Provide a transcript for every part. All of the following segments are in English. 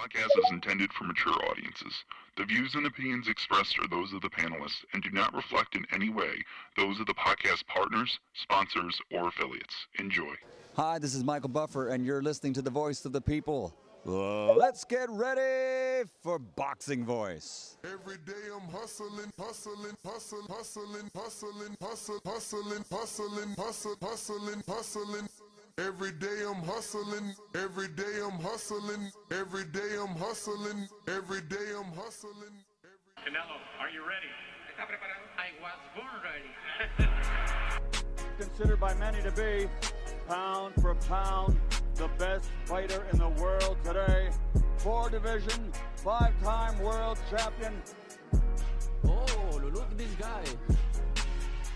podcast is intended for mature audiences. The views and opinions expressed are those of the panelists and do not reflect in any way those of the podcast partners, sponsors, or affiliates. Enjoy. Hi, this is Michael Buffer, and you're listening to the Voice of the People. Let's get ready for Boxing Voice. Every day I'm hustling, hustling, hustling, hustling, hustling, hustling, hustling, hustling, hustling, hustling, hustling. Every day I'm hustling, every day I'm hustling, every day I'm hustling, every day I'm hustling. Canelo, are you ready? ¿Está preparado? I was born ready. Considered by many to be, pound for pound, the best fighter in the world today. 4-division, 5-time world champion. Oh, look at this guy.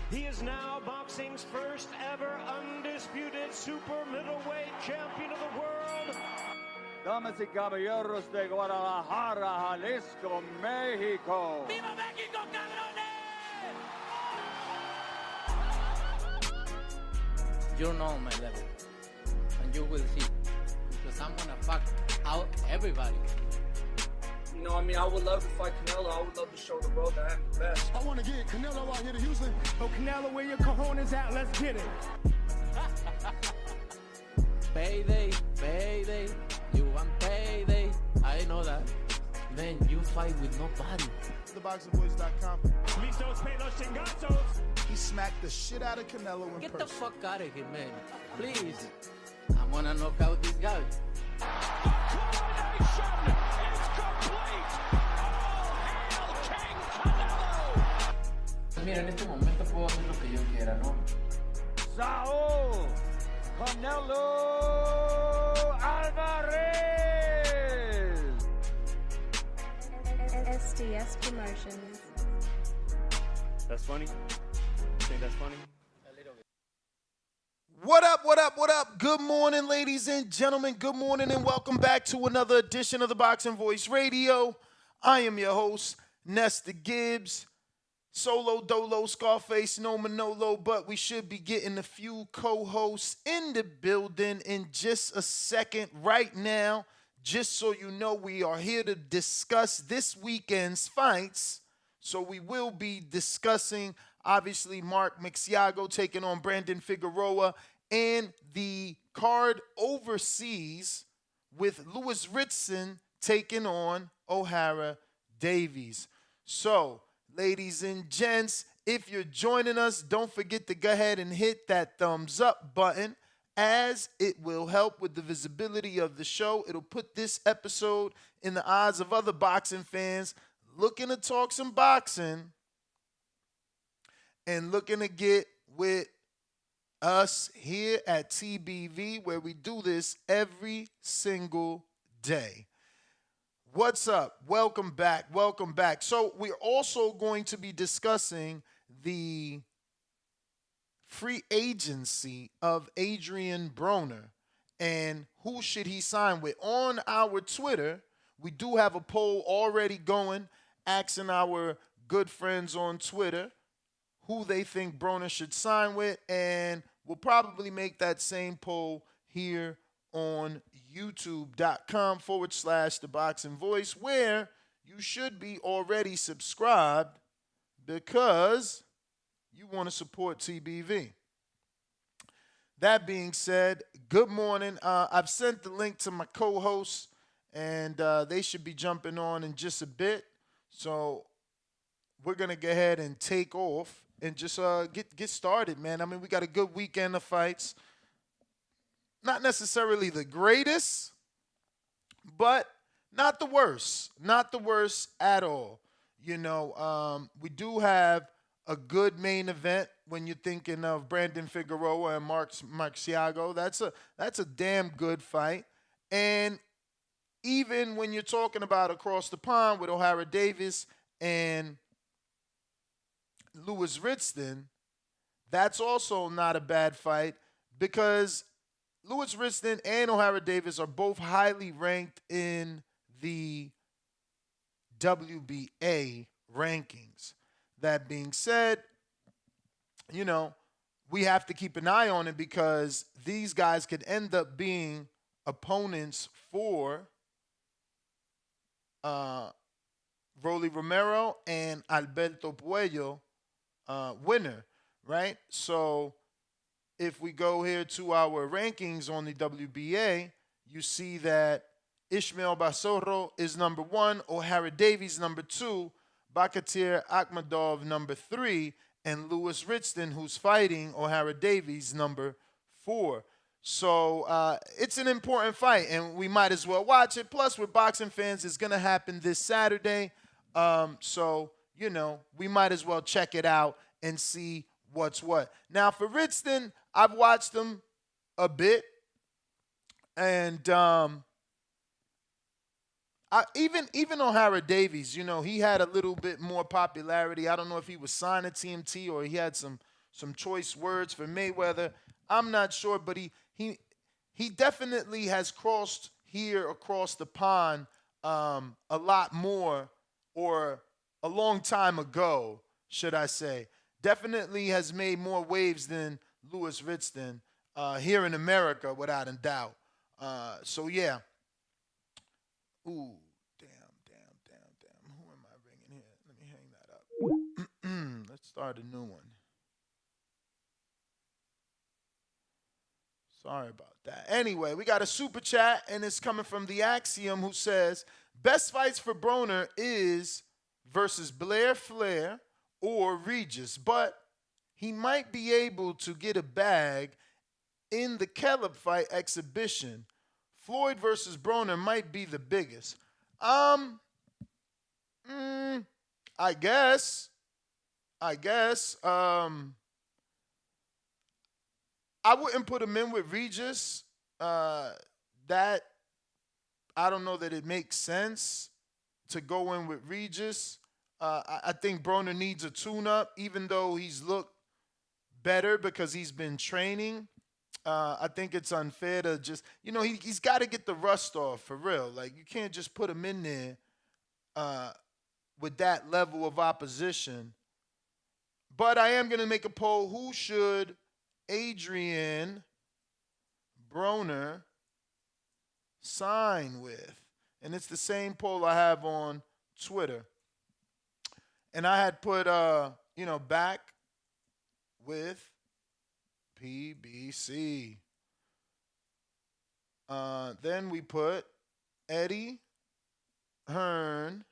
He is now boxing's first ever undisputed super middleweight champion of the world. Damas y caballeros de Guadalajara, Jalisco, Mexico. ¡Viva México, cabrones! You know my level, and you will see, because I'm gonna fuck out everybody. You know, I mean, I would love to fight Canelo. I would love to show the world that I'm the best. I want to get Canelo out here to Houston. Oh, Canelo, where your cojones at? Let's get it. Payday, payday, you want payday. I know that. Man, you fight with nobody. TheBoxingVoice.com. Listos pelos chingazos. He smacked the shit out of Canelo in Get person. the fuck out of here, man. Please. I'm gonna knock out this guy. Mira, en este momento puedo hacer lo que yo quiera, ¿no? Saul Canelo Alvarez. SDS Promotions. That's funny? You think that's funny? What up, what up, what up? Good morning, ladies and gentlemen. Good morning and welcome back to another edition of the Boxing Voice Radio. I am your host, Nesta Gibbs. Solo Dolo, Scarface, no Manolo, but we should be getting a few co-hosts in the building in just a second. Right now, just so you know, we are here to discuss this weekend's fights. So we will be discussing, obviously, Mark Magsayo taking on Brandon Figueroa and the card overseas with Louis Ritson taking on O'Hara Davies. So, ladies and gents, if you're joining us, don't forget to go ahead and hit that thumbs up button, as it will help with the visibility of the show. It'll put this episode in the eyes of other boxing fans looking to talk some boxing and looking to get with us here at TBV, where we do this every single day. What's up? Welcome back. Welcome back. So we're also going to be discussing the free agency of Adrien Broner and who should he sign with. On our Twitter, we do have a poll already going, asking our good friends on Twitter who they think Broner should sign with, and we'll probably make that same poll here on youtube.com/The Boxing Voice, where you should be already subscribed because you want to support TBV. That being said, good morning. I've sent the link to my co-hosts, and they should be jumping on in just a bit. So we're going to go ahead and take off and just get started, man. I mean, we got a good weekend of fights. Not necessarily the greatest, but not the worst. Not the worst at all. You know, we do have a good main event when you're thinking of Brandon Figueroa and Mark Magsayo. That's a damn good fight. And even when you're talking about across the pond with O'Hara Davies and Louis Ritson, that's also not a bad fight, because Louis Ritson and O'Hara Davies are both highly ranked in the WBA rankings. That being said, you know, we have to keep an eye on it, because these guys could end up being opponents for Rolly Romero and Alberto Puello winner, right? So if we go here to our rankings on the WBA, you see that Ishmael Basorro is number 1, O'Hara Davies number 2, Bakatir Akhmadov number 3, and Lewis Ritson, who's fighting O'Hara Davies, number 4. So it's an important fight, and we might as well watch it. Plus, we're boxing fans. It's going to happen this Saturday. So, we might as well check it out and see what's what. Now, for Ritson, I've watched him a bit. And even O'Hara Davies, he had a little bit more popularity. I don't know if he was signed to TMT or he had some choice words for Mayweather. I'm not sure, but he definitely has crossed here across the pond a lot more, or a long time ago, should I say. Definitely has made more waves than Lewis Ritson here in America, without a doubt. So, yeah. Ooh, damn. Who am I ringing here? Let me hang that up. Let's start a new one. Sorry about that. Anyway, we got a super chat, and it's coming from The Axiom, who says, best fights for Broner is versus Blair Flair or Regis, but he might be able to get a bag in the Caleb fight exhibition. Floyd versus Broner might be the biggest. I guess. I wouldn't put him in with Regis. That I don't know that it makes sense to go in with Regis. I think Broner needs a tune-up, even though he's looked better because he's been training. I think it's unfair to just, he's got to get the rust off for real. Like, you can't just put him in there with that level of opposition. But I am going to make a poll. Who should Adrien Broner sign with? And it's the same poll I have on Twitter. And I had put, back with PBC. Then we put Eddie Hearn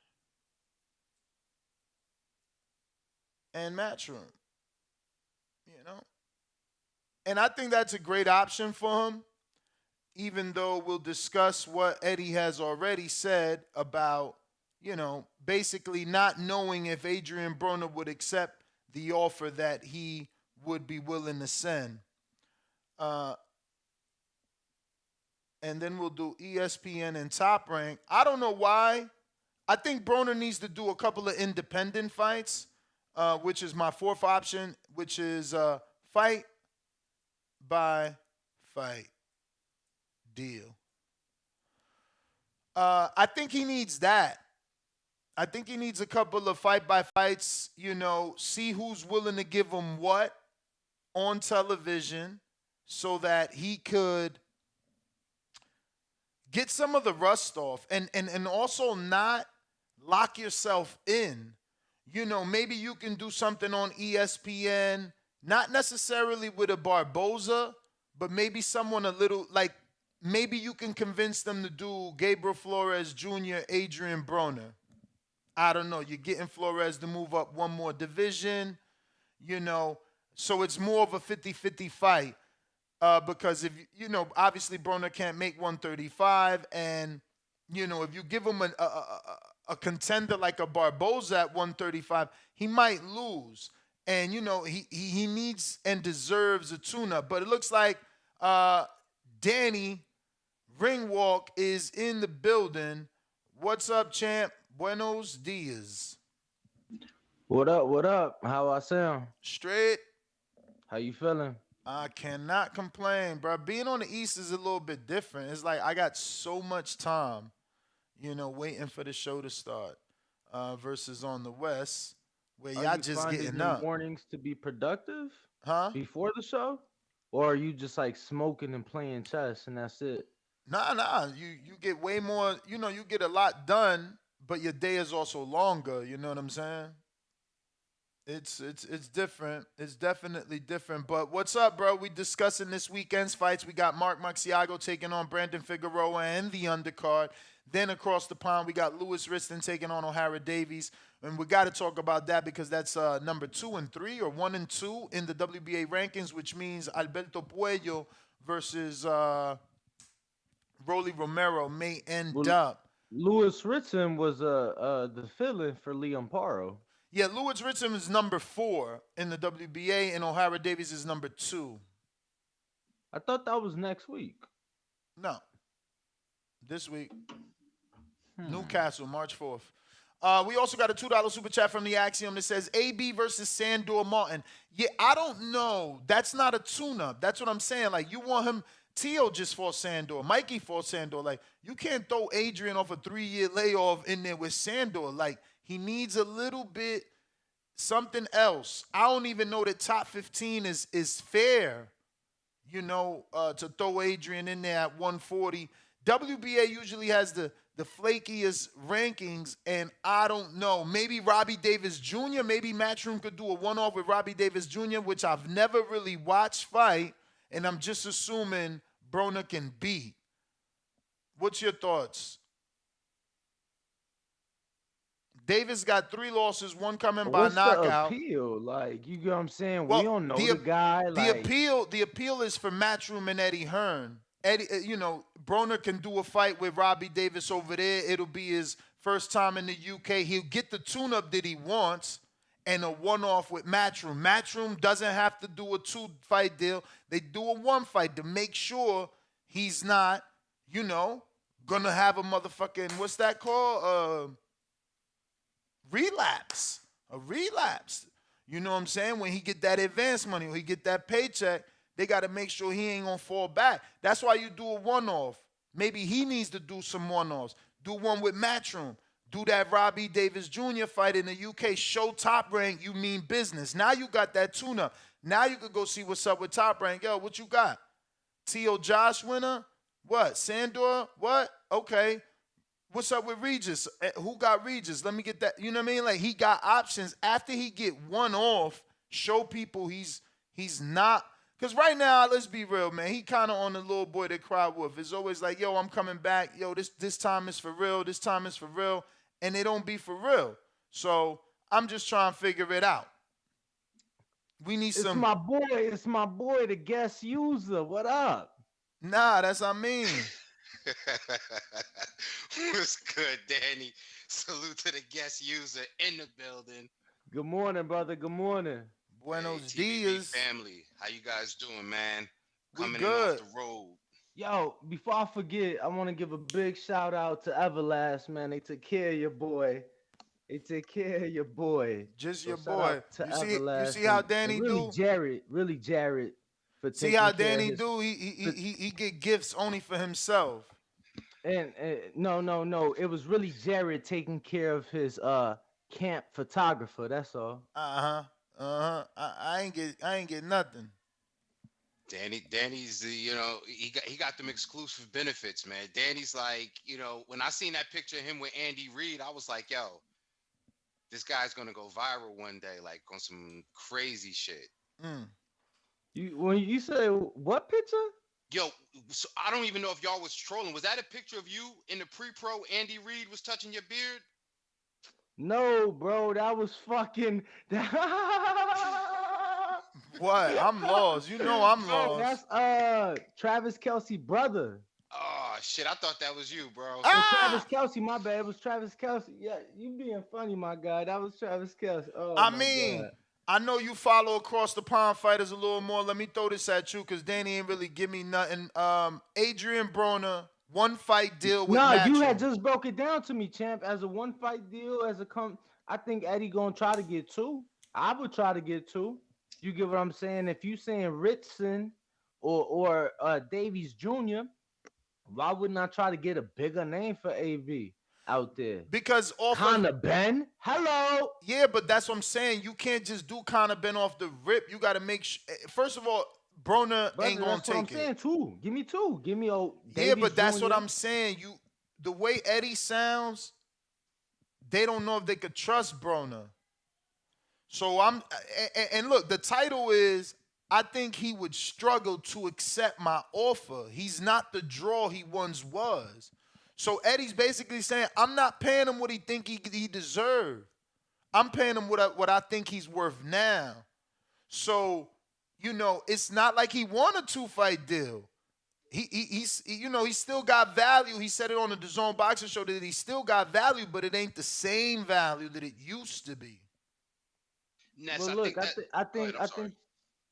and Matchroom. And I think that's a great option for him, even though we'll discuss what Eddie has already said about, basically not knowing if Adrien Broner would accept the offer that he would be willing to send. And then we'll do ESPN and Top Rank. I don't know why. I think Broner needs to do a couple of independent fights, which is my fourth option, which is fight by fight deal. I think he needs that. I think he needs a couple of fight-by-fights, see who's willing to give him what on television so that he could get some of the rust off and also not lock yourself in. Maybe you can do something on ESPN, not necessarily with a Barboza, but maybe someone a little, like, maybe you can convince them to do Gabriel Flores Jr., Adrien Broner. I don't know. You're getting Flores to move up one more division, so it's more of a 50-50 fight. Because if, obviously Broner can't make 135, and, if you give him a contender like a Barboza at 135, he might lose. And, he needs and deserves a tune-up. But it looks like Danny Ringwalk is in the building. What's up, champ? Buenos dias. What up? How I sound? Straight. How you feeling? I cannot complain, bro. Being on the East is a little bit different. It's like I got so much time, waiting for the show to start versus on the West, where y'all just getting up. Mornings to be productive? Huh? Before the show? Or are you just like smoking and playing chess and that's it? Nah. You get way more, you get a lot done but your day is also longer. You know what I'm saying? It's different. It's definitely different. But what's up, bro? We discussing this weekend's fights. We got Magsayo taking on Brandon Figueroa and the undercard. Then across the pond, we got Ritson taking on Davies. And we got to talk about that because that's number 2 and 3 or 1 and 2 in the WBA rankings, which means Alberto Puello versus Rolly Romero may end up. Ritson was the fill-in for Liam Paro. Yeah, Ritson is number 4 in the WBA, and Davies is number 2. I thought that was next week. No. This week. Newcastle, March 4th. We also got a $2 super chat from the Axiom that says AB versus Sandor Martin. Yeah, I don't know. That's not a tune-up. That's what I'm saying. Like, you want him. Tio just fought Sandor. Mikey fought Sandor. Like, you can't throw Adrien off a 3-year layoff in there with Sandor. Like, he needs a little bit something else. I don't even know that top 15 is fair, you know, to throw Adrien in there at 140. WBA usually has the flakiest rankings, and I don't know. Maybe Robbie Davis Jr., maybe Matchroom could do a one-off with Robbie Davis Jr., which I've never really watched fight, and I'm just assuming Broner can beat. What's your thoughts? Davis got 3 losses, 1 coming by knockout. What's the appeal? Like, you know what I'm saying? Well, we don't know the guy. The appeal is for Matchroom and Eddie Hearn. Eddie, you know, Broner can do a fight with Robbie Davis over there. It'll be his first time in the UK. He'll get the tune-up that he wants and a one-off with Matchroom. Matchroom doesn't have to do a 2-fight deal. They do a 1-fight to make sure he's not, you know, gonna have a motherfucking, what's that called? Relapse. A relapse. You know what I'm saying? When he get that advance money, when he get that paycheck, they got to make sure he ain't going to fall back. That's why you do a one-off. Maybe he needs to do some one-offs. Do one with Matchroom. Do that Robbie Davis Jr. fight in the UK. Show Top Rank you mean business. Now you got that tune-up. Now you could go see what's up with Top Rank. Yo, what you got? T.O. Josh winner? What? Sandor? What? Okay. What's up with Regis? Who got Regis? Let me get that. You know what I mean? Like, he got options. After he get one off, show people he's not. Because right now, let's be real, man. He kind of on the little boy that cried wolf. It's always like, yo, I'm coming back. Yo, this time is for real. This time is for real. And they don't be for real. So I'm just trying to figure it out. We need some. It's my boy, the guest user. What up? Nah, that's what I mean. What's good, Danny? Salute to the guest user in the building. Good morning, brother. Good morning. Buenos dias. Family, how you guys doing, man? Coming good. In off the road. Yo, before I forget, I want to give a big shout out to Everlast, man. They took care of your boy. Just so your boy. You see how Danny really do? Really Jared. For see how Danny do? He get gifts only for himself. And no. It was really Jared taking care of his camp photographer. That's all. I ain't get nothing. Danny's the, you know, he got them exclusive benefits, man. Danny's like, you know, when I seen that picture of him with Andy Reid, I was like, yo, this guy's gonna go viral one day, like on some crazy shit. When you say what picture? Yo, so I don't even know if y'all was trolling. Was that a picture of you in the pre-pro? Andy Reid was touching your beard? No, bro, that was fucking. What? I'm lost. You know I'm lost. That's Travis Kelce brother. Oh shit! I thought that was you, bro. Travis Kelce, my bad. It was Travis Kelce. Yeah, you being funny, my guy. That was Travis Kelce. Oh, I mean. God. I know you follow Across the Pond fighters a little more. Let me throw this at you because Danny ain't really give me nothing. Adrien Broner, 1-fight deal with Matchroom. You had just broke it down to me, champ. As a 1-fight deal, I think Eddie gonna try to get 2. I would try to get 2. You get what I'm saying? If you saying Ritson or Davies Jr., why wouldn't I try to get a bigger name for AV out there? Because Conor Ben, hello. Yeah, but that's what I'm saying. You can't just do Conor Ben off the rip. You got to make sure. First of all, Broner ain't gonna take it. I'm saying 2. Give me 2. Give me Davies but that's Jr. what I'm saying. The way Eddie sounds, they don't know if they could trust Broner. So and look, the title is, I think he would struggle to accept my offer. He's not the draw he once was. So Eddie's basically saying, I'm not paying him what he think he deserved. I'm paying him what I think he's worth now. So, it's not like he won a 2-fight deal. He's still got value. He said it on the DAZN Boxing Show that he still got value, but it ain't the same value that it used to be. Ness, Well, look,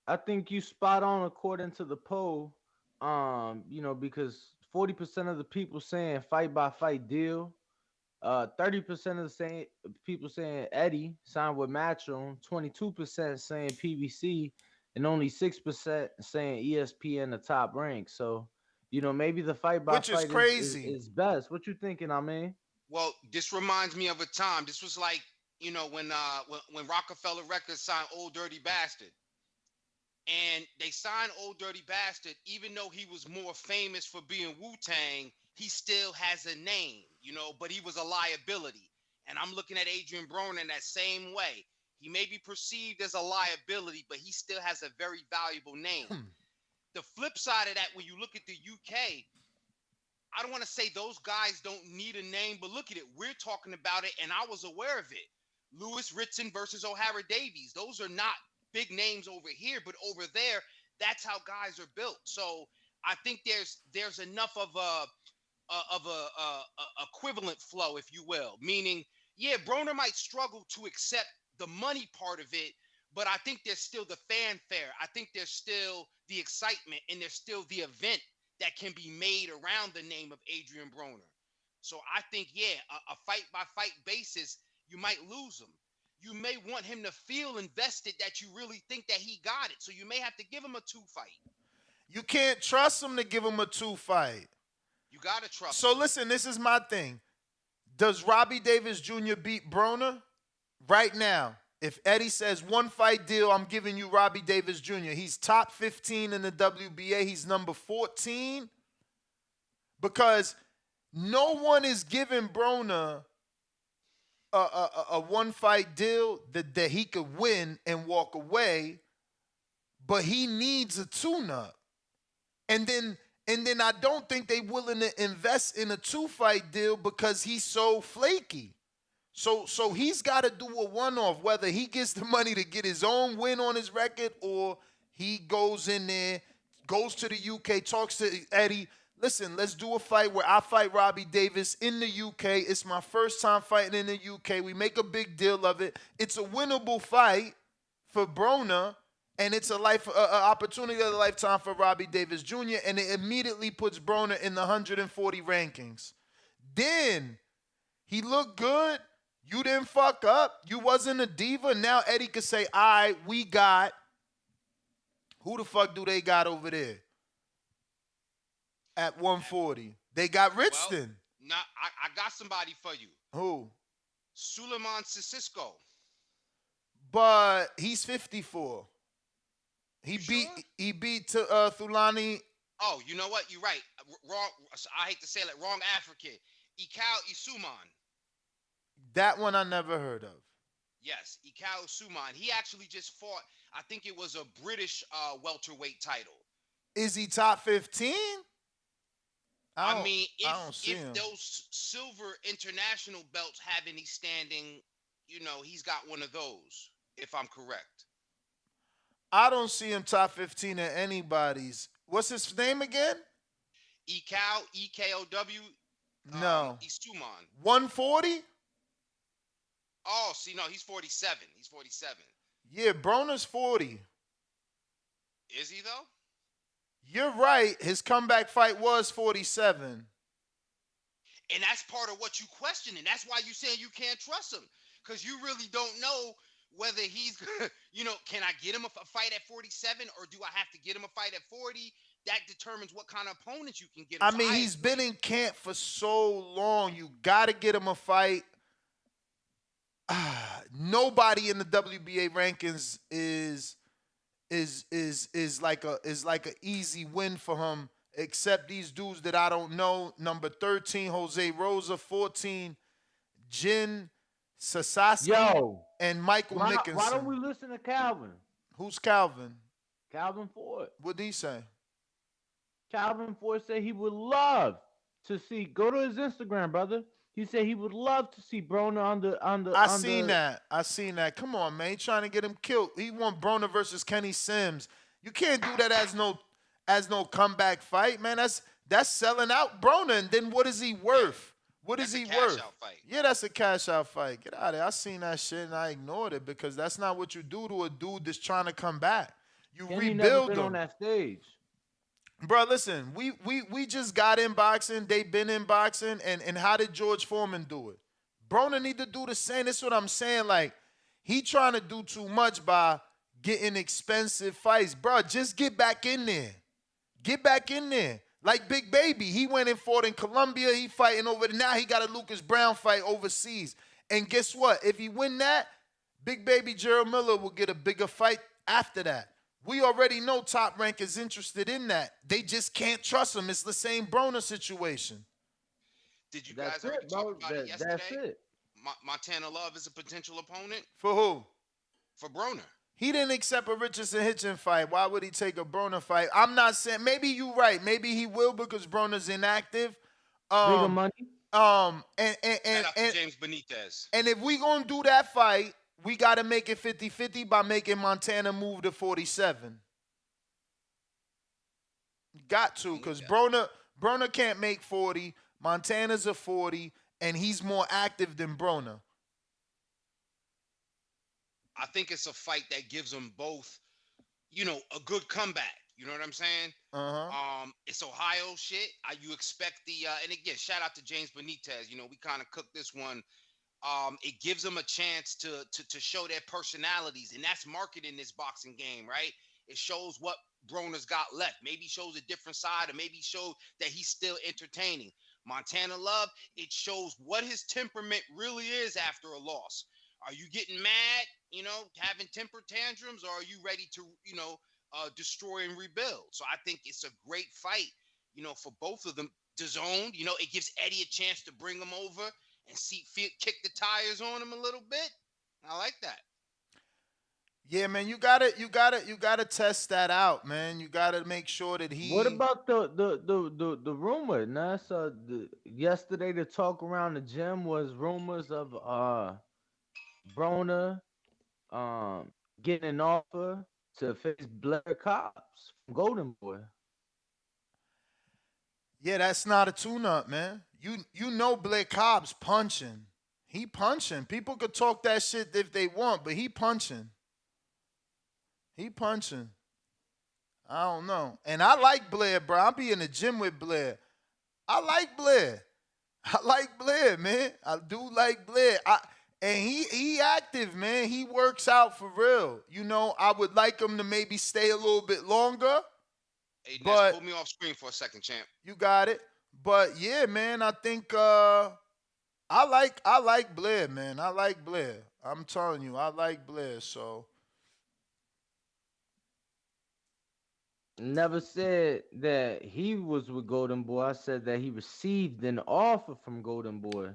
I think you spot on according to the poll. Because 40% of the people saying fight by fight deal, 30% of the people saying Eddie signed with Matchroom, 22% saying PBC, and only 6% saying ESPN the top rank. So, maybe the fight by fight is best. What you thinking, I mean? Well, this reminds me of a time. This was like, when Rockefeller Records signed Old Dirty Bastard. And they signed Old Dirty Bastard, even though he was more famous for being Wu-Tang, he still has a name, but he was a liability. And I'm looking at Adrien Broner in that same way. He may be perceived as a liability, but he still has a very valuable name. The flip side of that, when you look at the UK, I don't want to say those guys don't need a name, but look at it. We're talking about it, and I was aware of it. Lewis Ritson versus O'Hara Davies. Those are not big names over here, but over there, that's how guys are built. So I think there's enough of a equivalent flow, if you will. Meaning, yeah, Broner might struggle to accept the money part of it, but I think there's still the fanfare. I think there's still the excitement, and there's still the event that can be made around the name of Adrien Broner. So I think, yeah, a fight-by-fight basis, you might lose him. You may want him to feel invested that you really think that he got it. So you may have to give him a 2-fight. You can't trust him to give him a 2-fight. You got to trust him. So listen, this is my thing. Does Robbie Davis Jr. beat Broner? Right now, if Eddie says 1-fight deal, I'm giving you Robbie Davis Jr. He's top 15 in the WBA. He's number 14. Because no one is giving Broner a 1-fight deal that he could win and walk away, but he needs a tune-up. And then I don't think they're willing to invest in a 2-fight deal because he's so flaky. So he's got to do a one-off, whether he gets the money to get his own win on his record or he goes in there, goes to the UK, talks to Eddie. Listen, let's do a fight where I fight Robbie Davis in the UK. It's my first time fighting in the UK. We make a big deal of it. It's a winnable fight for Broner, and it's an opportunity of a lifetime for Robbie Davis Jr., and it immediately puts Broner in the 140 rankings. Then he looked good. You didn't fuck up. You wasn't a diva. Now Eddie could say, all right, we got. Who the fuck do they got over there? At 140. They got Ritson. Well, I got somebody for you. Who? Suleiman Sissoko. But he's 54. He beat Thulani. Oh, you know what? You're right. Wrong. I hate to say it, wrong African. Ikao Isuman. That one I never heard of. Yes, Ikao Isuman. He actually just fought, I think it was a British welterweight title. Is he top 15? I mean, if those silver international belts have any standing, he's got one of those, if I'm correct. I don't see him top 15 at anybody's. What's his name again? Ekau, E-K-O-W. No. Isuman. 140? Oh, see, no, he's 47. He's 47. Yeah, Broner's 40. Is he, though? You're right. His comeback fight was 47. And that's part of what you question. And that's why you saying you can't trust him. Because you really don't know whether he's, can I get him a fight at 47 or do I have to get him a fight at 40? That determines what kind of opponents you can get him. I mean, he's been in camp for so long. You got to get him a fight. Nobody in the WBA rankings is like a easy win for him, except these dudes that I don't know. Number 13, Jose Rosa. 14, Jin Sasaki and Michael why Mickinson. don't we listen to Calvin? Who's Calvin? Calvin Ford. What'd he say? Calvin Ford said he would love to see. Go to his Instagram, brother. He said he would love to see Broner on the. I seen that. Come on, man. He trying to get him killed. He want Broner versus Kenny Sims. You can't do that as no comeback fight, man. That's selling out Broner. And then what is he worth? What is he worth? Yeah, that's a cash out fight. Get out of there. I seen that shit and I ignored it because that's not what you do to a dude that's trying to come back. You Kenny rebuild never been him on that stage. Bro, listen, we just got in boxing. They been in boxing. And how did George Foreman do it? Broner need to do the same. That's what I'm saying. Like, he trying to do too much by getting expensive fights. Bro, just get back in there. Get back in there. Like Big Baby, he went and fought in Colombia. He fighting over there. Now he got a Lucas Brown fight overseas. And guess what? If he win that, Big Baby Gerald Miller will get a bigger fight after that. We already know Top Rank is interested in that. They just can't trust him. It's the same Broner situation. Did you guys already talk about it yesterday? That's it. Montana Love is a potential opponent? For who? For Broner. He didn't accept a Richardson Hitchin fight. Why would he take a Broner fight? I'm not saying. Maybe you're right. Maybe he will because Broner's inactive. Bigger money. And James Benitez. And if we gonna do that fight, we gotta make it 50-50 by making Montana move to 47. Got to, because Broner can't make 40. Montana's a 40, and he's more active than Broner. I think it's a fight that gives them both, a good comeback. You know what I'm saying? It's Ohio shit. You expect and again, shout out to James Benitez. We kind of cooked this one. It gives them a chance to show their personalities, and that's market in this boxing game, right? It shows what Broner's got left. Maybe shows a different side, or maybe shows that he's still entertaining. Montana Love, it shows what his temperament really is after a loss. Are you getting mad, having temper tantrums, or are you ready to, destroy and rebuild? So I think it's a great fight, for both of them. DAZN, it gives Eddie a chance to bring him over and kick the tires on him a little bit. I like that. Yeah, man, you gotta test that out, man. You gotta make sure that he. What about the rumor? Nah, so yesterday the talk around the gym was rumors of Broner getting an offer to face Blair Cobbs from Golden Boy. Yeah, that's not a tune-up, man. You know Blair Cobbs punching. He punching. People could talk that shit if they want, but he punching. He punching. I don't know. And I like Blair, bro. I'll be in the gym with Blair. I like Blair, man. I do like Blair. And he active, man. He works out for real. I would like him to maybe stay a little bit longer. Hey, Ness, pull me off screen for a second, champ. You got it. But yeah, man, I think I like Blair, man. I like Blair. I'm telling you, I like Blair, so. Never said that he was with Golden Boy. I said that he received an offer from Golden Boy.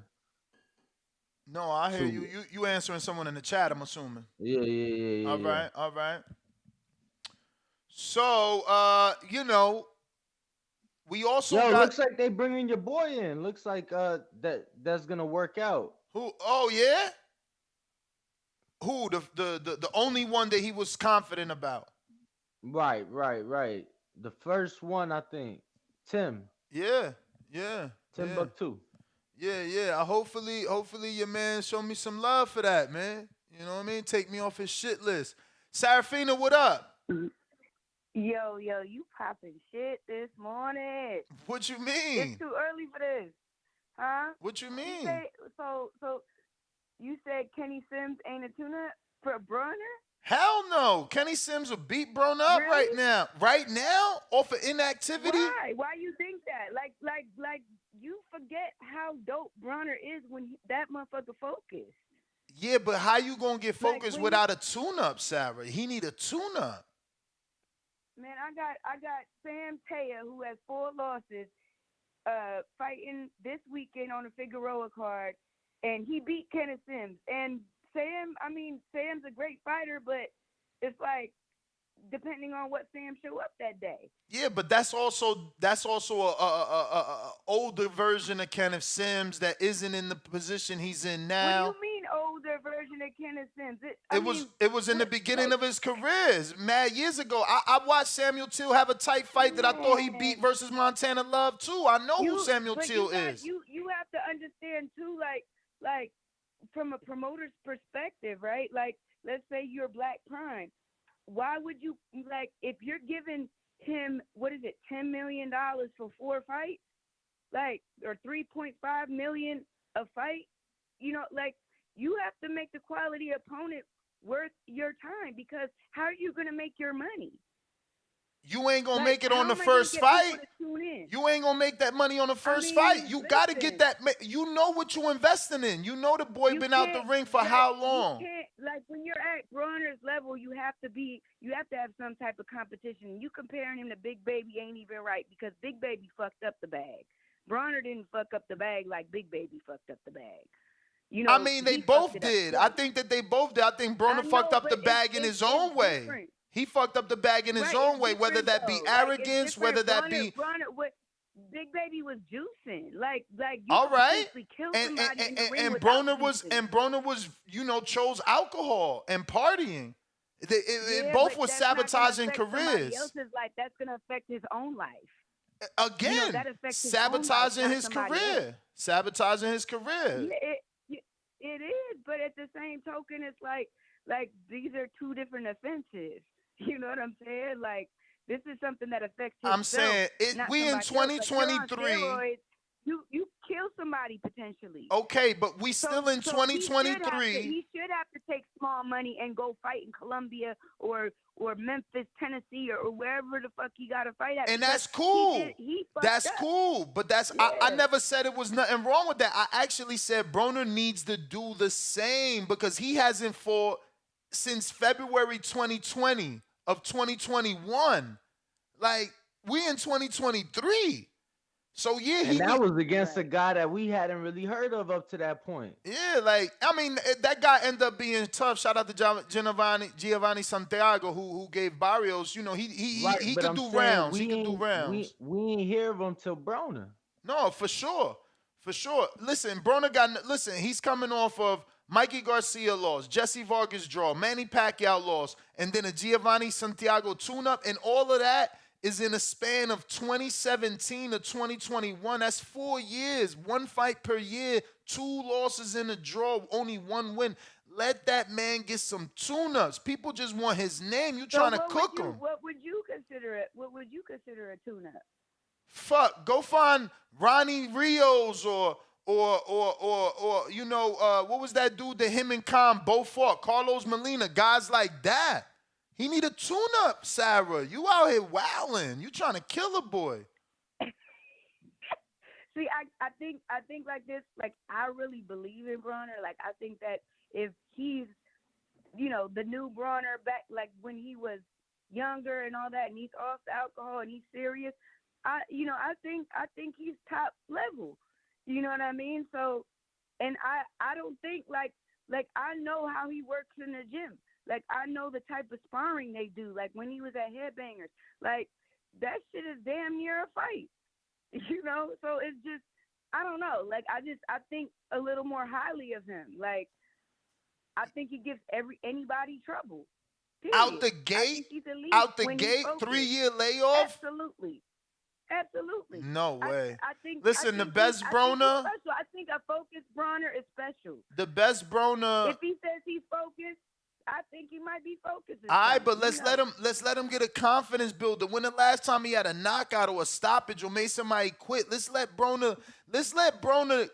No, I hear you. You answering someone in the chat, I'm assuming. Yeah. All right. So, we also looks like they bringing your boy in. Looks like that's gonna work out. Who? Oh yeah. Who? The only one that he was confident about. Right. The first one, I think. Tim. Yeah. Timbuktu. Yeah. Hopefully your man show me some love for that, man. You know what I mean? Take me off his shit list. Sarafina, what up? Yo, you popping shit this morning. What you mean? It's too early for this. Huh? What you mean? So you said Kenny Sims ain't a tuna for Broner? Hell no. Kenny Sims will beat Broner up right now. Right now? Off of inactivity? Why you think that? Like you forget how dope Broner is when that motherfucker focused. Yeah, but how you gonna get focused without a tune-up, Sarah? He need a tune-up. Man, I got Sam Taya, who has 4 losses, fighting this weekend on the Figueroa card. and he beat Kenneth Sims. And Sam's a great fighter, but it's like depending on what Sam show up that day. Yeah, but that's also a older version of Kenneth Sims that isn't in the position he's in now. What do you mean older version of Kenneth Sims? It was in the beginning of his career, mad years ago. I watched Samuel Till have a tight fight that I thought he beat versus Montana Love too. I know who Samuel Till is. You have to understand too, like from a promoter's perspective, right? Like, let's say you're Black Prime. Why would you, like, if you're giving him, $10 million for 4 fights, like, or $3.5 million a fight, like, you have to make the quality opponent worth your time, because how are you going to make your money? You ain't gonna make it on the first fight. You ain't gonna make that money on the first fight. You gotta get that. You know what you investing in. You know the boy been out the ring for how long? Like when you're at Broner's level, you have to have some type of competition. You comparing him to Big Baby ain't even right, because Big Baby fucked up the bag. Broner didn't fuck up the bag like Big Baby fucked up the bag. They both did. I think that they both did. I think Broner fucked up the bag in his own way. Different. He fucked up the bag in his own way, whether that be arrogance, whether that be. Big Baby was juicing, like you all right, kill somebody in the ring and Broner was chose alcohol and partying. Both were sabotaging careers. Else's life, that's gonna affect his own life. Again, sabotaging his career. Sabotaging his career. It is, but at the same token, it's like these are two different offenses. You know what I'm saying? Like, this is something that affects himself. I'm saying we in 2023. You kill somebody potentially. Okay, but we still in 2023. He should have to take small money and go fight in Colombia or Memphis, Tennessee, or wherever the fuck he got to fight at. And that's cool. That's up. Cool. But that's I never said it was nothing wrong with that. I actually said Broner needs to do the same, because he hasn't fought since February 2020 of 2021. Like, we in 2023. So yeah, that was against a guy that we hadn't really heard of up to that point. Yeah, like, I mean, that guy ended up being tough. Shout out to Giovanni Santiago, who gave Barrios. He could do rounds. He could do rounds. We ain't hear of him till Broner. No, for sure. Listen, Broner he's coming off of Mikey Garcia loss, Jesse Vargas draw, Manny Pacquiao loss, and then a Giovanni Santiago tune-up, and all of that is in a span of 2017 to 2021. That's 4 years, 1 fight per year, 2 losses in a draw, only 1 win. Let that man get some tune-ups. People just want his name. You trying to cook him. What would you consider it? What would you consider a tune-up? Fuck, go find Ronnie Rios or what was that dude that him and Khan both fought? Carlos Molina, guys like that. He need a tune-up, Sarah. You out here wilding. You trying to kill a boy. See, I think like this, like, I really believe in Broner. Like, I think that if he's, the new Broner back, like when he was younger and all that, and he's off the alcohol and he's serious, I think he's top level. You know what I mean? So, and I don't think like I know how he works in the gym. Like, I know the type of sparring they do. Like, when he was at Headbangers, like, that shit is damn near a fight. So it's just, I don't know. Like, I think a little more highly of him. Like, I think he gives anybody trouble. Period. Out the gate, 3-year layoff. Absolutely. No way. I think. Listen, the best Broner. I think a focused Broner is special. The best Broner. If he says he's focused, I think he might be focused. All right, but let's let him get a confidence builder. When the last time he had a knockout or a stoppage or made somebody quit? Let's let Broner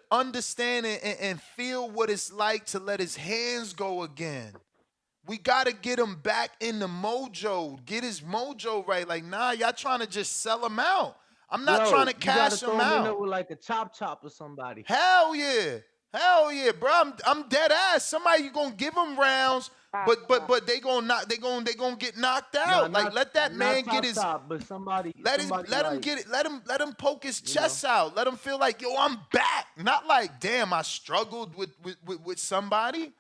understand and feel what it's like to let his hands go again. We got to get him back in the mojo. Get his mojo right. Like, nah, y'all trying to just sell him out. I'm not trying to cash him out. With like a chop or somebody. Hell yeah. Hell yeah, bro. I'm dead ass. Somebody gonna give him rounds, but they gonna get knocked out. Nah, Like let that man not get his top, but somebody let him like, get it. Let him poke his chest out. Let him feel like, yo, I'm back. Not like, damn, I struggled with somebody.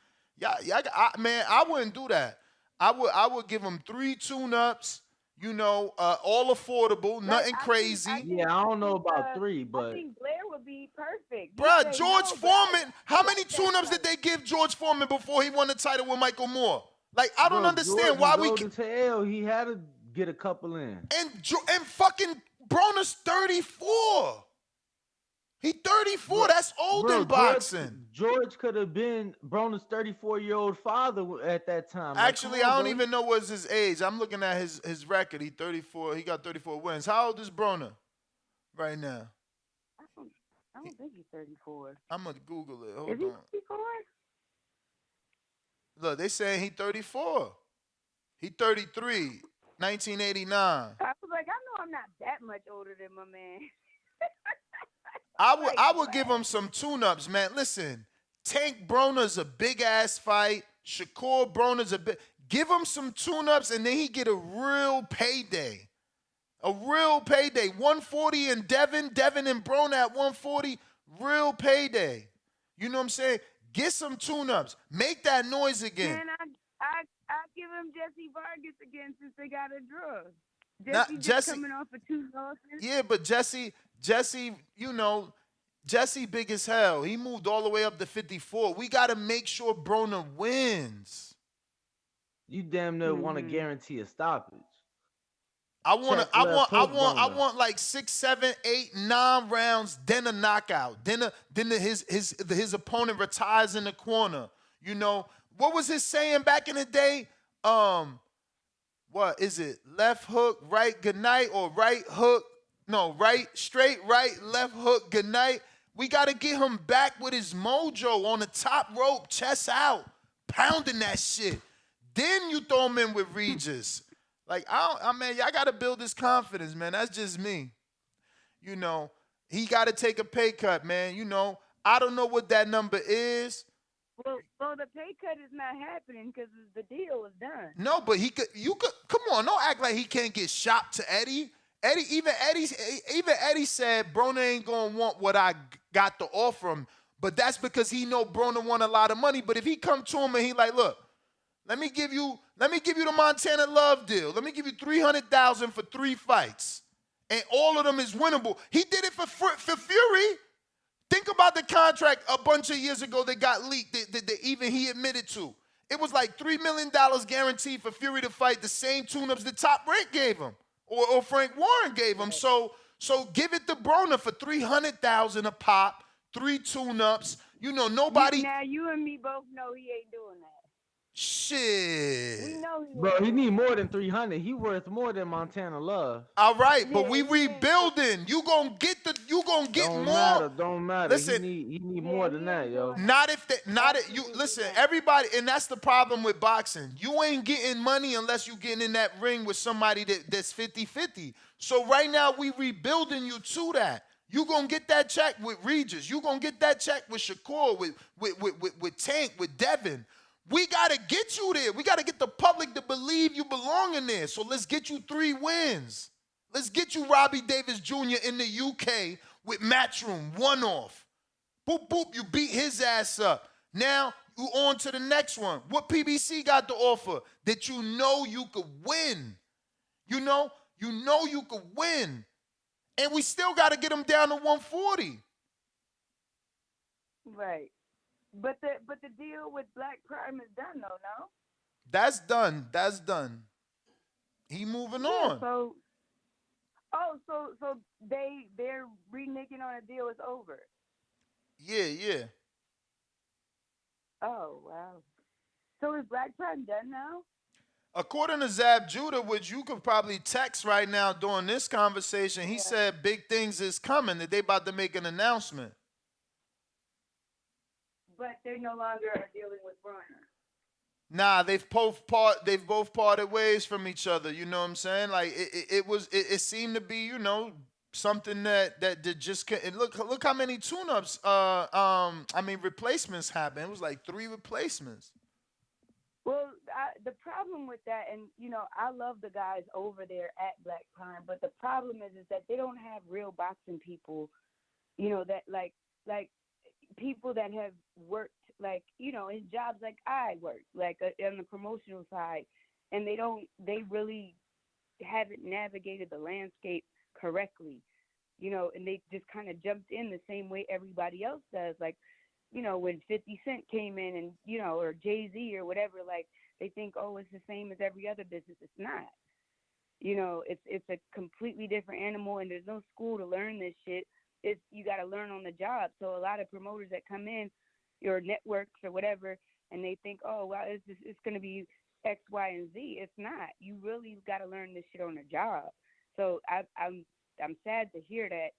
Man, I wouldn't do that. I would give him 3 tune-ups. All affordable, nothing crazy. I don't know about 3, but I think Blair would be perfect. Bruh, George Foreman, how many tune-ups did they give George Foreman before he won the title with Michael Moore? Like, I don't understand why we... to hell, he had to get a couple in. And fucking Broner's 34. He 34. That's old in boxing. George could have been Broner's 34-year-old father at that time. Actually, I don't even know what's his age. I'm looking at his record. He 34. He got 34 wins. How old is Broner right now? I don't think he's 34. I'm going to Google it. Hold on. Is he 34? Look, they saying he 34. He 33, 1989. I was like, I know I'm not that much older than my man. I would give him some tune-ups, man. Listen, Tank Broner's a big-ass fight. Shakur Broner's a big... Give him some tune-ups, and then he get a real payday. A real payday. 140 and Devin and Broner at 140, real payday. You know what I'm saying? Get some tune-ups. Make that noise again. Man, I give him Jesse Vargas again since they got a draw. Jesse coming off of 2 losses. Yeah, but Jesse, Jesse big as hell. He moved all the way up to 54. We got to make sure Broner wins. You damn near want to guarantee a stoppage. I want like 6, 7, 8, 9 rounds, then a knockout. Then his opponent retires in the corner. What was his saying back in the day? What is it? Left hook, right, good night, or right hook? No, right, straight, right, left hook, good night. We got to get him back with his mojo on the top rope, chest out, pounding that shit. Then you throw him in with Regis. Like, man, y'all got to build his confidence, man. That's just me. He got to take a pay cut, man. I don't know what that number is. Well, the pay cut is not happening because the deal is done. No, but come on, don't act like he can't get shopped to Eddie. Even Eddie said Broner ain't gonna want what I got to offer him, but that's because he know Broner want a lot of money. But if he come to him and he like, look, let me give you the Montana Love deal. Let me give you $300,000 for 3 fights, and all of them is winnable. He did it for Fury. Think about the contract a bunch of years ago that got leaked that even he admitted to. It was like $3 million guaranteed for Fury to fight the same tune-ups that Top Rank gave him or Frank Warren gave him. So give it to Broner for $300,000 a pop, 3 tune-ups. Nobody. Now you and me both know he ain't doing that. Shit. We know Bro, he need more than 300. He worth more than Montana Love. All right, but we rebuilding. You gonna get more. Don't matter. Listen, he need more than that, yo. Listen, everybody, and that's the problem with boxing. You ain't getting money unless you getting in that ring with somebody that's 50-50. So right now we rebuilding you to that. You gonna get that check with Regis. You gonna get that check with Shakur, with Tank, with Devin. We got to get you there. We got to get the public to believe you belong in there. So let's get you 3 wins. Let's get you Robbie Davis Jr. in the UK with Matchroom, 1-off. Boop, boop, you beat his ass up. Now you on to the next one. What PBC got to offer that you could win? You could win. And we still got to get him down to 140. Right. But the deal with Black Prime is done though, no? That's done. He moving on. So they're reneging on a deal. It's over. Yeah. Oh wow. So is Black Prime done now? According to Zab Judah, which you could probably text right now during this conversation, he said big things is coming, that they about to make an announcement. But they no longer are dealing with Broner. Nah, they've both parted ways from each other. You know what I'm saying? Like it seemed to be, something that just and look how many tune-ups replacements happened. It was like 3 replacements. Well, the problem with that, and I love the guys over there at Black Prime, but the problem is that they don't have real boxing people, that like people that have worked in jobs like I worked, on the promotional side, and they really haven't navigated the landscape correctly, and they just kind of jumped in the same way everybody else does, like. When 50 Cent came in and, or Jay-Z or whatever, like they think, oh, it's the same as every other business. It's not. It's a completely different animal, and there's no school to learn this shit. You got to learn on the job. So a lot of promoters that come in, or networks or whatever, and they think, oh, well, it's going to be X, Y, and Z. It's not. You really got to learn this shit on the job. So I'm sad to hear that,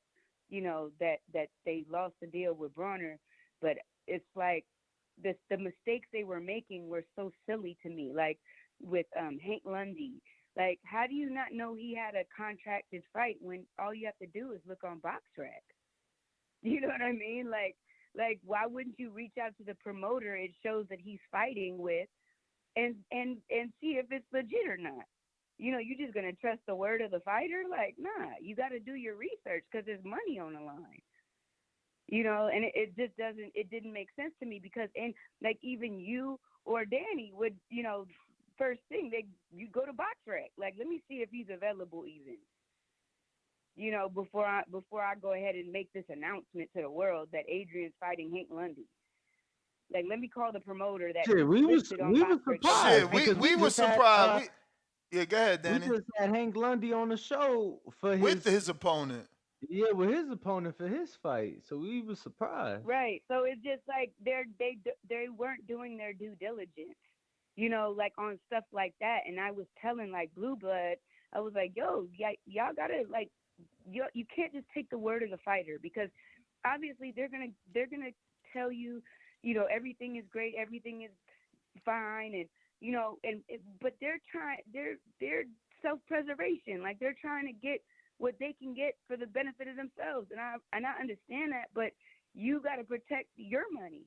that they lost the deal with Broner. But it's like the mistakes they were making were so silly to me. Like with Hank Lundy. Like, how do you not know he had a contracted fight when all you have to do is look on BoxRec? You know what I mean? Like why wouldn't you reach out to the promoter it shows that he's fighting with and see if it's legit or not? You just gonna trust the word of the fighter? Like, nah, you got to do your research because there's money on the line. And it just didn't make sense to me because, and like even you or Danny would, first thing you go to BoxRec, like, let me see if he's available even, before I go ahead and make this announcement to the world that Adrian's fighting Hank Lundy. Like, let me call the promoter that we were surprised. Shit, we were surprised. Yeah, go ahead, Danny. We just had Hank Lundy on the show with his opponent. Yeah, with his opponent for his fight, so we were surprised. Right. So it's just like they weren't doing their due diligence, like on stuff like that. And I was telling like Blue Blood, I was like, yo, y'all gotta like, you can't just take the word of the fighter because obviously they're gonna tell you, everything is great, everything is fine, and but they're self-preservation, like they're trying to get what they can get for the benefit of themselves. And I understand that, but you got to protect your money,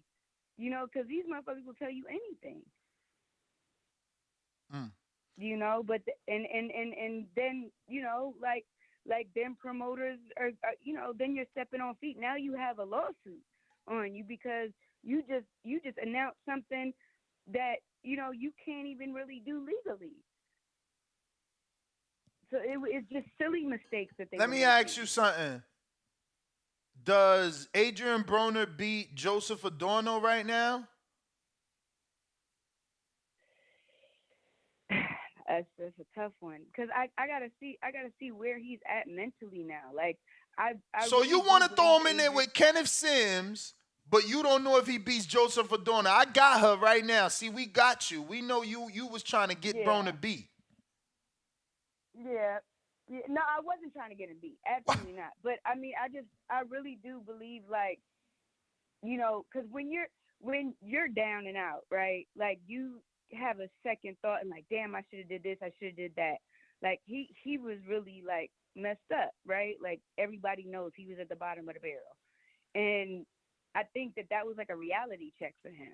because these motherfuckers will tell you anything. But and then, like them promoters are, then you're stepping on feet. Now you have a lawsuit on you because you just announced something that, you can't even really do legally. So it's just silly mistakes that they. Let me ask you something. Does Adrien Broner beat Joseph Adorno right now? That's a tough one because I gotta see where he's at mentally now. Like I so really you want to throw him in there with Kenneth Sims, but you don't know if he beats Joseph Adorno. I got her right now. See, we got you. We know you was trying to get Broner beat. Yeah. No, I wasn't trying to get him beat. Absolutely not. But I mean, I really do believe, like, because when you're down and out, right? Like you have a second thought and like, damn, I should have did this, I should have did that. Like he was really like messed up, right? Like everybody knows he was at the bottom of the barrel, and I think that was like a reality check for him.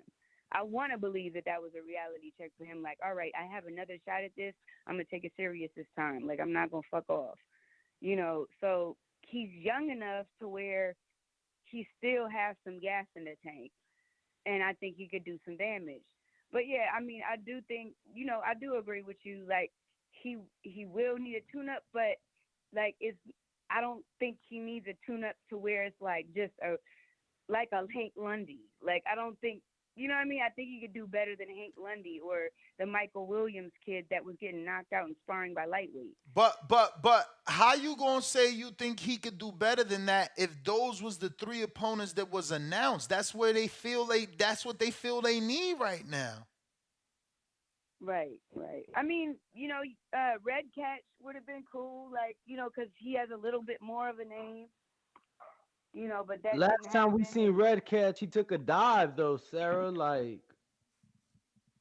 I want to believe that was a reality check for him. Like, all right, I have another shot at this. I'm going to take it serious this time. Like, I'm not going to fuck off. So he's young enough to where he still has some gas in the tank. And I think he could do some damage. But, yeah, I mean, I do think, I do agree with you. Like, he will need a tune-up, but, like, I don't think he needs a tune-up to where it's, like, just a Hank Lundy. Like, I don't think, you know what I mean? I think he could do better than Hank Lundy or the Michael Williams kid that was getting knocked out and sparring by lightweight. But how you gonna say you think he could do better than that if those was the 3 opponents that was announced? That's where that's what they feel they need right now. Right. I mean, Red Catch would have been cool, like, because he has a little bit more of a name. But that last time we seen Red Catch, he took a dive though, Sarah. Like,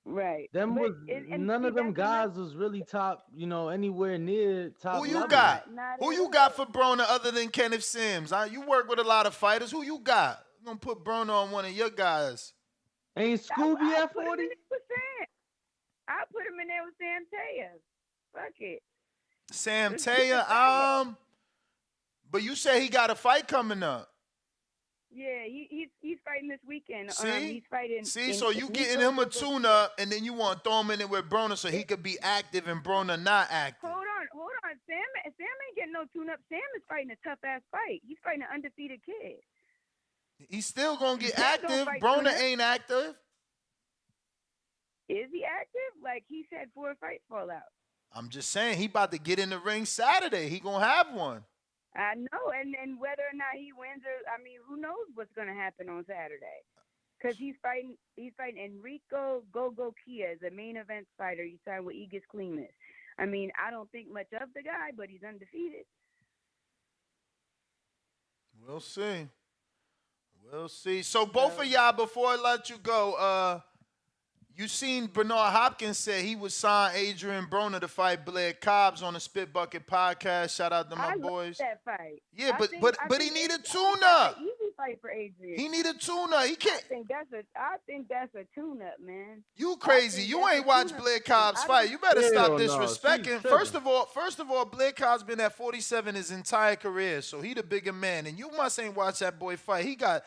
Right. Them But was and none see, of them that's another. guys was really top, anywhere near top Who you level. got? Not Who at you all. got for Broner other than Kenneth Sims? You work with a lot of fighters. Who you got? You gonna put Broner on one of your guys? Ain't Scooby I at put him 40? in there with Sam. I put him in there with Sam Taya. Fuck it. Sam Let's keep it Taya. But you say he got a fight coming up. Yeah, he's fighting this weekend. See? He's fighting. So you getting him a tune-up, and then you want to throw him in it with Broner so he could be active and Broner not active. Hold on. Sam ain't getting no tune-up. Sam is fighting a tough-ass fight. He's fighting an undefeated kid. He's still going to get Sam don't active. fight Broner tune-up. ain't active. Is he active? Like, he's had 4 fights fall out. I'm just saying, he about to get in the ring Saturday. He going to have one. I know, and whether or not he wins, who knows what's going to happen on Saturday? Because he's fighting Enrico Gogo Kia as a main event fighter. He signed with Aegis Klimas. I don't think much of the guy, but he's undefeated. We'll see. So both of y'all, before I let you go, you seen Bernard Hopkins say he would sign Adrien Broner to fight Blair Cobbs on the Spit Bucket podcast. Shout out to my boys. Love that fight. Yeah, but he need a That's tune-up. an easy fight for Adrien. He need a tune-up. He can't. I think that's a tune-up, man. You crazy. You ain't watched Blair Cobbs fight. You better stop disrespecting. First of all, Blair Cobbs been at 47 his entire career, so he the bigger man. And you must ain't watch that boy fight. He got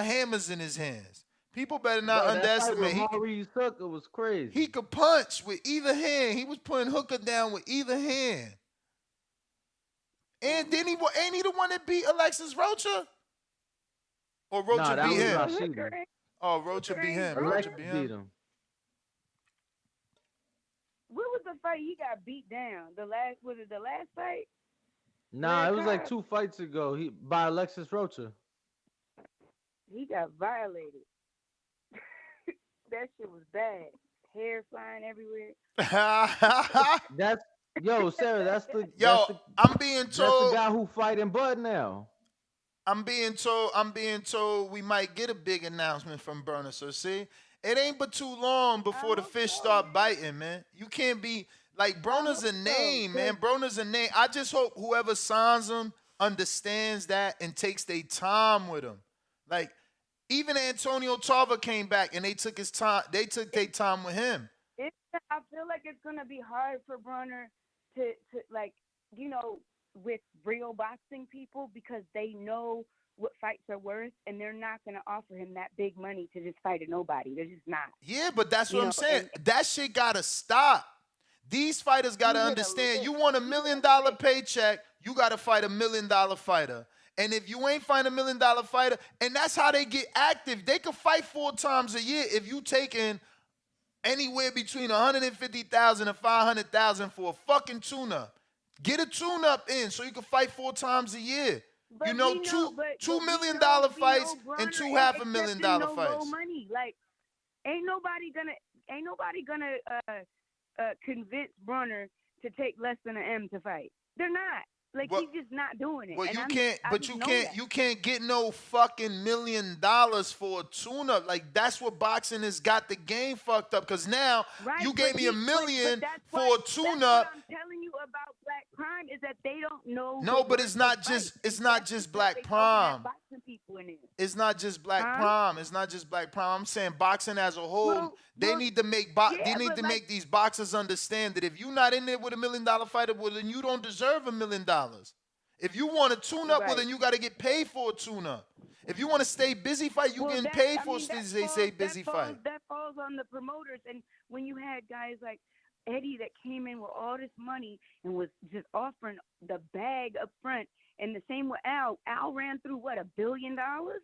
hammers in his hands. People better not underestimate. Maurice Hooker was crazy. He could punch with either hand. He was putting Hooker down with either hand. And then ain't he the one that beat Alexis Rocha? Or Rocha beat him? Oh, Rocha beat him. Rocha beat him. What was the fight he got beat down? Was it the last fight? Nah, it was like 2 fights ago. By Alexis Rocha. He got violated. That shit was bad. Hair flying everywhere. Sarah. I'm being told. That's the guy who fighting Bud now. I'm being told we might get a big announcement from Broner. So see, it ain't but too long before the fish start biting, man. You can't be like Broner's a name, man. Broner's a name. I just hope whoever signs him understands that and takes their time with him. Like. Even Antonio Tarver came back and they took his time. They took their time with him. I feel like it's gonna be hard for Broner to with real boxing people because they know what fights are worth and they're not gonna offer him that big money to just fight a nobody. They're just not. Yeah, but that's what I'm saying. That shit gotta stop. These fighters gotta understand. You want $1 million paycheck, you gotta fight $1 million fighter. And if you ain't find $1 million fighter, and that's how they get active. They could fight 4 times a year if you taking anywhere between $150,000 and $500,000 for a fucking tune-up. Get a tune-up in so you can fight 4 times a year. But $2 million fights and 2 $500,000 fights. Low money. Like ain't nobody gonna convince Broner to take less than an M to fight. They're not. Like he's just not doing it. Well, and you can't get no fucking $1 million for a tune-up. Like that's what boxing has got the game fucked up. Cause now you gave me $1 million for a tune-up. That's what I'm telling you about Black Prime is that they don't know. No, but it's not just Black Prime. It's not just Black Prime. It's not just Black Prime. I'm saying boxing as a whole. They need to make these boxers understand that if you're not in there with $1 million fighter, well then you don't deserve $1 million. If you want a tune-up, well then you got to get paid for a tune-up. If you want to stay busy fight, you getting paid for stay busy fight. That falls on the promoters. And when you had guys like Eddie that came in with all this money and was just offering the bag up front. And the same with Al. Al ran through what, $1 billion?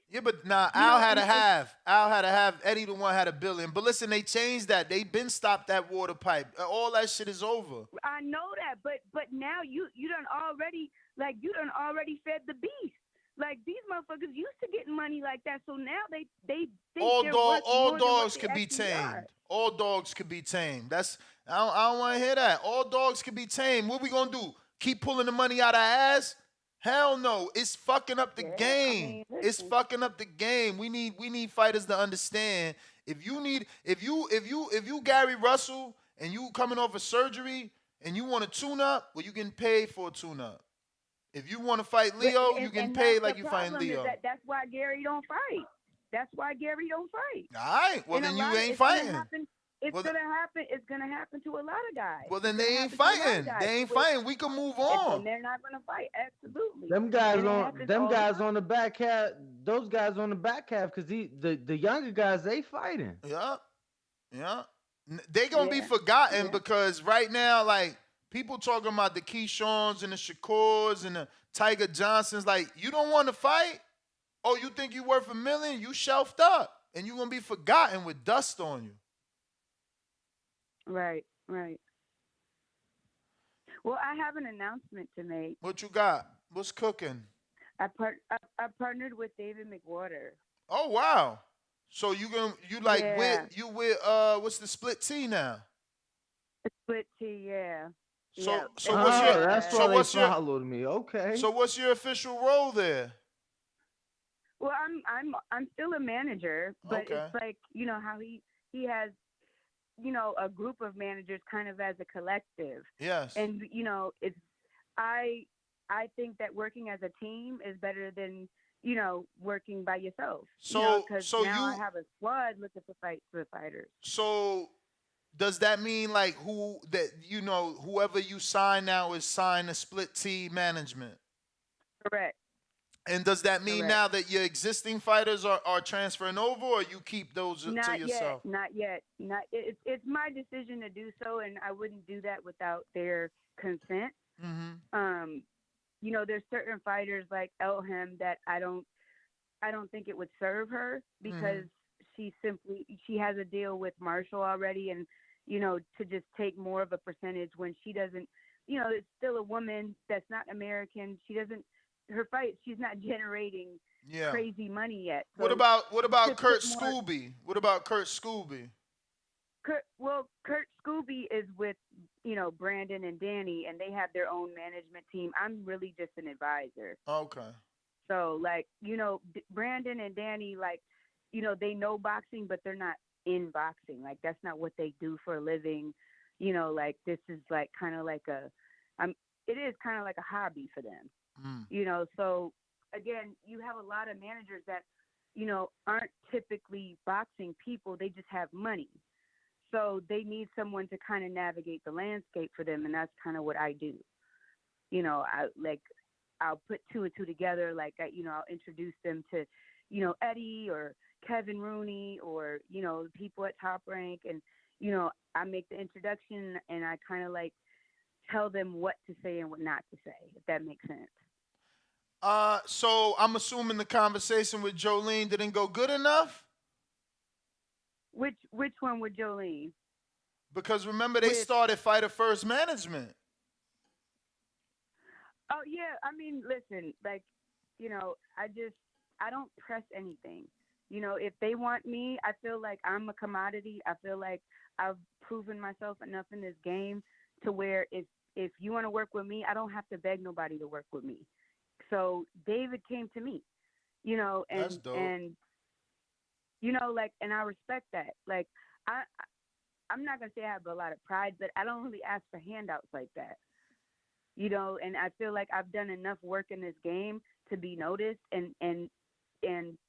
Yeah, but Al had to have. Eddie the one had $1 billion. But listen, they changed that. They been stopped that water pipe. All that shit is over. I know that, but now you done already fed the beast. Like these motherfuckers used to getting money like that, so now they think all dogs could be tamed. All dogs could be tamed. I don't want to hear that. All dogs could be tamed. What we gonna do? Keep pulling the money out of our ass? Hell no. It's fucking up the Yeah, game. I mean, It's listen. fucking up the game. We need fighters to understand. If you Gary Russell and you coming off a surgery and you want a tune up, well, you getting paid for a tune up. If you want to fight Leo, you getting And paid that's like the you fighting problem is Leo. that's why Gary don't fight. That's why Gary don't fight. All right. Well, And then a you lot of ain't it's gonna fighting. happen. It's Well, gonna happen. It's gonna happen to a lot of guys. well, then It's gonna they ain't happen to a lot of fighting. guys They ain't who will- fighting. We can move and on. they're not gonna fight. Absolutely. Them guys And it on happens them all the guys time. on the back half. Those guys on the back half, because the younger guys they fighting. Yeah. Yeah. They gonna be Yeah. forgotten Yeah. because right now, like, people talking about the Keyshawn's and the Shakurs and the Tiger Johnsons. Like, you don't want to fight? Oh, you think you worth $1 million? You shelved up. And you gonna be forgotten with dust on you. Right. Right. Well, I have an announcement to make. What you got? What's cooking? I partnered with David McWater. Oh wow. So you like Yeah. with what's the split T now? Split T, yeah. So Yeah. so And what's your that's so why what's they your followed me. Okay. so what's your official role there? Well, I'm still a manager, but Okay. it's like, you know how he has, you know, a group of managers kind of as a collective. Yes. And you know, it's I think that working as a team is better than, you know, working by yourself. So because so now I you have a squad looking for fighters. so does that mean like whoever you sign now is signed to split T management? Correct. And does that mean Correct. now that your existing fighters are transferring over, or you keep those to Not yourself? yet. It's my decision to do so, and I wouldn't do that without their consent. Mm-hmm. You know, there's certain fighters like Elham that I don't think it would serve her because she has a deal with Marshall already, and you know, to just take more of a percentage when she doesn't, you know, it's still a woman that's not American. She's not generating crazy money yet. So What about Kurt put more- Scooby? What about Kurt Scooby? Kurt Scooby is with, you know, Brandon and Danny, and they have their own management team. I'm really just an advisor. Okay. So, like, you know, Brandon and Danny, like, you know, they know boxing, but they're not in boxing. Like, that's not what they do for a living. You know, like, this is like kind of like it is kind of like a hobby for them. You know, so again, you have a lot of managers that, you know, aren't typically boxing people. They just have money. So they need someone to kind of navigate the landscape for them. And that's kind of what I do. You know, I'll put two and two together. Like, I'll introduce them to, you know, Eddie or Kevin Rooney or, you know, people at Top Rank. And, you know, I make the introduction and I kind of like tell them what to say and what not to say, if that makes sense. So I'm assuming the conversation with Jolene didn't go good enough? Which one with Jolene? Because remember, they started Fighter First Management. Oh, yeah. I mean, listen, like, you know, I don't press anything. You know, if they want me, I feel like I'm a commodity. I feel like I've proven myself enough in this game to where if you want to work with me, I don't have to beg nobody to work with me. So David came to me, you know, and That's dope. and you know, like, and I respect that. Like, I'm not gonna say I have a lot of pride, but I don't really ask for handouts like that, you know. And I feel like I've done enough work in this game to be noticed, and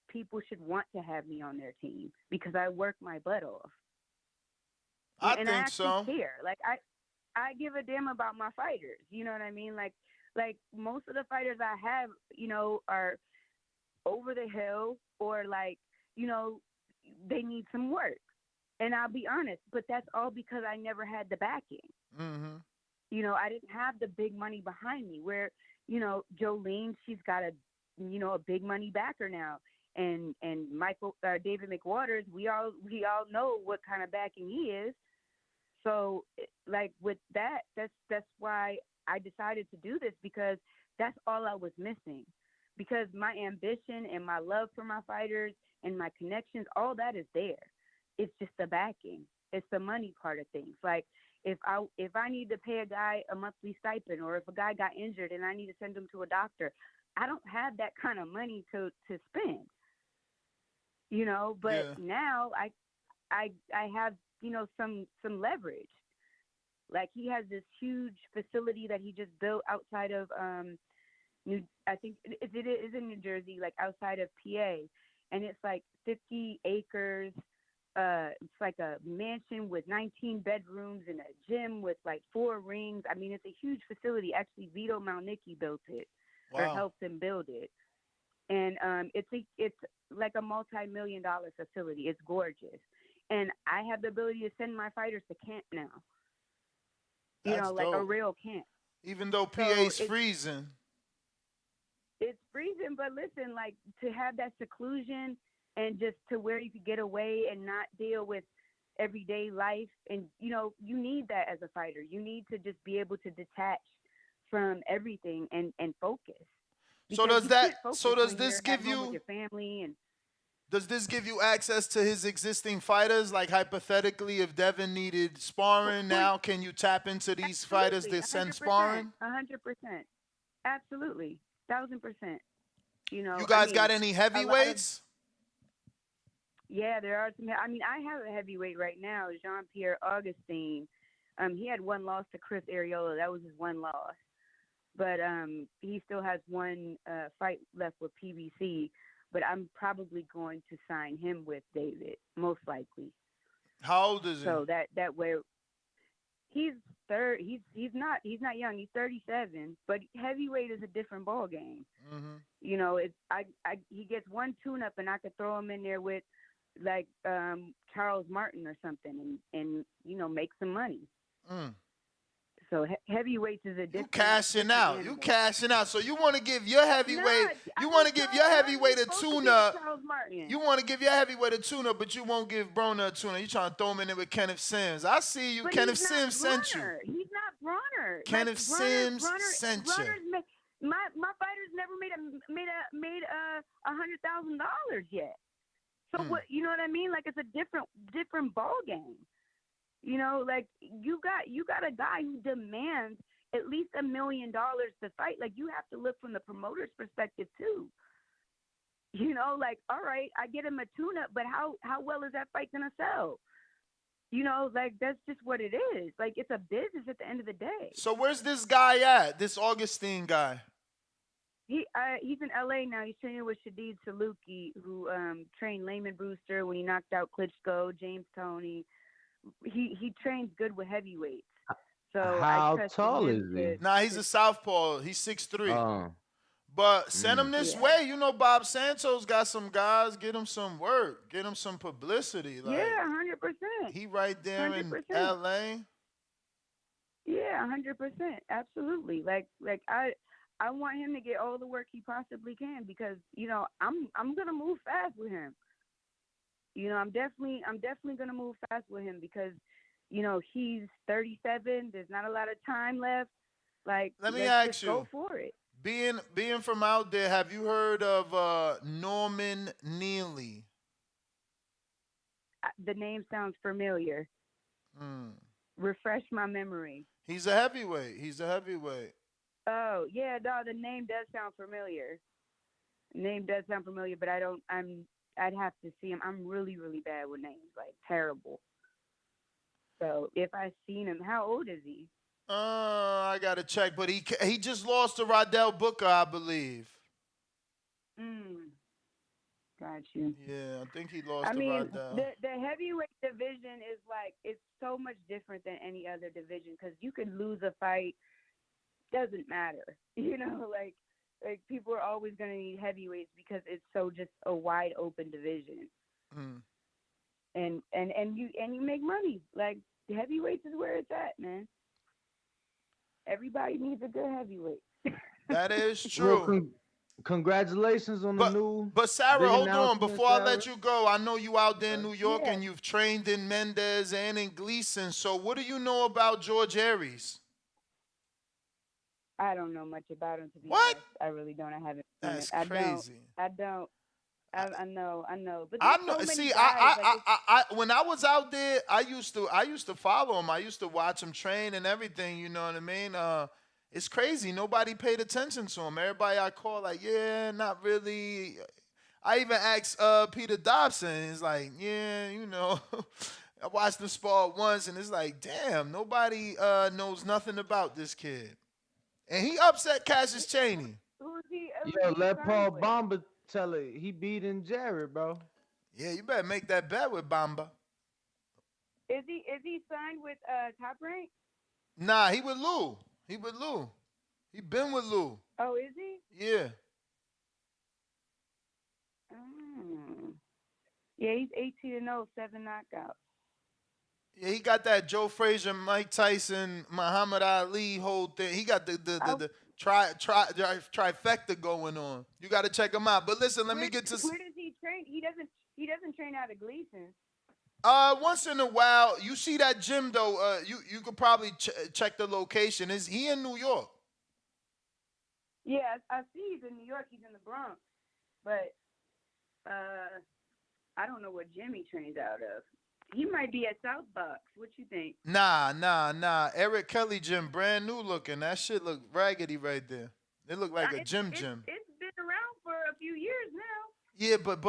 people should want to have me on their team because I work my butt off. I and think I actually so. care. Like, I give a damn about my fighters. You know what I mean? Like most of the fighters I have, you know, are over the hill or like, you know, they need some work. And I'll be honest, but that's all because I never had the backing. Mm-hmm. You know, I didn't have the big money behind me where, you know, Jolene, she's got a big money backer now. And David McWaters, we all know what kind of backing he is. So, like, with that, that's why I decided to do this, because that's all I was missing. Because my ambition and my love for my fighters and my connections, all that is there. It's just the backing. It's the money part of things. Like, if I need to pay a guy a monthly stipend, or if a guy got injured and I need to send him to a doctor, I don't have that kind of money to spend. You know, but now I have, you know, some leverage. Like, he has this huge facility that he just built outside of I think it is in New Jersey, like outside of PA, and it's like 50 acres. It's like a mansion with 19 bedrooms and a gym with like 4 rings. I mean, it's a huge facility. Actually, Vito Malnicki built it, or helped him build it. And it's like a multi-million-dollar facility. It's gorgeous, and I have the ability to send my fighters to camp now. You know, like a real camp. Even though PA's freezing. It's freezing, but listen, like, to have that seclusion and just to where you could get away and not deal with everyday life, and you know, you need that as a fighter. You need to just be able to detach from everything and focus. So does this give you with your family, and does this give you access to his existing fighters? Like, hypothetically, if Devin needed sparring, now can you tap into these fighters that send sparring? 100%. Absolutely. 1,000%. You know, you guys got any heavyweights? Yeah, there are some. I mean, I have a heavyweight right now, Jean-Pierre Augustine. He had one loss to Chris Arreola. That was his one loss. But he still has one fight left with PBC. But I'm probably going to sign him with David, most likely. How old is he? So that way, he's not young. He's 37. But heavyweight is a different ball game. Mm-hmm. You know, he gets one tune-up, and I could throw him in there with like Charles Martin or something, and you know, make some money. So heavyweights is a different. You cashing out. You cashing out. So you want to give your heavyweight. You want to give your heavyweight a tune-up. You want to give your heavyweight a tune-up, but you won't give Broner a tune-up. You trying to throw him in there with Kenneth Sims. I see you. But Kenneth Sims sent you. He's not Broner. Kenneth Sims sent you. My fighters never made $100,000 yet. So what, you know what I mean? Like, it's a different ball game. You know, like, you got a guy who demands at least $1 million to fight. Like, you have to look from the promoter's perspective too. You know, like, all right, I get him a tune-up, but how well is that fight gonna sell? You know, like, that's just what it is. Like, it's a business at the end of the day. So where's this guy at? This Augustine guy? He's in LA now. He's training with Shadid Saluki, who trained Layman Brewster when he knocked out Klitschko, James Toney. He trains good with heavyweights. So how tall is he? Nah, he's a southpaw. He's 6'3". But send him this way. You know, Bob Santos got some guys. Get him some work. Get him some publicity. Like, 100%. He right there 100%. in LA. Yeah, 100%. Absolutely. Like I want him to get all the work he possibly can, because, you know, I'm gonna move fast with him. You know, I'm definitely gonna move fast with him, because, you know, he's 37. There's not a lot of time left. Like, let me ask just you, go for it. Being from out there, have you heard of Norman Neely? The name sounds familiar. Refresh my memory. He's a heavyweight. Oh, yeah, no, the name does sound familiar. But I'd have to see him. I'm really, really bad with names, like terrible. So if I seen him, how old is he? I gotta check, but he just lost to Rodell Booker, I believe. Got you. Yeah, I think he lost to mean, Rodell. The heavyweight division is like, it's so much different than any other division, because you could lose a fight. Doesn't matter, you know, like people are always going to need heavyweights, because it's so just a wide open division. And you make money. Like, the heavyweights is where it's at, man. Everybody needs a good heavyweight. That is true. Well, congratulations on the new. But Sarah, hold on. Before I let Sarah. you go, I know you out there in New York, and you've trained in Mendez and in Gleason. So what do you know about George Aries? I don't know much about him, to be honest. I really don't. I haven't. That's seen it. crazy. I don't. I know. But I there's know. so many See, guys. Like, when I was out there, I used to follow him. I used to watch him train and everything. You know what I mean? It's crazy. Nobody paid attention to him. Everybody I call, like, yeah, not really. I even asked Peter Dobson. He's like, yeah, you know. I watched him spar once, and it's like, damn, nobody knows nothing about this kid. And he upset Cassius Chaney. who's he? Yo, let Paul Bamba tell it. He beating Jared, bro. Yeah, you better make that bet with Bamba. Is he signed with Top Rank? Nah, he with Lou. He with Lou. He been with Lou. Oh, is he? Yeah. Yeah, he's 18-0, 7 knockouts. Yeah, he got that Joe Frazier, Mike Tyson, Muhammad Ali whole thing. He got the trifecta going on. You got to check him out. But listen, let me get to. Where does he train? He doesn't train out of Gleason. Once in a while, you see that gym though. You could probably check the location. Is he in New York? Yeah, I see he's in New York. He's in the Bronx, but I don't know what gym he trains out of. He might be at South Box. What you think? Nah. Eric Kelly gym, brand new looking. That shit look raggedy right there. It look like a gym. It's been around for a few years now. Yeah, but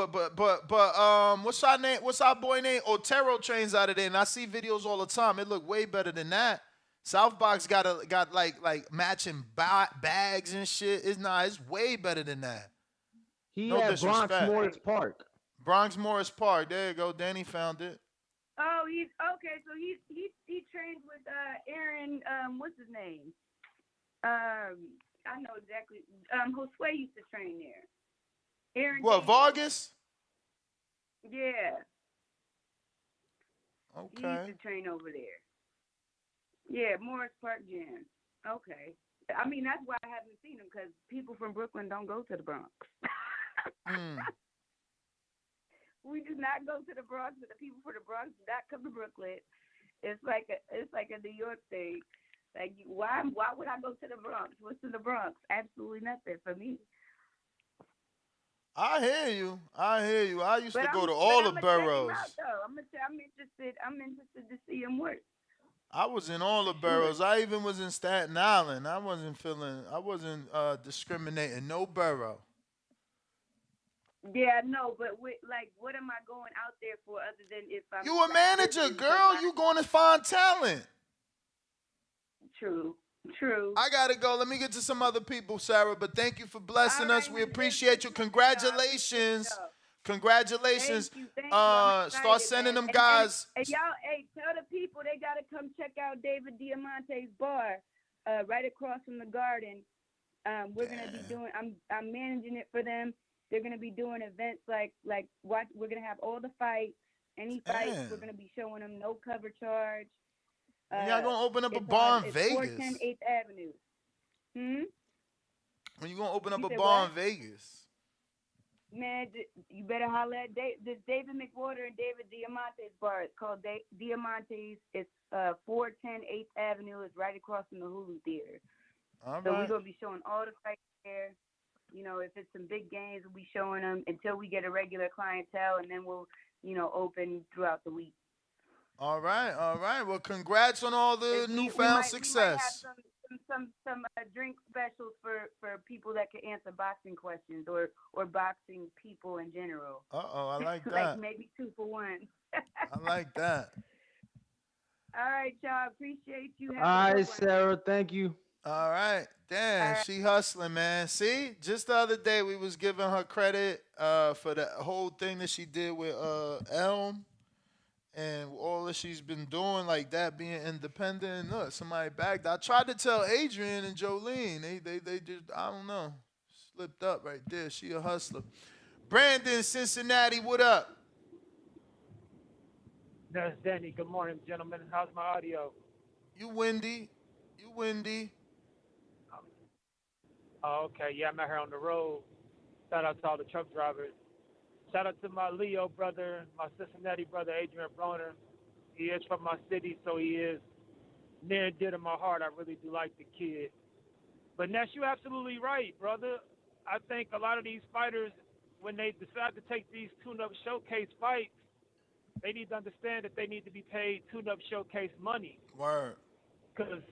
what's our name? What's our boy name? Otero trains out of there, and I see videos all the time. It look way better than that. South Box got like matching bags and shit. It's way better than that. He No at Bronx disrespect. Morris Park. Bronx Morris Park. There you go. Danny found it. Oh, he's okay. So he trains with Aaron. What's his name? I know exactly. Josue used to train there. Aaron. What, Davies. Vargas? Yeah. Okay. He used to train over there. Yeah, Morris Park Gym. Okay. I mean, that's why I haven't seen him, because people from Brooklyn don't go to the Bronx. We do not go to the Bronx, but the people from the Bronx do not come to Brooklyn. It's like a New York thing. Like, why would I go to the Bronx? What's in the Bronx? Absolutely nothing for me. I hear you. I used to go to all the boroughs. I'm interested to see him work. I was in all the boroughs. I even was in Staten Island. I wasn't discriminating no borough. Yeah, no, but what am I going out there for other than if I'm... You a manager, girl. You going to find talent. True. I got to go. Let me get to some other people, Sarah, but thank you for blessing us. We appreciate you. Congratulations. Congratulations. Thank you. I'm Start excited, sending man. them guys. And y'all, tell the people they got to come check out David Diamante's bar right across from the Garden. We're going to be doing... I'm managing it for them. They're going to be doing events like what we're going to have all the fights, any fights. We're going to be showing them no cover charge. Y'all going to open up a bar in Vegas. 410 8th Avenue. When you going to open up a bar in Vegas? Man, you better holler at this David McWater and David Diamante's bar. It's called Diamante's. It's 410 8th Avenue. It's right across from the Hulu Theater. All so right. we're going to be showing all the fights there. You know, if it's some big games, we'll be showing them until we get a regular clientele, and then we'll, open throughout the week. All right. Well, congrats on all the newfound success. We might have some drink specials for people that can answer boxing questions or boxing people in general. I like that. Like maybe 2 for 1. I like that. All right, y'all. Appreciate you. All right, Sarah. Thank you. All right. Damn, she hustling, man. See, just the other day we was giving her credit for the whole thing that she did with Elm and all that she's been doing, like that, being independent. And look, somebody backed. I tried to tell Adrien and Jolene. They just, I don't know, slipped up right there. She a hustler. Brandon, Cincinnati, what up? That's Danny. Good morning, gentlemen. How's my audio? You windy. Oh, okay. Yeah, I'm out here on the road. Shout out to all the truck drivers. Shout out to my Leo brother, my Cincinnati brother, Adrien Broner. He is from my city, so he is near and dear to my heart. I really do like the kid. But Ness, you're absolutely right, brother. I think a lot of these fighters when they decide to take these tune-up showcase fights, they need to understand that they need to be paid tune-up showcase money. Word. Because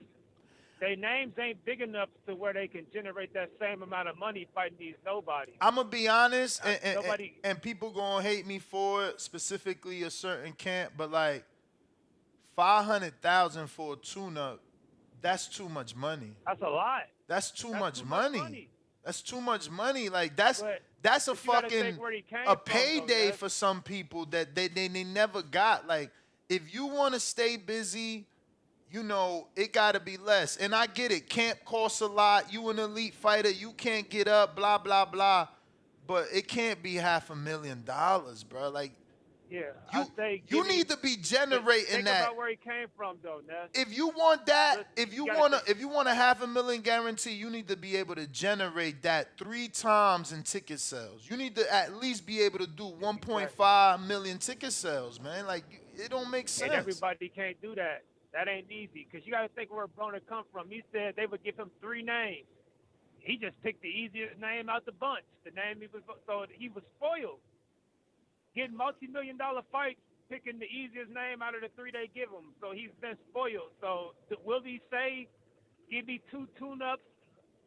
their names ain't big enough to where they can generate that same amount of money fighting these nobodies. I'm going to be honest, and people going to hate me for it, specifically a certain camp, but like $500,000 for a tune-up, that's too much money. That's a lot. That's too much money. That's too much money. Like that's a fucking a payday for some people that they never got. Like if you want to stay busy, you know, it got to be less. And I get it. Camp costs a lot. You an elite fighter. You can't get up, blah, blah, blah. But it can't be $500,000, bro. Like, yeah, you need to be generating think that. About where he came from, though, Ness. If you want that, if you want a $500,000 guarantee, you need to be able to generate that 3 times in ticket sales. You need to at least be able to do 1.5 million ticket sales, man. Like, it don't make sense. And everybody can't do that. That ain't easy, because you got to think where Broner come from. He said they would give him 3 names. He just picked the easiest name out the bunch. The name so he was spoiled. Getting multi-million-dollar fights, picking the easiest name out of the 3 they give him. So he's been spoiled. So will he say, give me 2 tune-ups,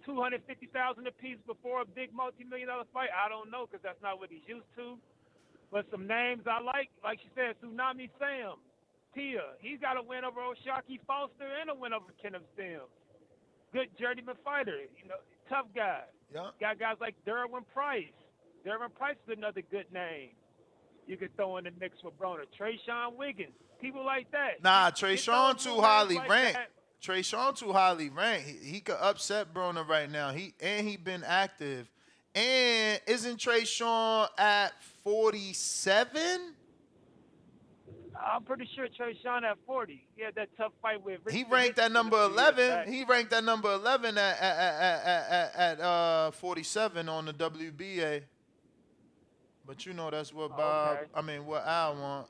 $250,000 apiece before a big multi-million-dollar fight? I don't know, because that's not what he's used to. But some names I like you said, Tsunami Sam, Tia. He's got a win over O'Shaquie Foster and a win over Kenneth Sims. Good journeyman fighter, you know, tough guy. Yeah. Got guys like Derwin Price. Derwin Price is another good name you could throw in the mix for Broner. Trayshawn Wiggins, people like that. Nah, Trayshawn too highly ranked. Trayshawn too highly ranked. He could upset Broner right now. He been active. And isn't Trayshawn at 47? I'm pretty sure Trayshawn at 40. He had that tough fight with Ritson. He ranked at number 11. He ranked at number 11 at 47 on the WBA. But you know that's what Bob, what Al want.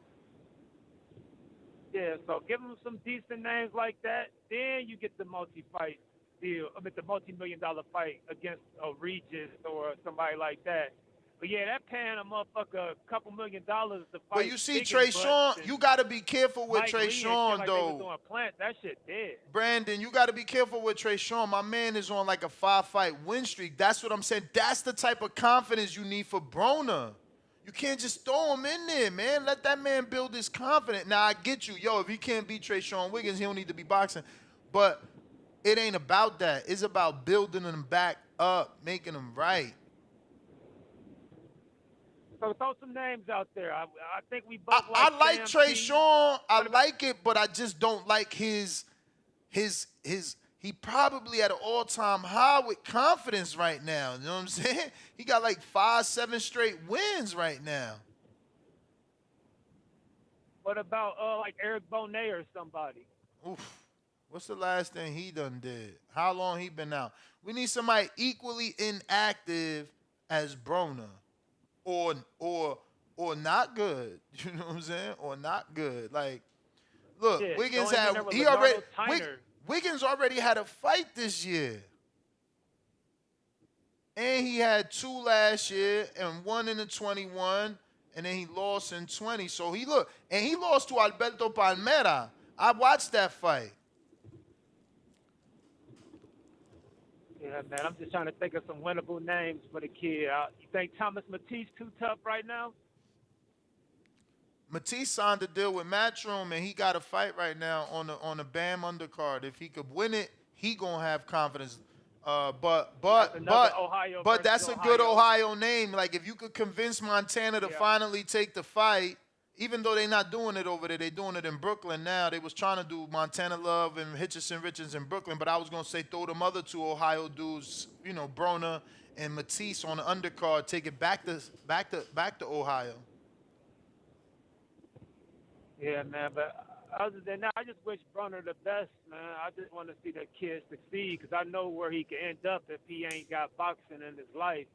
Yeah, so give him some decent names like that. Then you get the multi-fight deal. The multi-million-dollar fight against a Regis or somebody like that. But yeah, that paying a motherfucker a couple $1 million to fight. But you see, Trayshawn, you got to be careful with Trayshawn, though. That shit dead. Brandon, you got to be careful with Trayshawn. My man is on like a 5-fight win streak. That's what I'm saying. That's the type of confidence you need for Broner. You can't just throw him in there, man. Let that man build his confidence. Now, I get you. Yo, if he can't beat Trayshawn Wiggins, he don't need to be boxing. But it ain't about that. It's about building him back up, making him right. So throw some names out there. I think we both I like Trayshawn. I like it, but I just don't like his he probably at an all-time high with confidence right now. You know what I'm saying? He got like 5-7 straight wins right now. What about like Eric Bonet or somebody? Oof. What's the last thing he done did? How long he been out? We need somebody equally inactive as Broner. Or not good. You know what I'm saying? Or not good. Like, look, yeah, Wiggins Wiggins already had a fight this year. And he had 2 last year and 1 in the 21, and then he lost in 20. So he lost to Alberto Palmera. I watched that fight. Yeah, man, I'm just trying to think of some winnable names for the kid. You think Thomas Matisse too tough right now? Matisse signed a deal with Matchroom, and he got a fight right now on the BAM undercard. If he could win it, he gonna have confidence. But that's a good Ohio name. Like if you could convince Montana to finally take the fight, even though they're not doing it over there, they're doing it in Brooklyn now. They was trying to do Montana Love and Hitchison Richards in Brooklyn, but I was gonna say throw them other 2 Ohio dudes, you know, Broner and Matisse on the undercard, take it back to Ohio. Yeah, man, but other than that, I just wish Broner the best, man. I just want to see the kid succeed because I know where he could end up if he ain't got boxing in his life.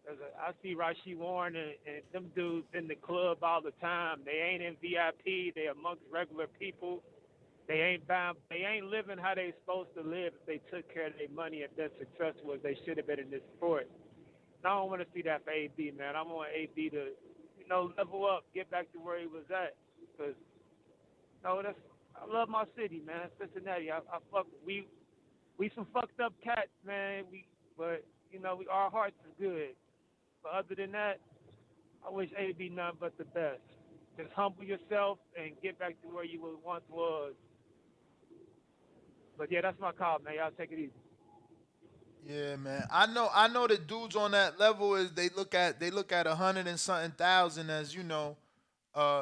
I see Rashid Warren and them dudes in the club all the time. They ain't in VIP. They amongst regular people. They ain't living how they supposed to live if they took care of their money, if they're successful as they should have been in this sport. I don't want to see that for AB, man. I want AB to, level up, get back to where he was at. Cause I love my city, man. Cincinnati. I fuck. We some fucked up cats, man. But our hearts is good. But other than that, I wish AB nothing but the best. Just humble yourself and get back to where you once was. But yeah, that's my call, man. Y'all take it easy. Yeah, man. I know the dudes on that level is they look at 100 and something thousand as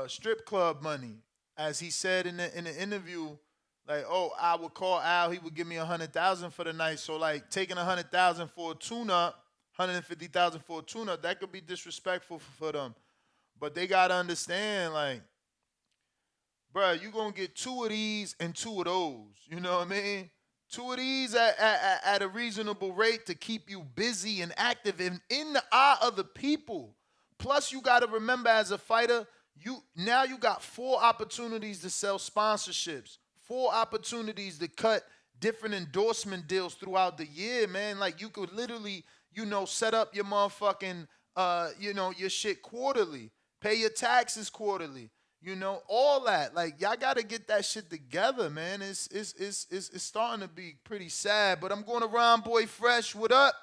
strip club money. As he said in the interview, like, oh, I would call Al, he would give me 100,000 for the night. So like taking 100,000 for a tune up, 150,000 for a tune up, that could be disrespectful for them. But they gotta understand, like, bruh, you gonna get two of these and two of those. You know what I mean? Two of these at a reasonable rate to keep you busy and active and in the eye of the people. Plus, you gotta remember as a fighter, you got 4 opportunities to sell sponsorships, 4 opportunities to cut different endorsement deals throughout the year, man. Like you could literally, set up your motherfucking, your shit quarterly, pay your taxes quarterly. All that. Like y'all gotta get that shit together, man. It's starting to be pretty sad. But I'm going to Ron Boy Fresh. What up?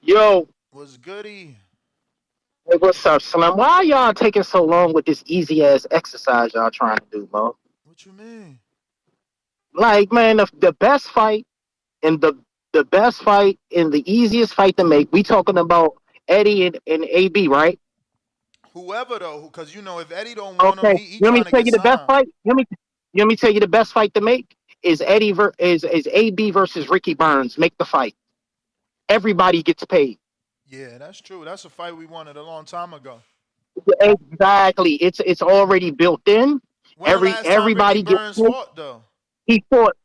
Yo. What's goody? Hey, what's up, Slim? Why y'all taking so long with this easy ass exercise y'all trying to do, Mo? What you mean? Like, man, the best fight and the best fight and the easiest fight to make. We talking about Eddie and AB, right? Whoever though, because if Eddie don't want him, Okay. he You want me trying to to tell get you the best signed. fight? You want me to tell you the best fight to make is is AB versus Ricky Burns. Make the fight. Everybody gets paid. Yeah, that's true. That's a fight we wanted a long time ago. Exactly. It's already built in. When the last time Ricky Everybody gets Burns paid. fought though?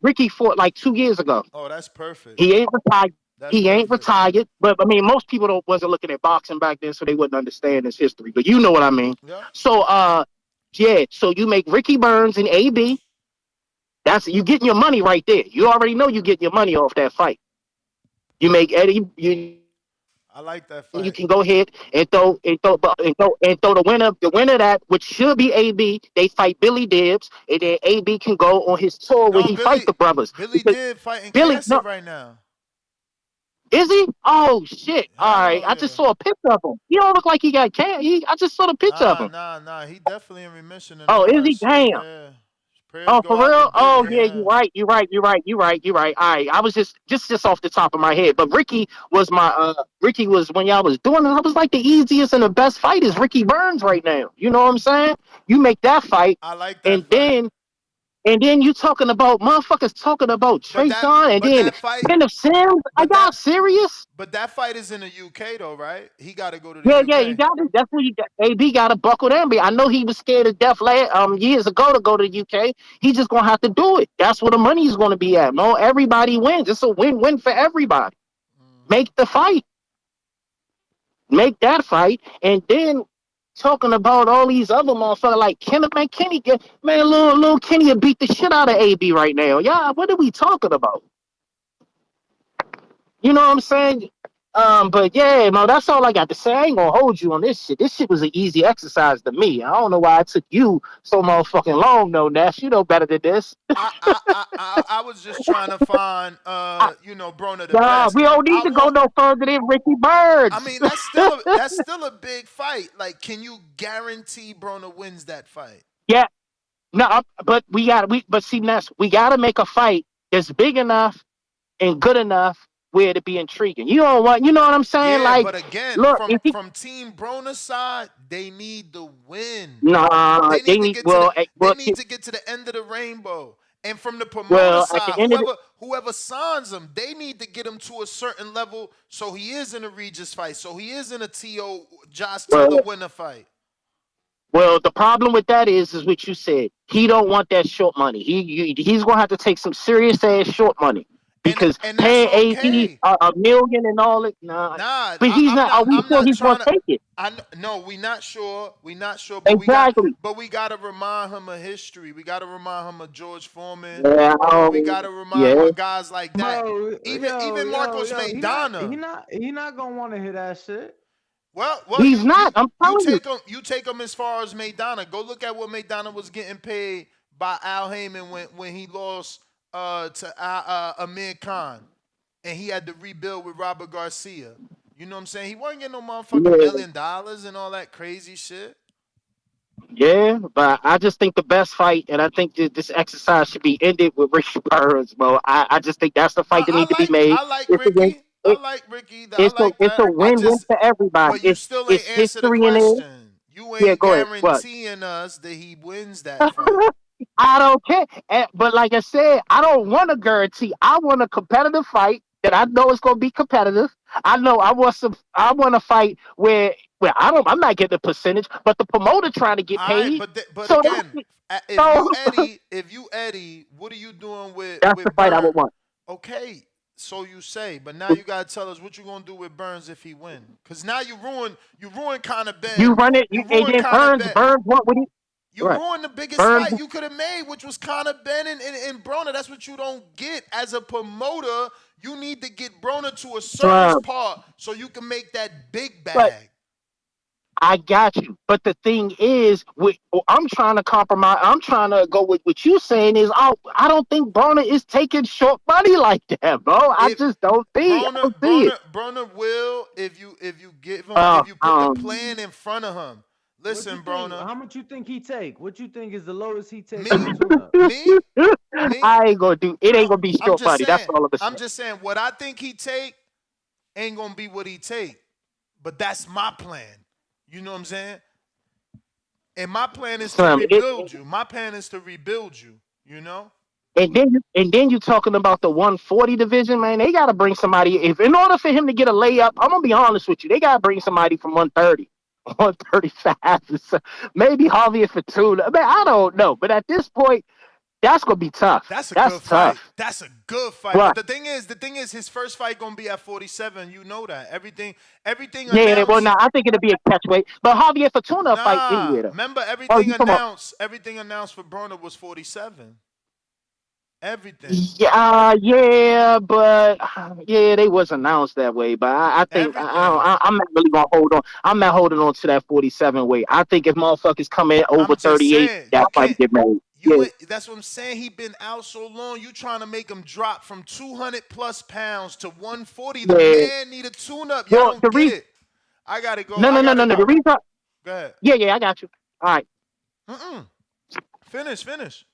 Ricky fought like 2 years ago. Oh, that's perfect. He ain't retired. That's He ain't perfect. retired. But I mean, most people wasn't looking at boxing back then, so they wouldn't understand his history. But you know what I mean. Yeah. So yeah. So you make Ricky Burns and AB. That's you getting your money right there. You already know you getting your money off that fight. You make Eddie. I like that fight. You can go ahead and throw the winner of that, which should be AB. They fight Billy Dibbs, and then AB can go on his tour where he fight the brothers. Billy Dibbs fighting cancer right now. Is he? Oh shit! All right, Hell I just saw a picture of him. He don't look like he got cancer. I just saw the picture of him. Nah. He definitely in remission and Oh, all is that he? shit. Damn. Yeah. Prayers Oh, go for out real? to Oh, Billy, yeah, you're right. You're right. All right. I was just off the top of my head. But Ricky was when y'all was doing it, I was like the easiest and the best fight is Ricky Burns right now. You know what I'm saying? You make that fight. I like that fight. And then you talking about motherfuckers talking about Trayshawn and then that fight, Ken of Sims. Are y'all serious? But that fight is in the UK though, right? He got to go to the Yeah, UK. yeah, you got it. That's what you got. AB got to buckle down. I know he was scared to death years ago to go to the UK. He just gonna have to do it. That's where the money's gonna be at. No, everybody wins. It's a win-win for everybody. Make the fight. Make that fight, and then talking about all these other motherfuckers like Kenny, little Kenny will beat the shit out of AB right now. Yeah, what are we talking about? You know what I'm saying? But yeah, no, that's all I got to say. I ain't gonna hold you on this shit. This shit was an easy exercise to me. I don't know why it took you so motherfucking long, though, Nash. You know better than this. I was just trying to find, Broner the best. We don't need to go no further than Ricky Burns. I mean, that's still a big fight. Like, can you guarantee Broner wins that fight? Yeah, no, but see, Nash, we gotta make a fight that's big enough and good enough where it be intriguing. You know what I'm saying? Yeah, like, but again, look, from Team Broner's side, they need the win. Nah, they need to get to the end of the rainbow. And from the promoter side, whoever signs him, they need to get him to a certain level so he is in a Regis fight, so he is in a T.O. Josh Taylor winner fight. Well, the problem with that is what you said. He don't want that short money. He's gonna have to take some serious ass short money. because and that's paying AD okay. a million and all it, nah. Nah, But he's I'm not. not. Are we I'm sure not he's gonna trying to. take it? No, we not sure. We not sure. Exactly. But we gotta remind him of history. We gotta remind him of George Foreman. Yeah. We gotta remind Yeah. him of guys like that. Bro, Even Marcos Maidana. He not gonna want to hear that shit. Well, He's not. I'm telling you. you take him as far as Maidana. Go look at what Maidana was getting paid by Al Heyman when he lost to Amir Khan, and he had to rebuild with Robert Garcia. You know what I'm saying? He wasn't getting no motherfucking $1 million and all that crazy shit. Yeah, but I just think the best fight, and I think this exercise should be ended with Ricky Burns, bro. I just think that's the fight that needs to be made. I like Ricky. I like Ricky. I like It's that. a win-win for everybody. But you still ain't It's answer the history in it. question. You Yeah, ain't go ahead. What? guaranteeing us that he wins that fight. I don't care. But like I said, I don't want a guarantee. I want a competitive fight that I know is going to be competitive. I know I want a fight where I'm not getting a percentage, but the promoter trying to get paid. But so again, if you Eddie, what are you doing with that's with the fight I Burns? would want. Okay, so you say, but now you gotta tell us what you gonna do with Burns if he win. Cause now you ruin Conor Ben. You run it. You And ruin then Conor Ben. Burns what would he? You Right. ruined the biggest Burns. fight you could have made, which was Conor Ben and Broner. That's what you don't get as a promoter. You need to get Broner to a certain part so you can make that big bag. But I got you. But the thing is, I'm trying to compromise. I'm trying to go with what you saying is, I don't think Broner is taking short money like that, bro. I just don't see it. Broner will if you give him if you put the plan in front of him. Listen, Broner. How much you think he take? What you think is the lowest he takes? Me? I ain't gonna do. It ain't gonna be short money. That's all I'm saying. I'm just saying what I think he take ain't gonna be what he take, but that's my plan. You know what I'm saying? And my plan is to rebuild you. My plan is to rebuild you. You know. And then you talking about the 140 division, man. They gotta bring somebody. If in order for him to get a layup, I'm gonna be honest with you. They gotta bring somebody from 130. 135. Maybe Javier Fortuna. Man, I don't know. But at this point, that's gonna be tough. That's a good tough fight. That's a good fight. Right. But the thing is, his first fight gonna be at 47. You know that. Everything. Yeah, announced, well, now I think it'll be a catchway. But Javier Fortuna fight anyway. Though. Remember, everything announced for Broner was 47. Everything. Yeah, but they was announced that way. But I think I'm not really gonna hold on. I'm not holding on to that 47 weight. I think if motherfuckers come in over 38, that fight get made. That's what I'm saying. He been out so long. You trying to make him drop from 200 plus pounds to 140. The man need a tune-up. Y'all don't get it. I gotta go. No. The reason. Go ahead. Yeah, I got you. All right. Finish.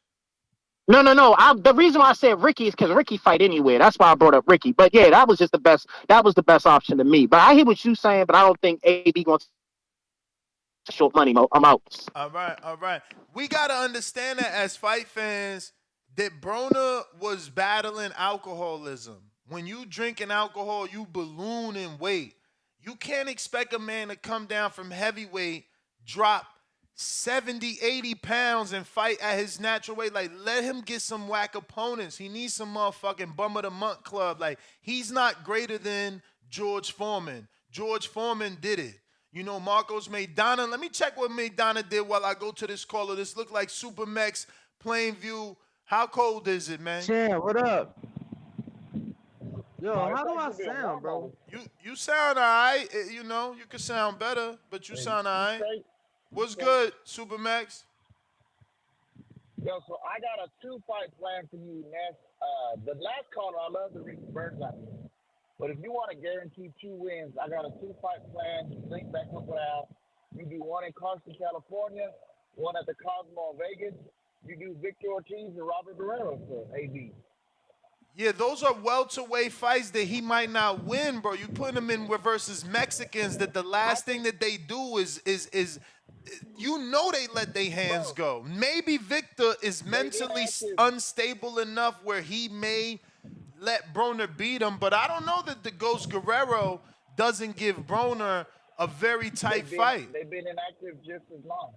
No. The reason why I said Ricky is because Ricky fight anywhere. That's why I brought up Ricky. But yeah, that was just the best. That was the best option to me. But I hear what you saying. But I don't think AB going to short money. I'm out. All right. We gotta understand that as fight fans, that Broner was battling alcoholism. When you drinking alcohol, you balloon in weight. You can't expect a man to come down from heavyweight, drop 70, 80 pounds and fight at his natural weight. Like, let him get some whack opponents. He needs some motherfucking bum of the month club. Like, he's not greater than George Foreman. George Foreman did it. You know, Marcos Maidana. Let me check what Maidana did while I go to this caller. This look like Super Mex, Plainview. How cold is it, man? Chan, what up? Yo, how do I sound, bro? You sound all right. You know, you could sound better, but you sound all right. What's good, Super Max? Yo, so I got a 2-fight plan for you, Ness. The last caller, I love the Ricky Burns out there. But if you want to guarantee 2 wins, I got a 2-fight plan. Link back up with Al. You do one in Carson, California, one at the Cosmo in Vegas. You do Victor Ortiz and Robert Guerrero for AB. Yeah, those are welterweight fights that he might not win, bro. You put him in versus Mexicans that the last thing that they do is you know they let their hands go. Maybe Victor is mentally unstable enough where he may let Broner beat him, but I don't know that the Ghost Guerrero doesn't give Broner a very tight fight. They've been inactive just as long.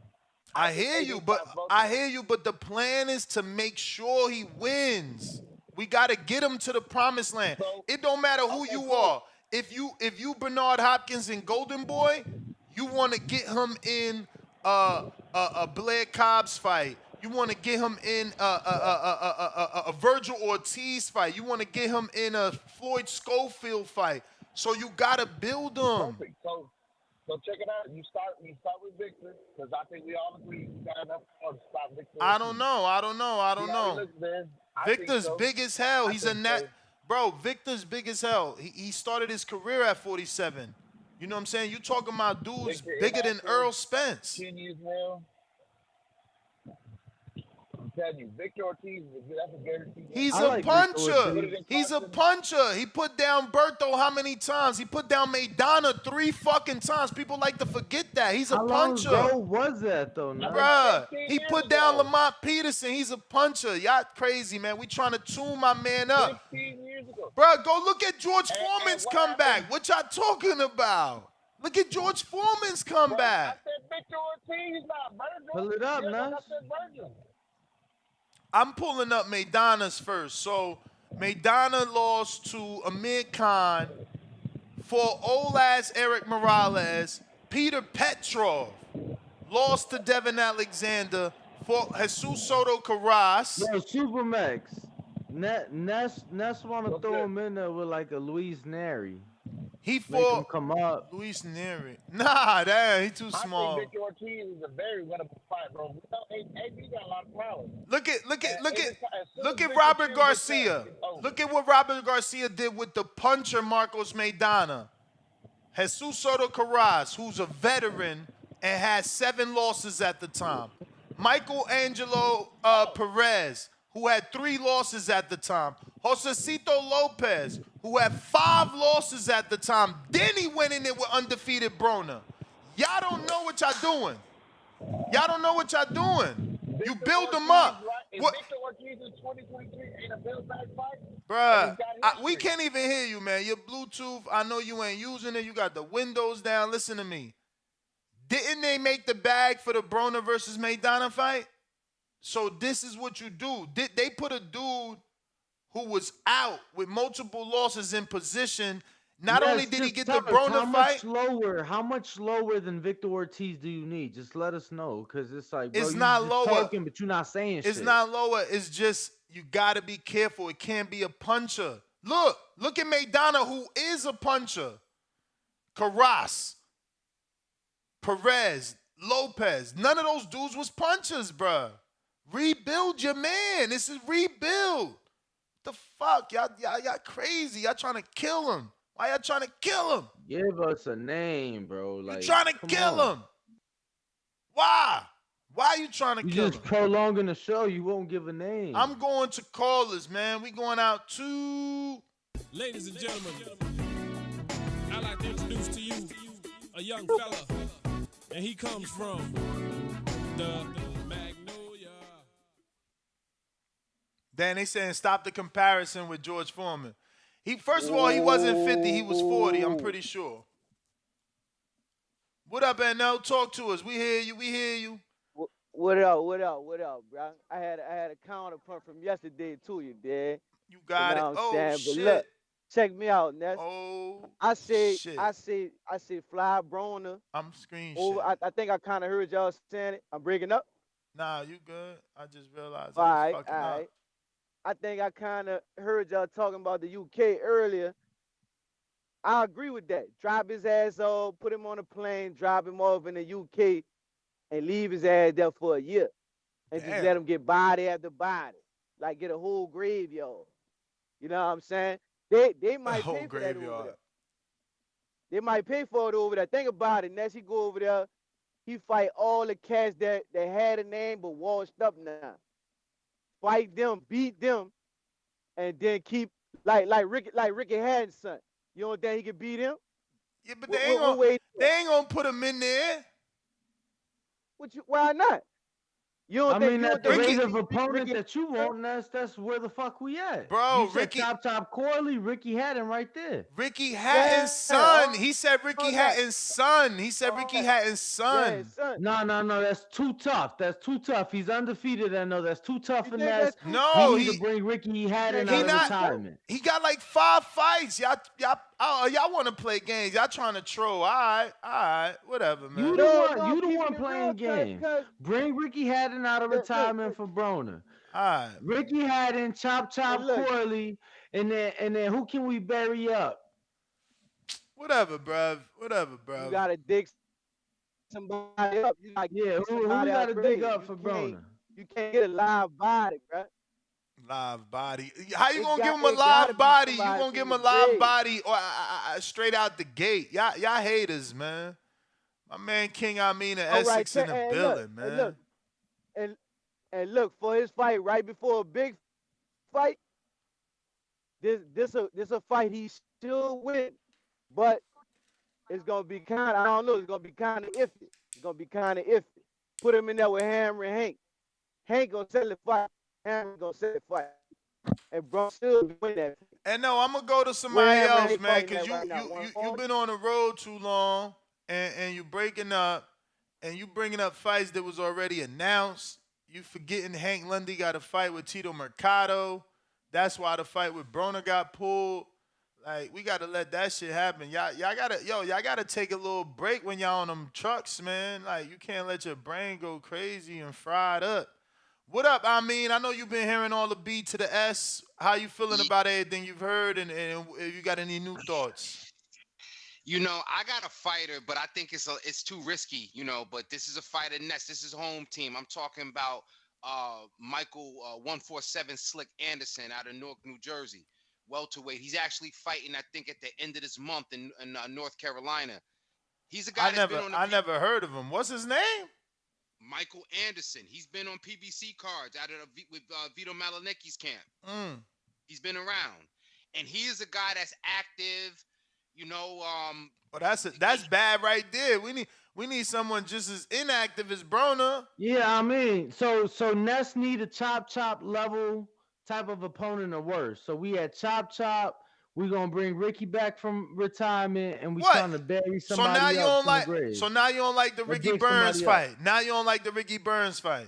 I hear you, but the plan is to make sure he wins. We gotta get him to the promised land. It don't matter who you are. If you Bernard Hopkins and Golden Boy, you want to get him in a Blair Cobbs fight. You want to get him in a Virgil Ortiz fight. You want to get him in a Floyd Schofield fight. So you gotta build him. Perfect. So check it out. You start with Victor, because I think we all agree you got enough power to stop Victor. I don't know. Looks, man. Victor's big as hell. He's a net. So. Bro, Victor's big as hell. He started his career at 47. You know what I'm saying? You talking about dudes Victor, bigger than Earl Spence. 10 years now. I'm telling you, Victor Ortiz, that's a guarantee. He's a puncher. He's a puncher. He put down Berto how many times? He put down Maidana 3 fucking times. People like to forget that. He's a puncher. How long ago was that, though? Bruh, he put down Lamont Peterson. He's a puncher. Y'all crazy, man. We trying to tune my man up. 15 years ago. Bruh, go look at George Foreman's comeback. What y'all talking about? Look at George Foreman's comeback. I said Victor Ortiz, not Virgil. Pull it up, man. I said Virgil. I'm pulling up Maidana's first. So Maidana lost to Amir Khan for old ass Eric Morales. Peter Petrov lost to Devin Alexander for Jesus Soto Carras. Yo, Supermax. Ness want to throw him in there with like a Luis Neri. He Make fought him come up. Luis Neri. Nah, damn, he too small. I think Victor Ortiz is a very winnable fight, bro. AB got a lot of power. Look at Robert Garcia. Look at what Robert Garcia did with the puncher Marcos Maidana. Jesus Soto Carras, who's a veteran and had 7 losses at the time. Michael Angelo Perez, who had 3 losses at the time. Josecito Lopez, who had 5 losses at the time. Then he went in there with undefeated Broner. Y'all don't know what y'all doing. Y'all don't know what y'all doing. You build them up. What? Victor Ortiz in 2023 ain't a build back fight. Bruh, we can't even hear you, man. Your Bluetooth, I know you ain't using it. You got the windows down. Listen to me. Didn't they make the bag for the Broner versus Maidana fight? So this is what you do. They put a dude who was out with multiple losses in position. Not only did he get the Broner fight. How much lower than Victor Ortiz do you need? Just let us know, because it's like, bro, it's not lower. Talking, but you're not saying it's shit. not lower. It's just you got to be careful. It can't be a puncher. Look at Maidana, who is a puncher. Carras, Perez, Lopez. None of those dudes was punchers, bruh. Rebuild your man. This is rebuild. The fuck? Y'all crazy. Y'all trying to kill him. Why y'all trying to kill him? Give us a name, bro. Like, you trying to kill him. Why? Why are you trying to kill him? You just prolonging the show. You won't give a name. I'm going to callers, man. We going out to... Ladies and gentlemen, I'd like to introduce to you a young fella. And he comes from the Magnolia. Dan, they saying stop the comparison with George Foreman. First of all, he wasn't 50, he was 40, I'm pretty sure. What up, NL? Talk to us. We hear you. What up, bro? I had a counterpoint from yesterday to you, Dad. You got it. Oh, shit. But look, check me out, Ness. Oh, I say fly Broner. I'm screen over. I think I kind of heard y'all saying it. I'm breaking up. Nah, you good. I just realized all I was fucking up. Right. I think I kind of heard y'all talking about the UK earlier. I agree with that. Drop his ass off, put him on a plane, drop him off in the UK, and leave his ass there for a year. And just let him get body after body. Like get a whole graveyard. You know what I'm saying? They might pay for that over there. They might pay for it over there. Think about it. Next he go over there, he fight all the cats that had a name but washed up now. Fight them, beat them, and then keep like Ricky Hatton's son. You don't think he can beat him? Yeah, but they ain't gonna put him in there. Why not? You don't I think mean, you at don't the think rate of opponent Ricky, that you want, that's where the fuck we at. Bro, You said Ricky- Chop Corley, Ricky Hatton right there. Ricky Hatton's son. He said Ricky all that. Hatton's son. He said Ricky Hatton's son. No, that's too tough. That's too tough. He's undefeated. I know that's too tough You for think Ness. that's too No, He need he- to bring Ricky Hatton He out of not. retirement. He got like 5 fights. Y'all want to play games. Y'all trying to troll. All right, whatever, man. You the one playing games. Bring Ricky Hatton out of retirement for Broner. All right. Ricky Hatton, Chop Corley, and then who can we bury up? Whatever, bruv. Whatever, bruv. You gotta dig somebody up. You gotta Yeah, get who we somebody gotta out dig grave. up for Broner? You can't get a live body, bro. Live body. How you It gonna got- give him a it gotta live be body? You somebody gonna give him a from the live grave. body or straight out the gate? Y'all haters, man. My man King Amina All right, Essex in the and building, look, man. And look for his fight right before a big fight. This a fight he still win, but it's gonna be kind. I don't know. It's gonna be kind of iffy. It's gonna be kind of iffy. Put him in there with Hammer and Hank. Hank gonna sell the fight. Hammer gonna sell the fight. And bro still win that. And no, I'm gonna go to somebody Where Hammer else, ain't man, fighting because that right now. you've been on the road too long, and you breaking up, and you bringing up fights that was already announced. You forgetting Hank Lundy got a fight with Tito Mercado. That's why the fight with Broner got pulled. Like, we gotta let that shit happen. Y'all gotta take a little break when y'all on them trucks, man. Like, you can't let your brain go crazy and fried up. What up? I mean, I know you've been hearing all the B to the S. How you feeling about everything you've heard, and if you got any new thoughts? You know, I got a fighter, but I think it's too risky, you know, but this is a fighter Nest. This is home team. I'm talking about Michael 147 Slick Anderson out of Newark, New Jersey, welterweight. He's actually fighting, I think, at the end of this month in North Carolina. He's a guy I never heard of him. What's his name? Michael Anderson. He's been on PBC cards out of with Vito Malanicki's camp. He's been around, and he is a guy that's active. You know, Well, that's bad right there. We need someone just as inactive as Broner. Yeah, I mean, so Ness need a chop level type of opponent or worse. So we had chop. We gonna bring Ricky back from retirement, and we trying to bury somebody So now you else don't in like. the grave. So now you don't like the Or Ricky dig Burns somebody fight. Now you don't like the Ricky Burns fight.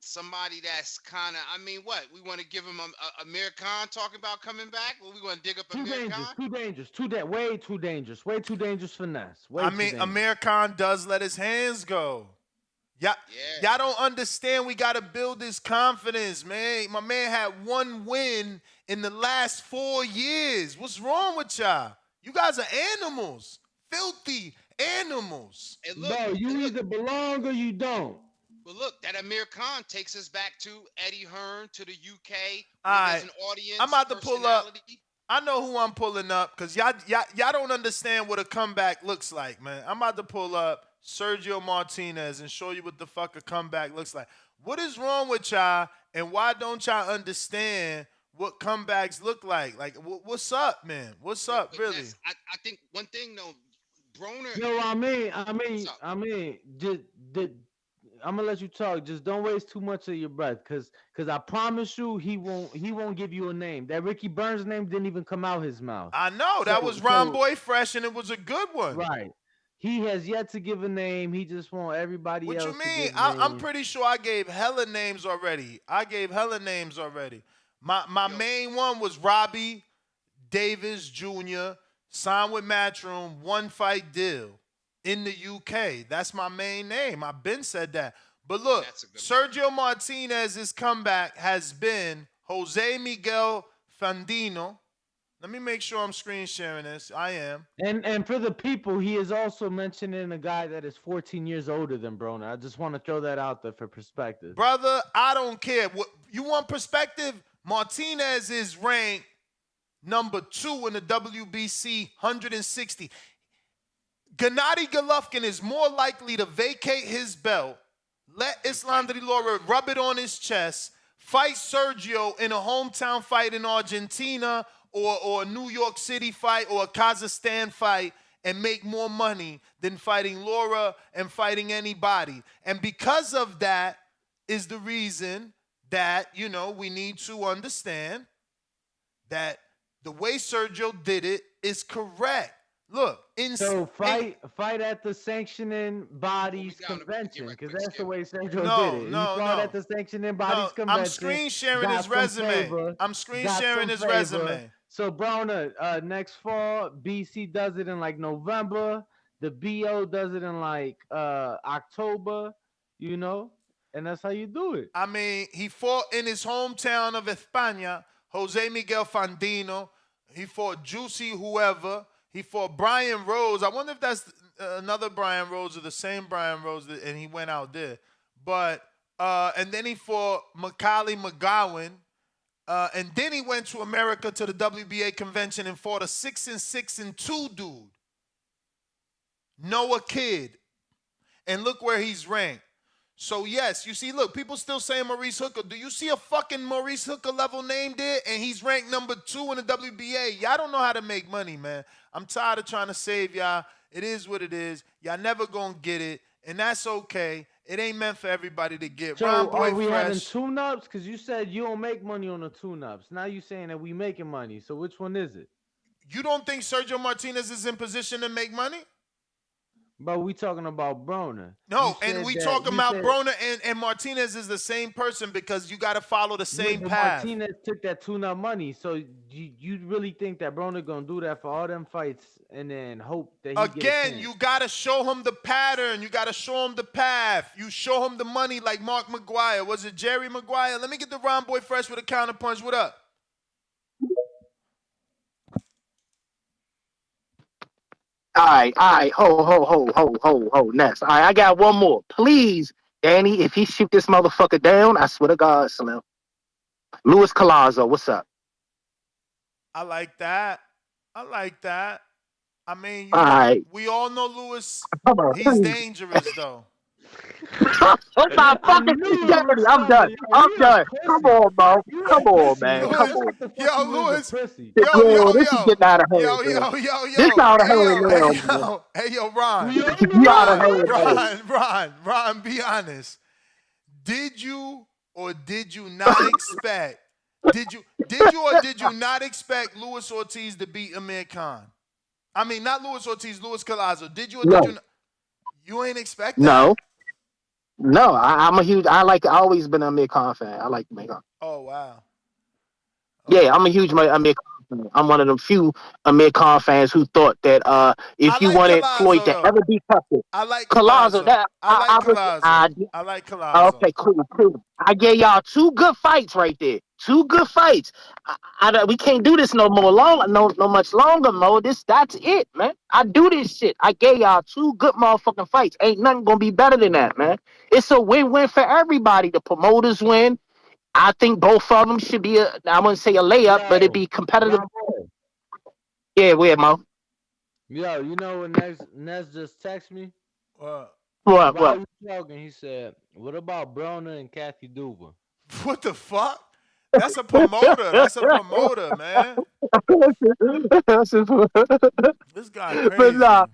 Somebody that's kind of. I mean, what we want to give him a Amir Khan talking about coming back? Or we want to dig up Too Amir dangerous, Khan? way too dangerous for Ness. Way I too mean, dangerous. Amir Khan does let his hands go. Y'all don't understand. We got to build this confidence, man. My man had 1 win in the last 4 years. What's wrong with y'all? You guys are animals. Filthy animals. And look, Bro, you either belong or you don't. But look, that Amir Khan takes us back to Eddie Hearn, to the UK. All Where right. there's an audience. I'm about to pull up. personality. I know who I'm pulling up because y'all don't understand what a comeback looks like, man. I'm about to pull up Sergio Martinez and show you what the fuck a comeback looks like. What is wrong with y'all, and why don't y'all understand what comebacks look like? Like, what's up, man? What's up, really? I think one thing though, Broner. Yo, I mean, I'm gonna let you talk. Just don't waste too much of your breath, cause I promise you, he won't give you a name. That Ricky Burns name didn't even come out his mouth. I know that was Ron Boy Fresh, and it was a good one. Right. He has yet to give a name. He just want everybody What else. you to mean? give I'm names. pretty sure I gave hella names already. My main one was Robbie Davis Jr. signed with Matchroom, 1 fight deal in the UK. That's my main name. I've been said that. But look, Sergio Martinez's comeback has been Jose Miguel Fandino. Let me make sure I'm screen sharing this. I am. And for the people, he is also mentioning a guy that is 14 years older than Broner. I just want to throw that out there for perspective. Brother, I don't care. What you want perspective? Martinez is ranked number 2 in the WBC, 160. Gennady Golovkin is more likely to vacate his belt, let Islam Lara rub it on his chest, fight Sergio in a hometown fight in Argentina, or a New York City fight, or a Kazakhstan fight, and make more money than fighting Laura and fighting anybody. And because of that is the reason that, you know, we need to understand that the way Sergio did it is correct. Look, fight at the sanctioning bodies convention, because that's the way Sergio did it. He fought at the sanctioning bodies convention. I'm screen sharing his resume. I'm screen sharing his resume. So Broner, next fall, BC does it in like November. The BO does it in like October, you know, and that's how you do it. I mean, he fought in his hometown of España, Jose Miguel Fandino. He fought Juicy whoever. He fought Brian Rose. I wonder if that's another Brian Rose or the same Brian Rose, and he went out there. But and then he fought Macaulay McGowan, and then he went to America to the WBA convention and fought a 6-6-2 dude, Noah Kidd, and look where he's ranked. So yes, you see, look, people still saying Maurice Hooker. Do you see a fucking Maurice Hooker level name there? And he's ranked number 2 in the WBA. Y'all don't know how to make money, man. I'm tired of trying to save y'all. It is what it is. Y'all never gonna get it, and that's okay. It ain't meant for everybody to get. So Ron Boy are we Fresh. having tune-ups? Because you said you don't make money on the tune-ups. Now you saying that we making money. So which one is it? You don't think Sergio Martinez is in position to make money? But we talking about Broner. No, and we talking about Broner and Martinez is the same person because you got to follow the same path. Martinez took that tune-up money, so you really think that Broner gonna do that for all them fights and then hope that he again? You got to show him the pattern. You got to show him the path. You show him the money like Mark McGuire. Was it Jerry Maguire? Let me get the Ron Boy Fresh with a counterpunch. What up? All right, ho, next. All right, I got one more. Please, Danny, if he shoot this motherfucker down, I swear to God, Slim. Luis Collazo, what's up? I like that. I mean, we all know Luis. He's dangerous, though. I'm done. Come on, bro. Come on, man. Yo, Luis. This is getting out of hand. This out of hand now. Hey, yo, Ron. Ron, be honest. Did you or did you not expect? Did you or did you not expect Luis Ortiz to beat Amir Khan? I mean, not Luis Ortiz, Luis Collazo. Did you or did you not? You ain't expect that? No, I'm a huge. I always been a Amir Khan fan. I like Amir Khan. Oh wow. Yeah, I'm a huge Amir Khan fan. I'm one of the few Amir Khan fans who thought that if you wanted Floyd to ever be tested, I like Collazo. I like Collazo. Okay, cool. I gave y'all 2 good fights right there. 2 good fights. We can't do this no much longer, Mo. That's it, man. I do this shit. I gave y'all 2 good motherfucking fights. Ain't nothing gonna be better than that, man. It's a win-win for everybody. The promoters win. I think both of them should be I wouldn't say a layup, but it'd be competitive. Yeah, weird, Mo. Yo, you know what Nez just texted me? What? While we were talking, he said, "What about Broner and Kathy Duba?" What the fuck? That's a promoter. Man. This guy crazy. But nah,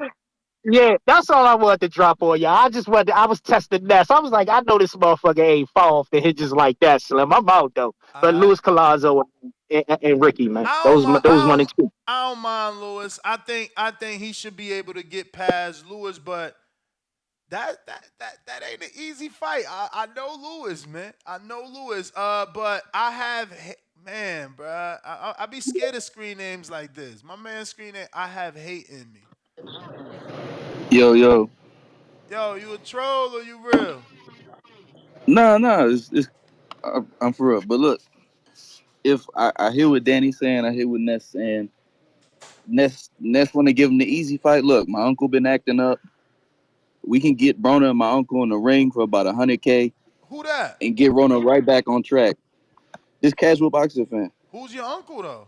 yeah, that's all I wanted to drop on y'all. I was testing Ness. I was like, I know this motherfucker ain't fall off the hinges like that, Slim. I'm out though. But Luis Collazo and Ricky, man, those money too. I don't mind Luis. I think he should be able to get past Luis, but that ain't an easy fight. I know Luis, man. But I have, man, bruh. I be scared of screen names like this. My man screen name, I have hate in me. Yo, you a troll or you real? No, I'm for real. But look, if I hear what Danny's saying, I hear what Ness saying. Ness want to give him the easy fight. Look, my uncle been acting up. We can get Broner and my uncle in the ring for about $100K. Who that? And get Broner right back on track. This casual boxing fan. Who's your uncle though?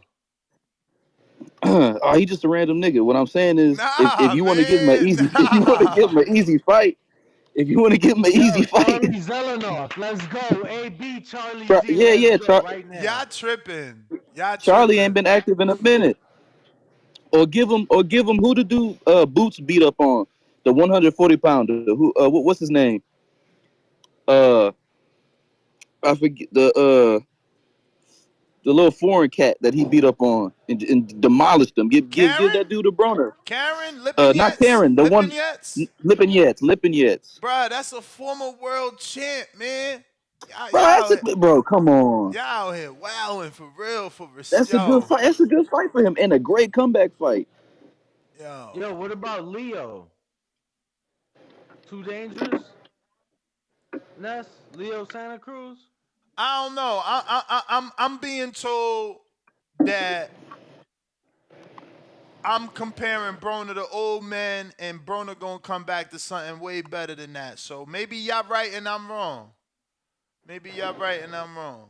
Oh, he just a random nigga. What I'm saying is, if you want to give him an easy, if you want to give him an easy fight, Charlie Zelenoff, let's go. AB Charlie. Yeah. Right now. Y'all tripping. Charlie ain't been active in a minute. Or give him who to do Boots beat up on the 140 pounder. Who what's his name? Uh, I forget the little foreign cat that he beat up on and demolished him. Give that dude a Broner. Karen Not Lipinets. Karen, the one Lipinets. Lipinets. Bruh, that's a former world champ, man. Bro, come on. Y'all out here wilding for real, That's a good yo. fight. That's a good fight for him and a great comeback fight. Yo, what about Leo? Too dangerous? Ness? Leo Santa Cruz? I don't know. I'm being told that I'm comparing Broner to old man, and Broner gonna come back to something way better than that. So maybe y'all right and I'm wrong. Maybe y'all right and I'm wrong.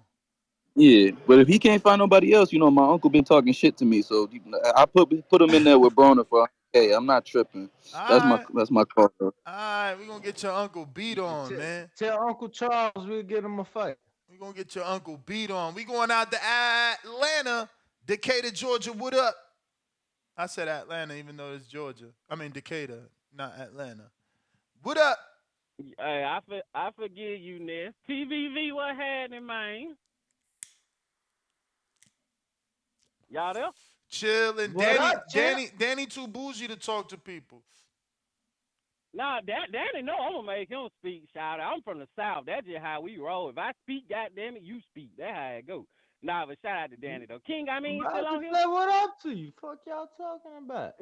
Yeah, but if he can't find nobody else, my uncle been talking shit to me, so I put him in there with Broner for. Hey, I'm not tripping. That's my call. Bro. All right, we gonna get your uncle beat on, man. Tell Uncle Charles we'll get him a fight. We gonna get your uncle beat on. We going out to Atlanta, Decatur, Georgia. What up? I said Atlanta, even though it's Georgia. I mean Decatur, not Atlanta. What up? Hey, I forgive you, Ness. TVV, what happening, man? Y'all there? Chillin'. Danny too bougie to talk to people. Nah, Danny, no, I'm gonna make him speak. Shout out. I'm from the South. That's just how we roll. If I speak, goddamn it, you speak. That's how it go. Nah, but shout out to Danny though. King, I mean, still on here. Say what up to you? Fuck y'all talking about?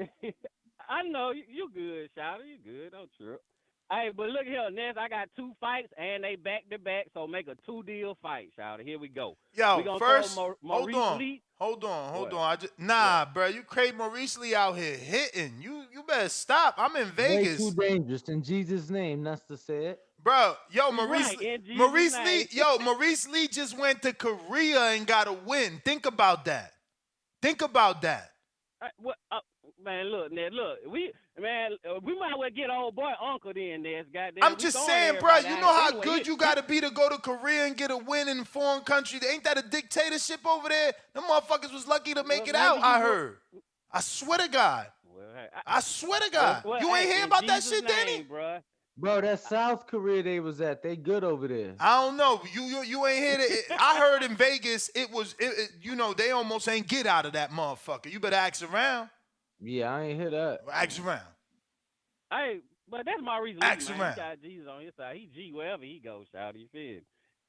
I know you good, shout out. You good. Don't trip. Hey, but look here, Ness. I got 2 fights and they back to back, so make a 2-deal fight, shout out. Here we go. Yo, we gonna first, Maurice Lee. Hold on. Bro, you Craig Maurice Lee out here hitting. You better stop. I'm in Vegas. Way too dangerous. In Jesus' name, that's to say it. Bro, yo, Maurice Lee, Maurice Lee just went to Korea and got a win. Think about that. Man, look, Ned, we might as well get old boy Uncle then, Ned. Goddamn. I'm just saying, bro, you know how good you got to be to go to Korea and get a win in a foreign country? Ain't that a dictatorship over there? Them motherfuckers was lucky to make it out, I heard. I swear to God. I swear to God. You ain't hear about that shit, Danny? Bro, that's South Korea they was at. They good over there. I don't know. You ain't hear that. I heard in Vegas it was, they almost ain't get out of that motherfucker. You better ask around. Yeah, I ain't hear that. Ask around. Hey, but that's Maurice Lee, ask man. Around. He got Jesus on his side. He G wherever he goes, shout. You feel?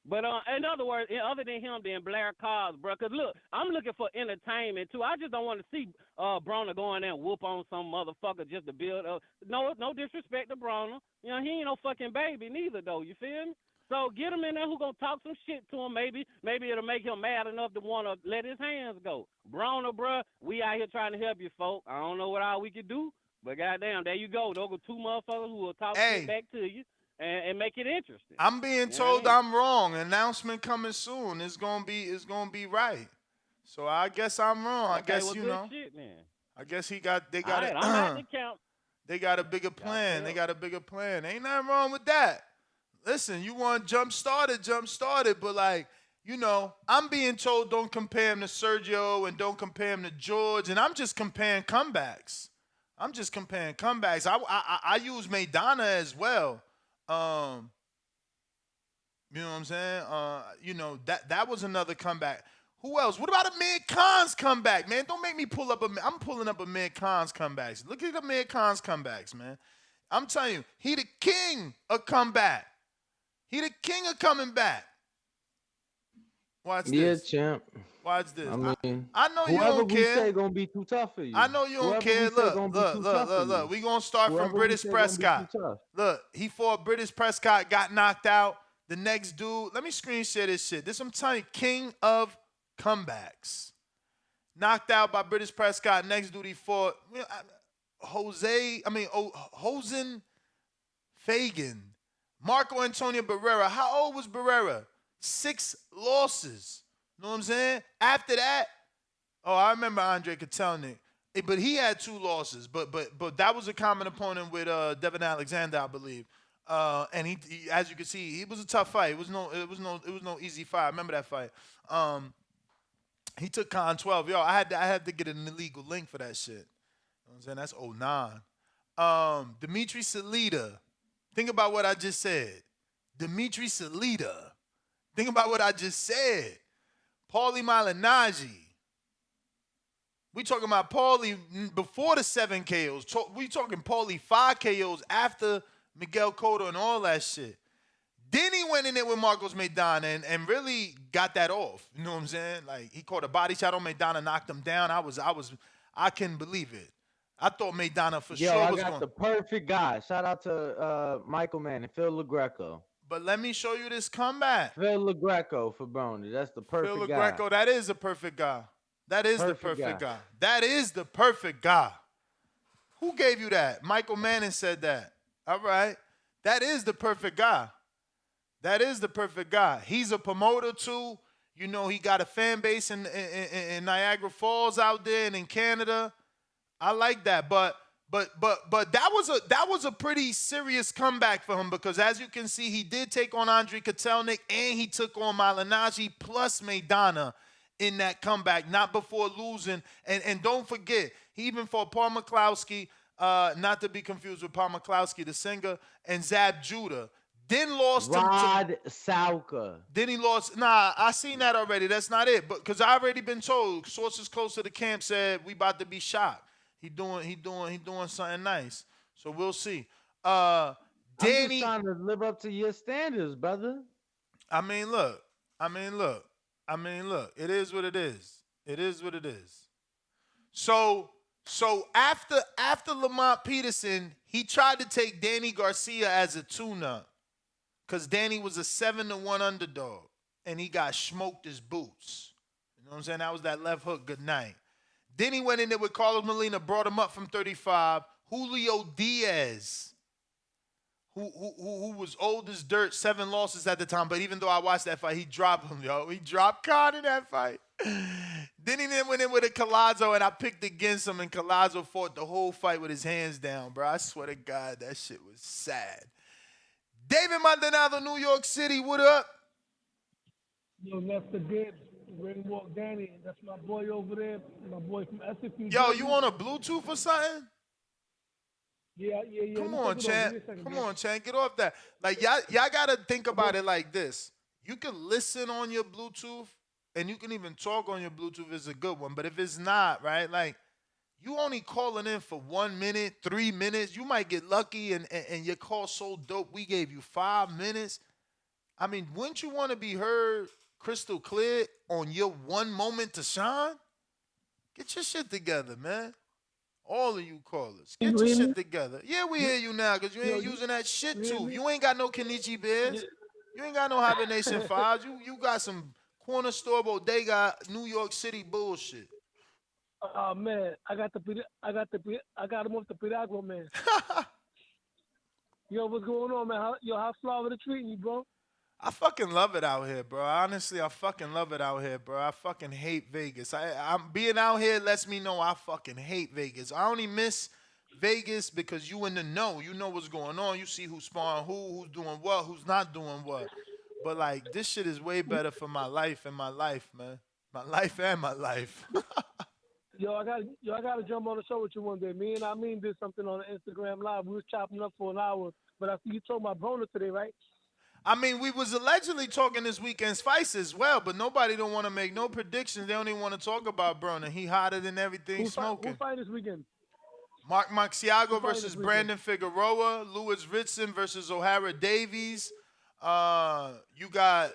But in other words, other than him, then Blair Cars, bro. Cause look, I'm looking for entertainment too. I just don't want to see Broner going there and whoop on some motherfucker just to build up. No disrespect to Broner. He ain't no fucking baby neither though. You feel me? So get him in there who gonna talk some shit to him. Maybe it'll make him mad enough to want to let his hands go. Broner, bro, we out here trying to help you, folk. I don't know what all we can do, but goddamn, there you go. Those are 2 motherfuckers who will talk shit back to you. And make it interesting. I'm being told I'm wrong. Announcement coming soon. It's gonna be right. So I guess I'm wrong. I guess shit, man. I guess they got it. I'm out to count. They got a bigger plan. Ain't nothing wrong with that. Listen, you want jump started, but I'm being told don't compare him to Sergio and don't compare him to George, and I'm just comparing comebacks. I use Maidana as well. You know what I'm saying? That was another comeback. Who else? What about Amir Khan's comeback, man? Don't make me pull up I'm pulling up Amir Khan's comebacks. Look at Amir Khan's comebacks, man. I'm telling you, he the king of comeback. He the king of coming back. Watch this. Yeah, champ. Watch this. I mean, I know you don't care. Whoever we say gonna be too tough for you. I know you don't care. Look. We gonna start from British Prescott. Look, he fought British Prescott, got knocked out. The next dude, let me screen share this shit. This I'm telling you, king of comebacks. Knocked out by British Prescott. Next dude he fought, Hosen Fagan. Marco Antonio Barrera. How old was Barrera? 6 losses. Know what I'm saying? After that, I remember Andre Kotelnik. But he had 2 losses. But that was a common opponent with Devin Alexander, I believe. And he, as you can see, he was a tough fight. It was no easy fight. I remember that fight. He took Con 12. Yo, I had to get an illegal link for that shit. I'm saying? That's '09. Dimitri Salita. Think about what I just said. Dimitri Salita. Think about what I just said. Paulie Malignaggi. We talking about Paulie before the 7 KOs. We talking Paulie 5 KOs after Miguel Cotto and all that shit. Then he went in there with Marcos Maidana and really got that off. You know what I'm saying? Like, he caught a body shot on Maidana, knocked him down. I couldn't believe it. I thought Maidana for sure was going. I got the perfect guy. Shout out to Michael Mann and Phil LaGreco. But let me show you this comeback. Phil LaGreco for Broner. That's the perfect guy. Phil LaGreco, that is the perfect guy. That is the perfect guy. That is the perfect guy. Who gave you that? Michael Manning said that. All right. That is the perfect guy. That is the perfect guy. He's a promoter too. You know, he got a fan base in Niagara Falls out there and in Canada. I like that. But that was a pretty serious comeback for him because as you can see, he did take on Andrei Kotelnik and he took on Malignaggi plus Maidana in that comeback, not before losing. And don't forget, he even fought Paul McCloskey, not to be confused with Paul McCloskey, the singer, and Zab Judah. Then lost Rod Sauka. Then he lost. Nah, I seen that already. That's not it. But because I already been told, sources close to the camp said we about to be shocked. He doing something nice. So we'll see. I'm just trying to live up to your standards, brother. I mean, look. It is what it is. It is what it is. So after Lamont Peterson, he tried to take Danny Garcia as a tune-up. Because Danny was a 7-1 underdog. And he got smoked his boots. You know what I'm saying? That was that left hook. Good night. Then he went in there with Carlos Molina, brought him up from 35. Julio Diaz, who was old as dirt, 7 losses at the time. But even though I watched that fight, he dropped him, yo. He dropped Khan in that fight. Then he went in with a Collazo, and I picked against him, and Collazo fought the whole fight with his hands down, bro. I swear to God, that shit was sad. David Maldonado, New York City, what up? Yo, that's the Gibbs, Ringwalk Danny. That's my boy over there, my boy from Essex. Yo, you on a Bluetooth or something? Yeah. Come on, Chan. Come on, Chan. Get off that. Like, y'all got to think about it like this. You can listen on your Bluetooth, and you can even talk on your Bluetooth. It's a good one. But if it's not, right, like, you only calling in for 1 minute, 3 minutes. You might get lucky and your call so dope. We gave you 5 minutes. I mean, wouldn't you want to be heard crystal clear on your one moment to shine? Get your shit together, man. All of you callers, get your shit together. Yeah, we hear you now because you ain't using that shit too. You ain't got no Kenichi Bears. You ain't got no Hibernation Files. You got some corner store bodega New York City bullshit. Oh man, I got him off the Piragua, man. Yo, what's going on, man? How's Florida treating you, bro? I fucking love it out here, bro. Honestly, I fucking love it out here, bro. I fucking hate Vegas. I'm being out here lets me know I fucking hate Vegas. I only miss Vegas because you in the know. You know what's going on. You see who's sparring who's doing what, who's not doing what. But like this shit is way better for my life and my life, man. My life and my life. Yo, I gotta jump on the show with you one day. Me and I did something on Instagram Live. We was chopping up for an hour, but I see you talking about Broner today, right? I mean, we was allegedly talking this weekend's fights as well, but nobody don't want to make no predictions. They don't even want to talk about Broner. He hotter than everything smoking. Who fight this weekend? Mark Magsayo versus Brandon Figueroa. Lewis Ritson versus O'Hara Davies. You got,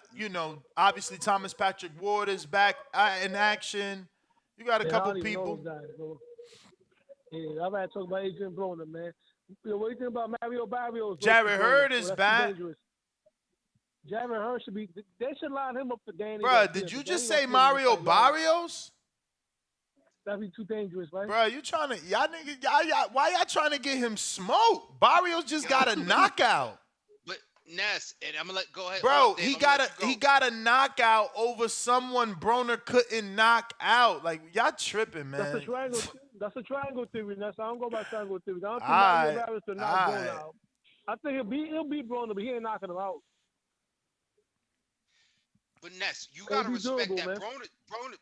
obviously Thomas Patrick Ward is back in action. You got a couple people. Yeah, I gotta talk about Adrien Broner, man. What do you think about Mario Barrios? Jared Hurd is back. Jared Hurd should be. They should line him up for Danny. Bro, did you just say Mario Barrios? That'd be too dangerous, right? Bro, you trying to why y'all trying to get him smoked? Barrios just got a knockout. But Ness, and I'm gonna go ahead. Bro, he got a knockout over someone Broner couldn't knock out. Like y'all tripping, man. That's a triangle. That's a triangle theory. Ness. I don't go by triangle theory. I don't think Mario Barrios to knock Broner out. I think he'll beat Broner, but he ain't knocking him out. But Ness, you Gotta gotta be respect durable, that man.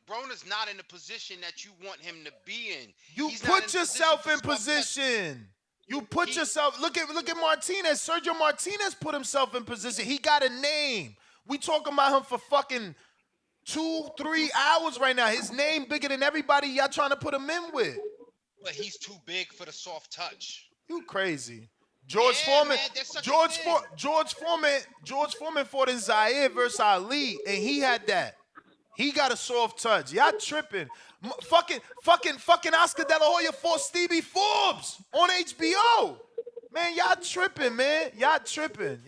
Broner's not in the position that you want him to be in. You He's not put yourself in position. You put yourself. Look at Martinez. Sergio Martinez put himself in position. He got a name. We talking about him for fucking 2-3 hours right now. His name bigger than everybody y'all trying to put him in with. But he's too big for the soft touch. You crazy. George Foreman. Man, George Foreman fought in Zaire versus Ali, and he had that. He got a soft touch. Y'all tripping. Fucking Oscar De La Hoya fought Stevie Forbes on HBO. Man, y'all tripping, man. Y'all tripping.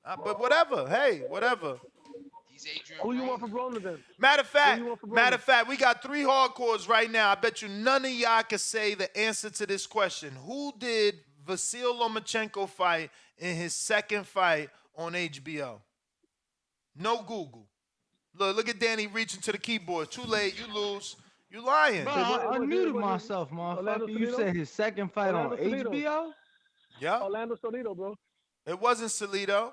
But whatever. Hey, whatever. He's Adrien Who you want for Broner then? Matter of fact, we got 3 hardcores right now. I bet you none of y'all can say the answer to this question. Who did Vasyl Lomachenko fight in his second fight on HBO? No Google. Look at Danny reaching to the keyboard. Too late, you lose. You lying. Bro, I unmuted myself, motherfucker. You said his second fight on HBO? Yeah. Orlando Salido, bro. It wasn't Salido.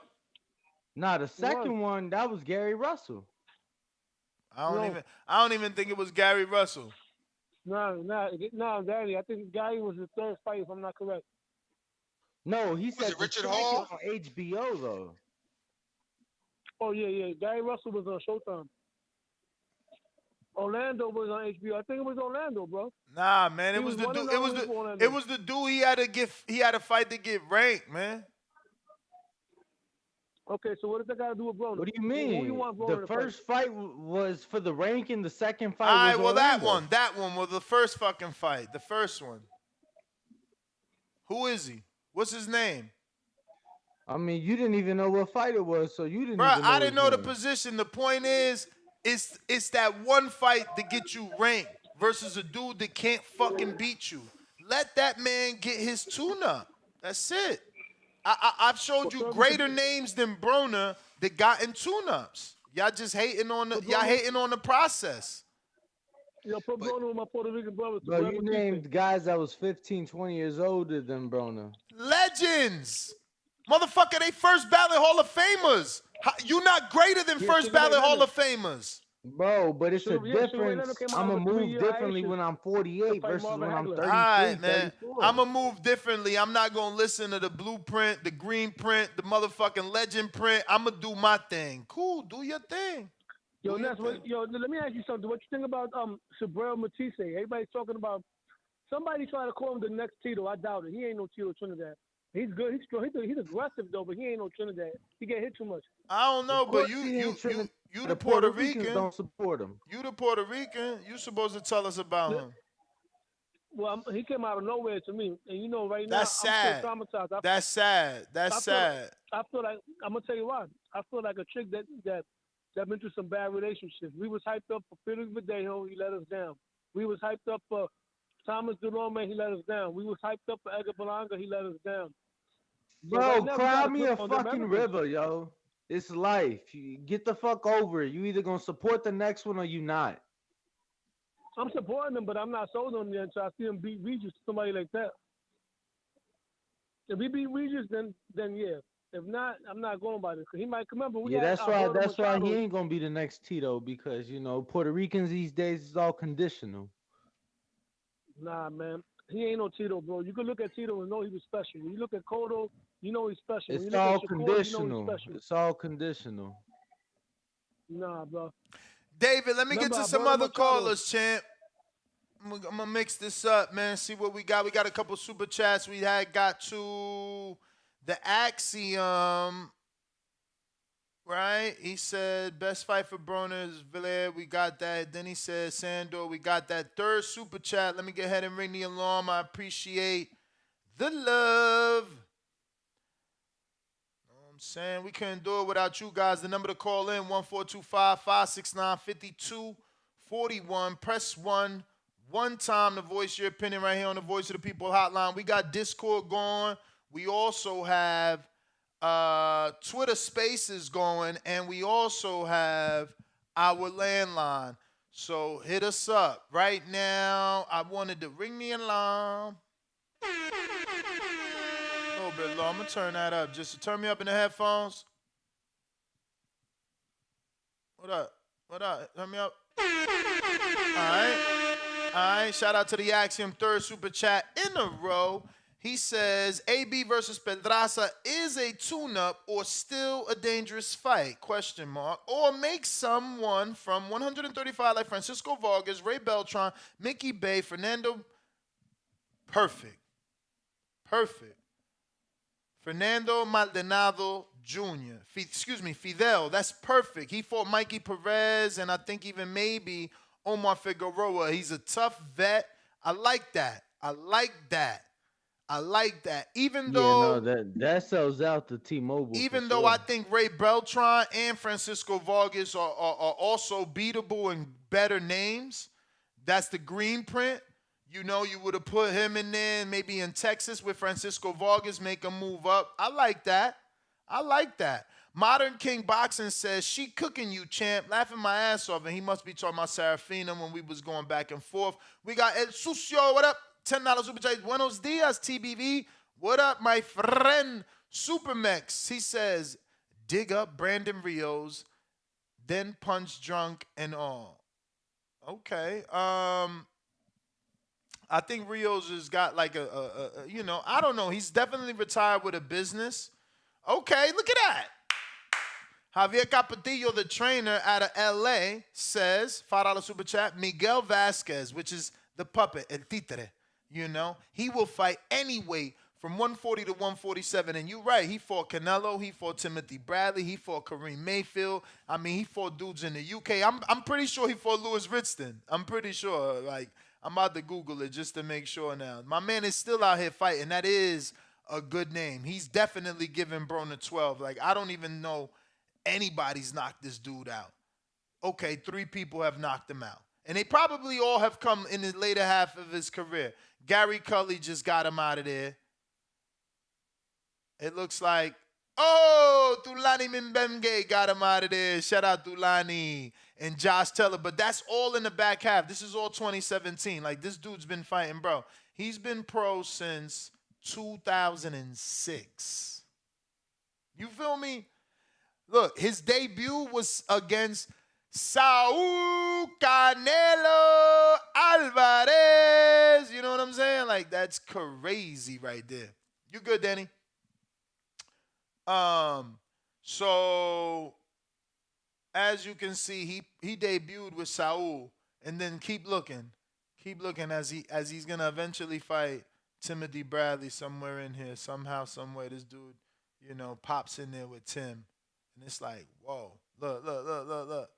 Nah, the second one, that was Gary Russell. I don't even think it was Gary Russell. No, Danny. I think Gary was the third fight, if I'm not correct. No, he said it Richard the Hall? second on HBO though. Oh yeah. Gary Russell was on Showtime. Orlando was on HBO. I think it was Orlando, bro. Nah, man, it was the dude. It was the dude he had to fight to get ranked, man. Okay, so what does that got to do with Broner? What do you mean? Who you want Broner The to first fight was for the ranking. The second fight All right, was well, Orlando. that one was the first fucking fight. The first one. Who is he? What's his name? I mean, you didn't even know what fight it was, so you didn't. Bro, even know I didn't know his the name. position. The point is, it's that one fight to get you ranked versus a dude that can't fucking beat you. Let that man get his tune-up. That's it. I've showed you greater names than Broner that got in tune-ups. Y'all just hating on the process. Yo, put Broner with my Puerto Rican brothers. Bro, you named guys that was 15, 20 years older than Broner. Legends. Motherfucker, they first ballot Hall of Famers. You not greater than first ballot Hall of Famers. Bro, but it's a difference. I'm going to move differently when I'm 48 versus when I'm 33, All right, man. 34. I'm going to move differently. I'm not going to listen to the blueprint, the green print, the motherfucking legend print. I'm going to do my thing. Cool, do your thing. Yo, let me ask you something. What you think about Subriel Matisse? Everybody's talking about somebody trying to call him the next Tito. I doubt it. He ain't no Tito Trinidad. He's good. He's strong. He's aggressive though, but he ain't no Trinidad. He get hit too much. I don't know, but you the Puerto Rican. Don't support him. You the Puerto Rican. You supposed to tell us about him. Well, he came out of nowhere to me, and you know, right now That's sad. I'm still traumatized. That's sad. That's sad. I feel like I'm gonna tell you why. I feel like a chick that been through some bad relationships. We was hyped up for Felix Verdejo, he let us down. We was hyped up for Thomas Delorme, he let us down. We was hyped up for Edgar Berlanga, he let us down. Bro, cry me a fucking river, yo. It's life. You get the fuck over it. You either gonna support the next one or you not. I'm supporting him, but I'm not sold on him yet until I see him beat Regis, somebody like that. If he beat Regis, then yeah. If not, I'm not going by this. Cause he might remember. That's why he ain't gonna be the next Tito, because you know Puerto Ricans these days is all conditional. Nah, man, he ain't no Tito, bro. You can look at Tito and know he was special. When you look at Cotto, you know he's special. It's all conditional. It's all conditional. Nah, bro. David, let me get to some other callers, champ. I'm gonna mix this up, man. See what we got. We got a couple super chats. We got to the Axiom, right? He said best fight for Broner is Villiers. We got that. Then he said Sandor. We got that third super chat. Let me go ahead and ring the alarm. I appreciate the love. I'm saying we couldn't do it without you guys. The number to call in, 1-425-569-5241. Press 1. One time to voice your opinion right here on the Voice of the People hotline. We got Discord going. We also have Twitter Spaces going. And we also have our landline. So hit us up. Right now, I wanted to ring the alarm. A little bit low. I'm going to turn that up. Just to turn me up in the headphones. What up? What up? Hit me up. All right. All right. Shout out to the Axiom, third super chat in a row. He says, AB versus Pedraza is a tune-up or still a dangerous fight? Question mark. Or make someone from 135 like Francisco Vargas, Ray Beltran, Mickey Bay, Fernando. Perfect. Fernando Maldonado Jr. Fidel. That's perfect. He fought Mikey Perez and I think even maybe Omar Figueroa. He's a tough vet. I like that. Even though that sells out the T-Mobile. Even though I think Ray Beltran and Francisco Vargas are also beatable and better names, that's the green print. You know, you would have put him in there maybe in Texas with Francisco Vargas, make him move up. I like that. Modern King Boxing says, she cooking you, champ. Laughing my ass off. And he must be talking about Serafina when we was going back and forth. We got El Sucio. What up? $10 super chat. Buenos dias, TBV. What up, my friend? Supermex. He says, dig up Brandon Rios, then punch drunk and all. Okay. I think Rios has got like I don't know. He's definitely retired with a business. Okay, look at that. Javier Capetillo, the trainer out of L.A., says, $5 super chat, Miguel Vasquez, which is the puppet, El Títere, he will fight any weight from 140 to 147. And you're right, he fought Canelo, he fought Timothy Bradley, he fought Kareem Mayfield. I mean, he fought dudes in the UK. I'm pretty sure he fought Lewis Ritson. I'm pretty sure. Like, I'm about to Google it just to make sure now. My man is still out here fighting. That is a good name. He's definitely giving Broner 12. Like, I don't even know anybody's knocked this dude out. Okay, 3 people have knocked him out. And they probably all have come in the later half of his career. Gary Cully just got him out of there. It looks like, Tulani Mbemge got him out of there. Shout out Tulani and Josh Teller. But that's all in the back half. This is all 2017. Like, this dude's been fighting, bro. He's been pro since 2006. You feel me? Look, his debut was against Saul Canelo Alvarez. You know what I'm saying? Like, that's crazy right there. You good, Danny? So as you can see, he debuted with Saul, and then keep looking as he's gonna eventually fight Timothy Bradley somewhere in here. Somehow, somewhere, this dude, pops in there with Tim, and it's like, whoa, look.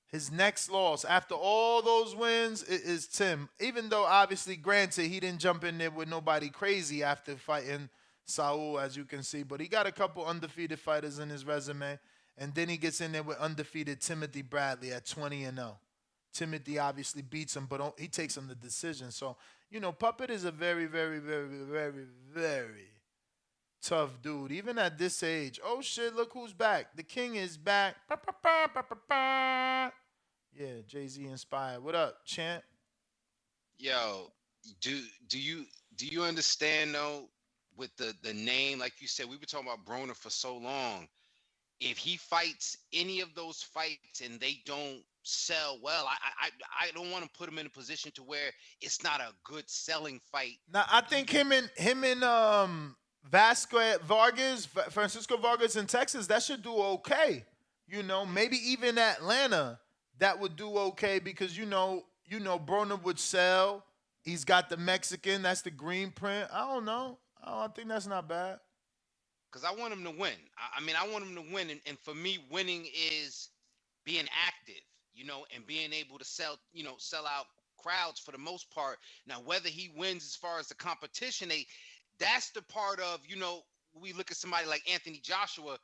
His next loss after all those wins is Tim. Even though obviously, granted, he didn't jump in there with nobody crazy after fighting Saul, as you can see, but he got a couple undefeated fighters in his resume, and then he gets in there with undefeated Timothy Bradley at 20-0. Timothy obviously beats him, but he takes him the decision. So, Puppet is a very, very, very, very, very tough dude, even at this age. Oh shit! Look who's back. The king is back. Yeah, Jay-Z inspired. What up, champ? Yo, do you understand though? With the name, like you said, we've been talking about Broner for so long. If he fights any of those fights and they don't sell well, I don't want to put him in a position to where it's not a good selling fight. Now, I think him and Vargas, Francisco Vargas in Texas, that should do okay. Maybe even Atlanta, that would do okay because Broner would sell. He's got the Mexican, that's the green print. I don't know. I think that's not bad. Because I want him to win. I want him to win. And for me, winning is being active, and being able to sell out crowds for the most part. Now, whether he wins as far as the competition, that's the part of, we look at somebody like Anthony Joshua.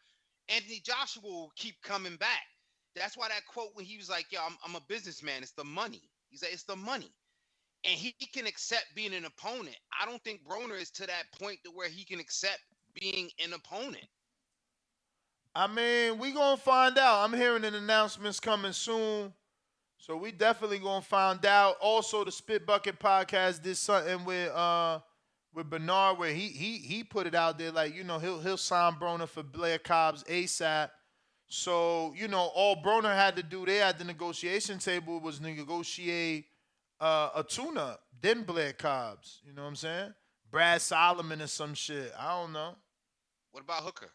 Anthony Joshua will keep coming back. That's why that quote when he was like, yo, I'm a businessman. It's the money. He's like, it's the money. And he can accept being an opponent. I don't think Broner is to that point to where he can accept being an opponent. I mean, we going to find out. I'm hearing an announcement's coming soon. So we definitely going to find out. Also, the Spit Bucket podcast did something with Bernard where he put it out there like, he'll sign Broner for Blair Cobb's ASAP. So, all Broner had to do there at the negotiation table was negotiate a tune-up, then Blair Cobbs. You know what I'm saying? Brad Solomon or some shit. I don't know. What about Hooker?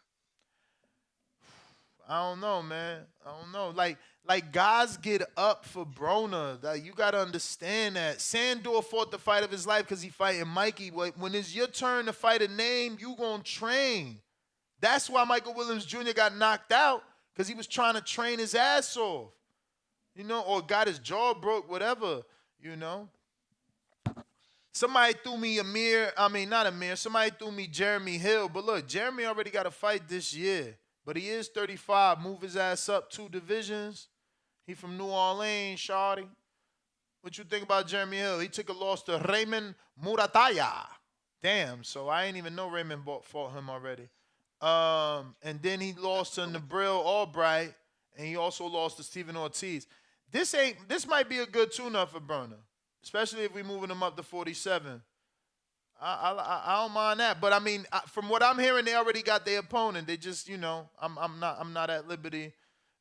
I don't know, man. I don't know. Like guys get up for Broner. Like, you gotta understand that. Sandor fought the fight of his life because he fighting Mikey. When it's your turn to fight a name, you gonna train. That's why Michael Williams Jr. got knocked out, because he was trying to train his ass off. Or got his jaw broke, whatever. Somebody threw me not Amir, somebody threw me Jeremy Hill. But look, Jeremy already got a fight this year. But he is 35. Move his ass up 2 divisions. He from New Orleans, shawty. What you think about Jeremy Hill? He took a loss to Raymond Murataya. Damn, so I ain't even know Raymond fought him already. And then he lost to Nabril Albright, and he also lost to Steven Ortiz. This might be a good tune-up for Broner, especially if we moving him up to 47. I don't mind that, but I mean, from what I'm hearing, they already got their opponent. They just, I'm not at liberty.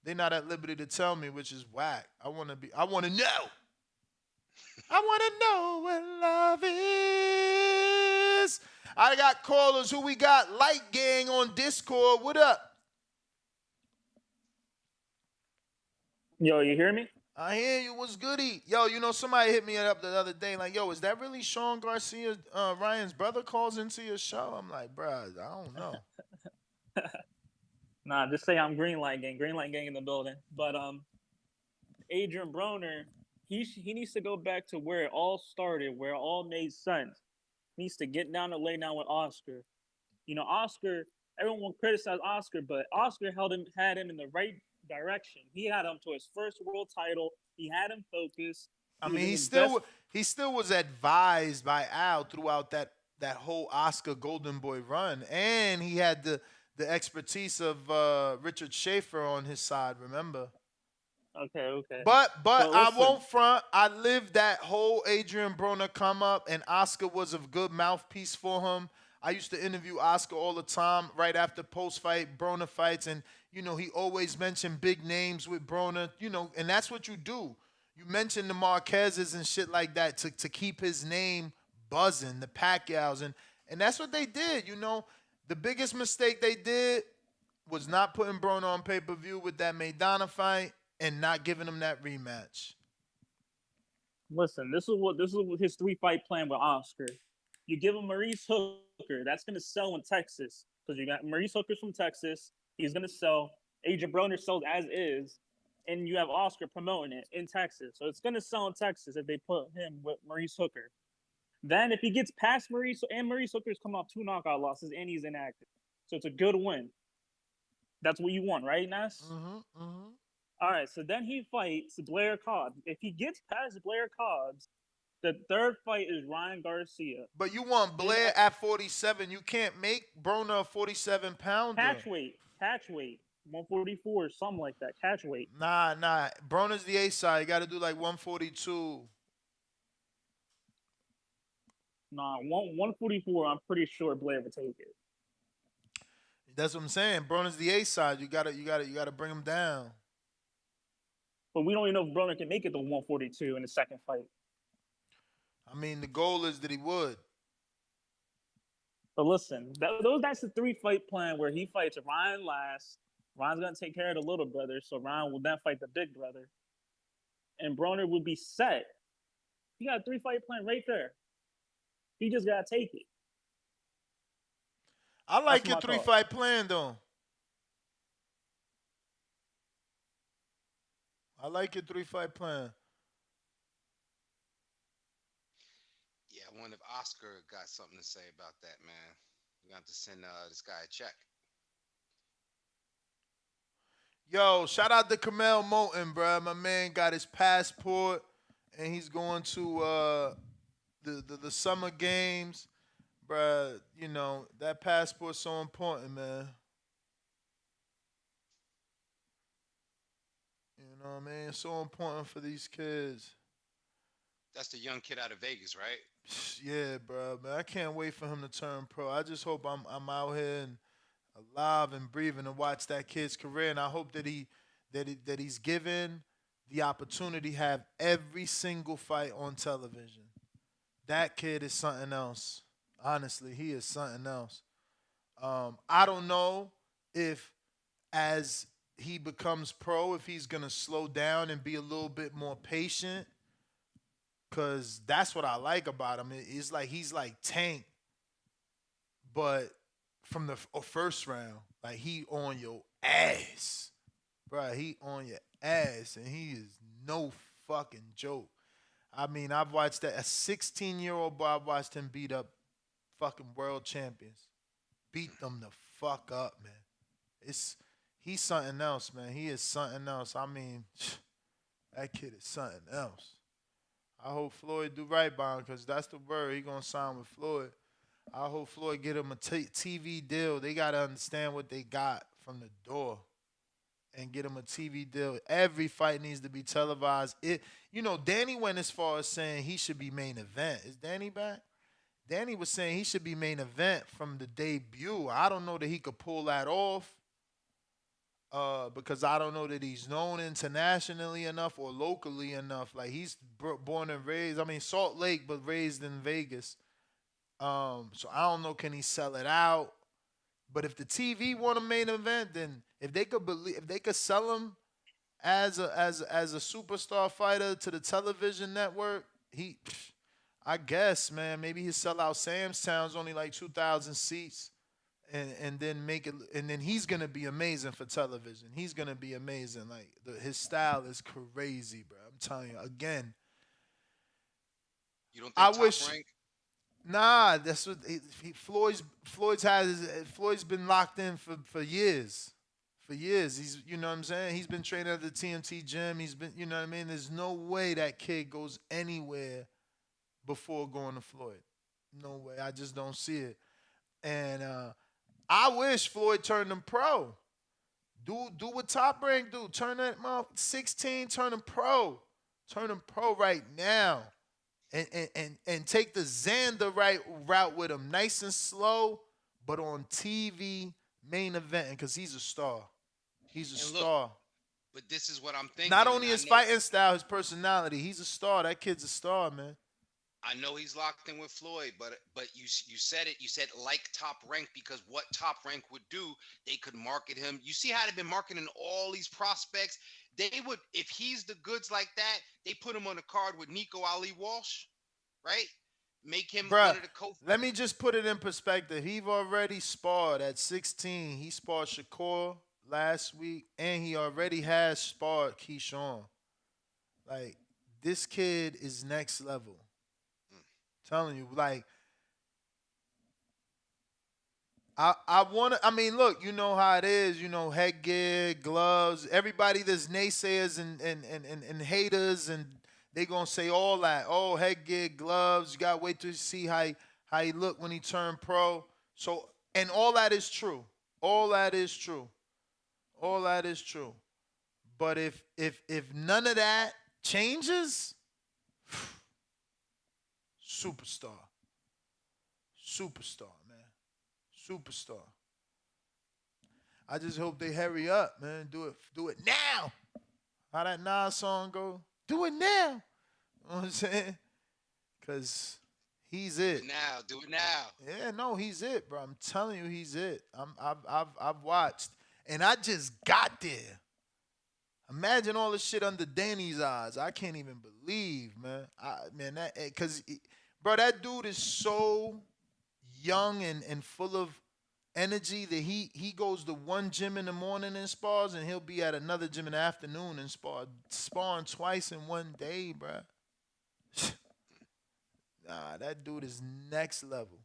They're not at liberty to tell me, which is whack. I want to know. I want to know what love is. I got callers. Who we got? Light Gang on Discord. What up? Yo, you hear me? I hear you. What's goody? Yo, somebody hit me up the other day like, yo, is that really Sean Garcia, Ryan's brother, calls into your show? I'm like, bruh, I don't know. Nah, just say I'm Green Light Gang in the building. But Adrien Broner, he needs to go back to where it all started, where it all made sense. He needs to get down and lay down with Oscar. Oscar, everyone will criticize Oscar, but Oscar had him in the right direction. He had him to his first world title. He had him focused. I mean, he still was advised by Al throughout that whole Oscar Golden Boy run, and he had the expertise of Richard Schaefer on his side. Remember? Okay. But I won't front. I lived that whole Adrien Broner come up, and Oscar was a good mouthpiece for him. I used to interview Oscar all the time right after post-fight Broner fights, and he always mentioned big names with Broner, and that's what you do. You mention the Marquezes and shit like that to keep his name buzzing, the Pacquiaos, and that's what they did. The biggest mistake they did was not putting Broner on pay-per-view with that Maidana fight and not giving him that rematch. Listen, this is his 3-fight plan with Oscar. You give him Maurice Hooker, that's gonna sell in Texas because you got Maurice Hooker's from Texas. He's gonna sell. Adrien Broner sells as is, and you have Oscar promoting it in Texas, so it's gonna sell in Texas if they put him with Maurice Hooker. Then if he gets past Maurice Hooker's come off 2 knockout losses and he's inactive, so it's a good win. That's what you want, right, Ness? All right, so then he fights Blair Cobbs. If he gets past Blair Cobbs, the 3rd fight is Ryan Garcia. But you want Blair at 47. You can't make Broner a 47-pounder. Catch weight, 144, something like that. Catch weight. Nah. Broner's the A side. You got to do like 142. Nah, 144. I'm pretty sure Blair would take it. That's what I'm saying. Broner's the A side. You gotta bring him down. But we don't even know if Broner can make it to 142 in the 2nd fight. I mean, the goal is that he would. But listen, that's the 3-fight plan where he fights Ryan last. Ryan's going to take care of the little brother, so Ryan will then fight the big brother. And Broner would be set. He got a 3-fight plan right there. He just got to take it. I like your 3-fight plan, though. I like your 3-fight plan. Yeah, I wonder if Oscar got something to say about that, man. We're going to have to send this guy a check. Yo, shout out to Kamel Moulton, bro. My man got his passport, and he's going to the summer games. Bro, that passport's so important, man. You know what I mean? It's so important for these kids. That's the young kid out of Vegas, right? Yeah, bro, man. I can't wait for him to turn pro. I just hope I'm out here and alive and breathing to watch that kid's career, and I hope that he's given the opportunity to have every single fight on television. That kid is something else. Honestly, he is something else. I don't know if as he becomes pro, if he's gonna slow down and be a little bit more patient, cause that's what I like about him. It's like he's like Tank, but from the first round, like he on your ass, bro. He on your ass, and he is no fucking joke. I mean, I've watched that a 16-year-old boy. I've watched him beat up fucking world champions, beat them the fuck up, man. It's he's something else, man. He is something else. I mean, that kid is something else. I hope Floyd do right by him because that's the word. He gonna sign with Floyd. I hope Floyd get him a TV deal. They gotta understand what they got from the door and get him a TV deal. Every fight needs to be televised. Danny went as far as saying he should be main event. Is Danny back? Danny was saying he should be main event from the debut. I don't know that he could pull that off because I don't know that he's known internationally enough or locally enough. Like he's born and raised, Salt Lake, but raised in Vegas. So I don't know, can he sell it out? But if the TV want a main event, then if they could sell him as a superstar fighter to the television network, I guess, man, maybe he'll sell out Sam's Town's only like 2,000 seats, and then make it, and then he's gonna be amazing for television. He's gonna be amazing. Like his style is crazy, bro. I'm telling you again. You don't think I top wish. rank? Nah, that's what Floyd's been locked in for years. For years. He's you know what I'm saying? He's been training at the TMT gym. He's been, you know what I mean? There's no way that kid goes anywhere before going to Floyd. No way. I just don't see it. And I wish Floyd turned him pro. Do what Top Rank do. Turn that 16, turn him pro. Turn him pro right now. And take the Xander route with him, nice and slow, but on TV, main event, because he's a star. He's a star. But this is what I'm thinking. Not only his fighting style, his personality. He's a star. That kid's a star, man. I know he's locked in with Floyd, but you said it. You said like Top Rank because what Top Rank would do, they could market him. You see how they've been marketing all these prospects. They would, if he's the goods like that, they put him on a card with Nico Ali Walsh, right? Make him one of the let me just put it in perspective. He've already sparred at 16. He sparred Shakur last week, and he already has sparred Keyshawn. Like, this kid is next level. Telling you, like, look, you know how it is, headgear, gloves, everybody that's naysayers and haters, and they gonna say all that. Oh, headgear, gloves, you gotta wait to see how he look when he turned pro. So, and all that is true. All that is true. All that is true. But if none of that changes, superstar. Superstar, man. Superstar. I just hope they hurry up, man. Do it now. How that Nas song go? Do it now. You know what I'm saying? Because he's it. Do it now. Yeah, no, he's it, bro. I'm telling you, he's it. I've watched, and I just got there. Imagine all this shit under Danny's eyes. I can't even believe, man. Bro, that dude is so young and full of energy that he goes to one gym in the morning and spars, and he'll be at another gym in the afternoon and sparring twice in one day, bro. Nah, that dude is next level.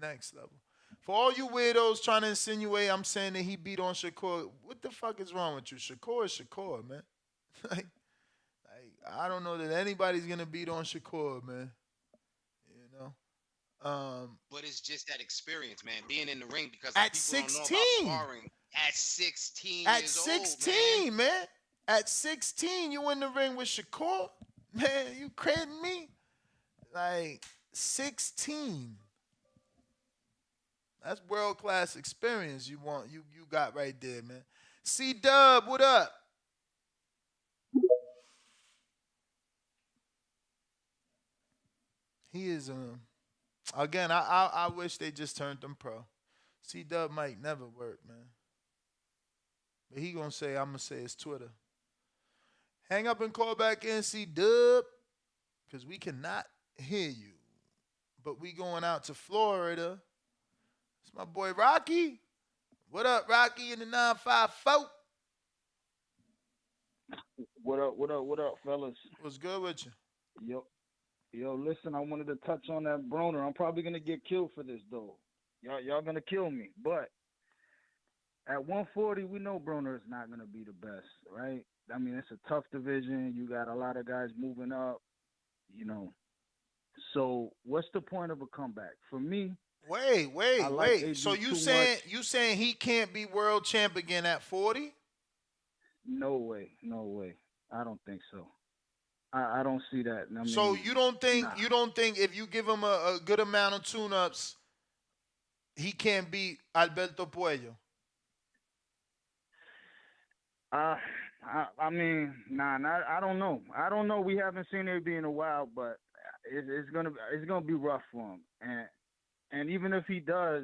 Next level. For all you weirdos trying to insinuate I'm saying that he beat on Shakur, what the fuck is wrong with you? Shakur is Shakur, man. like, I don't know that anybody's going to beat on Shakur, man. You know? But it's just that experience, man. Being in the ring because at people 16. Don't know about sparring. At 16 At years 16, old, man. At 16, you in the ring with Shakur? Man, you kidding me? Like, 16. That's world class experience you got right there, man. C Dub, what up? He is again. I wish they just turned him pro. C Dub might never work, man. But he gonna say I'm gonna say his Twitter. Hang up and call back in, C Dub, because we cannot hear you. But we going out to Florida. It's my boy Rocky. What up, Rocky in the 954? What up, what up, what up, fellas? What's good with you? Yo, listen, I wanted to touch on that Broner. I'm probably gonna get killed for this though. Y'all gonna kill me. But at 140, we know Broner is not gonna be the best, right? I mean, it's a tough division. You got a lot of guys moving up, you know. So what's the point of a comeback? For me, Wait. AB So too you saying he can't be world champ again at 40? No way. I don't think so. I don't see that. I mean, So you don't think if you give him a good amount of tune-ups, he can't beat Alberto Puello? I mean, I don't know. We haven't seen AB in a while, but it's gonna be rough for him. And even if he does,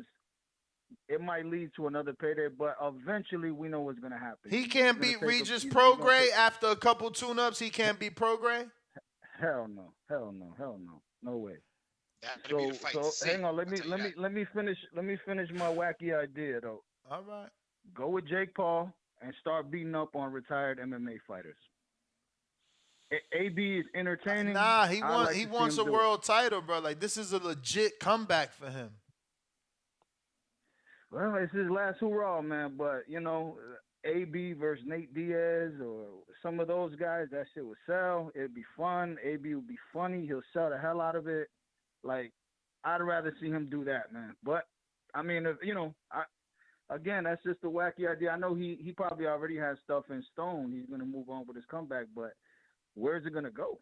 it might lead to another payday. But eventually, we know what's gonna happen. He can't beat Regis Prograis after a couple tune-ups. He can't beat Prograis? Hell no, no way. That'd be the fight to see. Hang on, let me finish my wacky idea though. All right. Go with Jake Paul and start beating up on retired MMA fighters. AB is entertaining. Nah, he wants a world title, bro. Like, this is a legit comeback for him. Well, it's his last hurrah, man. But you know, AB versus Nate Diaz or some of those guys, that shit would sell. It'd be fun. AB would be funny. He'll sell the hell out of it. Like, I'd rather see him do that, man. But I mean, again, that's just a wacky idea. I know he probably already has stuff in stone. He's gonna move on with his comeback, but where's it gonna go?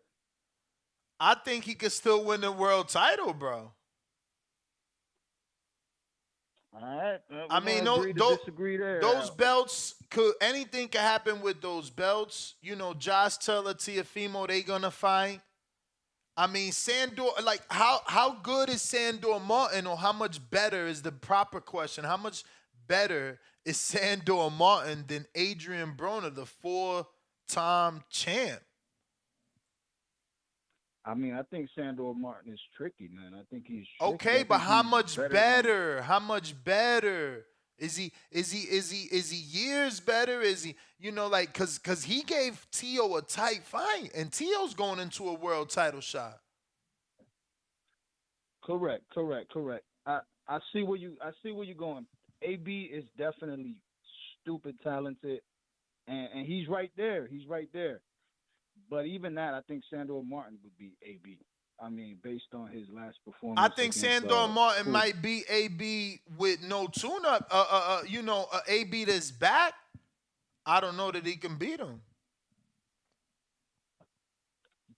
I think he could still win the world title, bro. All right. I mean, disagree there. Those belts anything could happen with those belts. You know, Josh Taylor, Teofimo, they gonna fight. I mean, Sandor, like, how good is Sandor Martin, or how much better is the proper question? How much better is Sandor Martin than Adrien Broner, the 4-time champ? I mean, I think Sandor Martin is tricky, man. I think he's tricky. Okay, but how much better? How much better? Is he years better? Is he, you know, like, cause he gave Tio a tight fight, and Tio's going into a world title shot. Correct. I see where you're going. AB is definitely stupid talented, and he's right there. But even that, I think Sandor Martin would be AB. I mean, based on his last performance. I think Sandor Martin might beat AB with no tune-up. AB that's back. I don't know that he can beat him.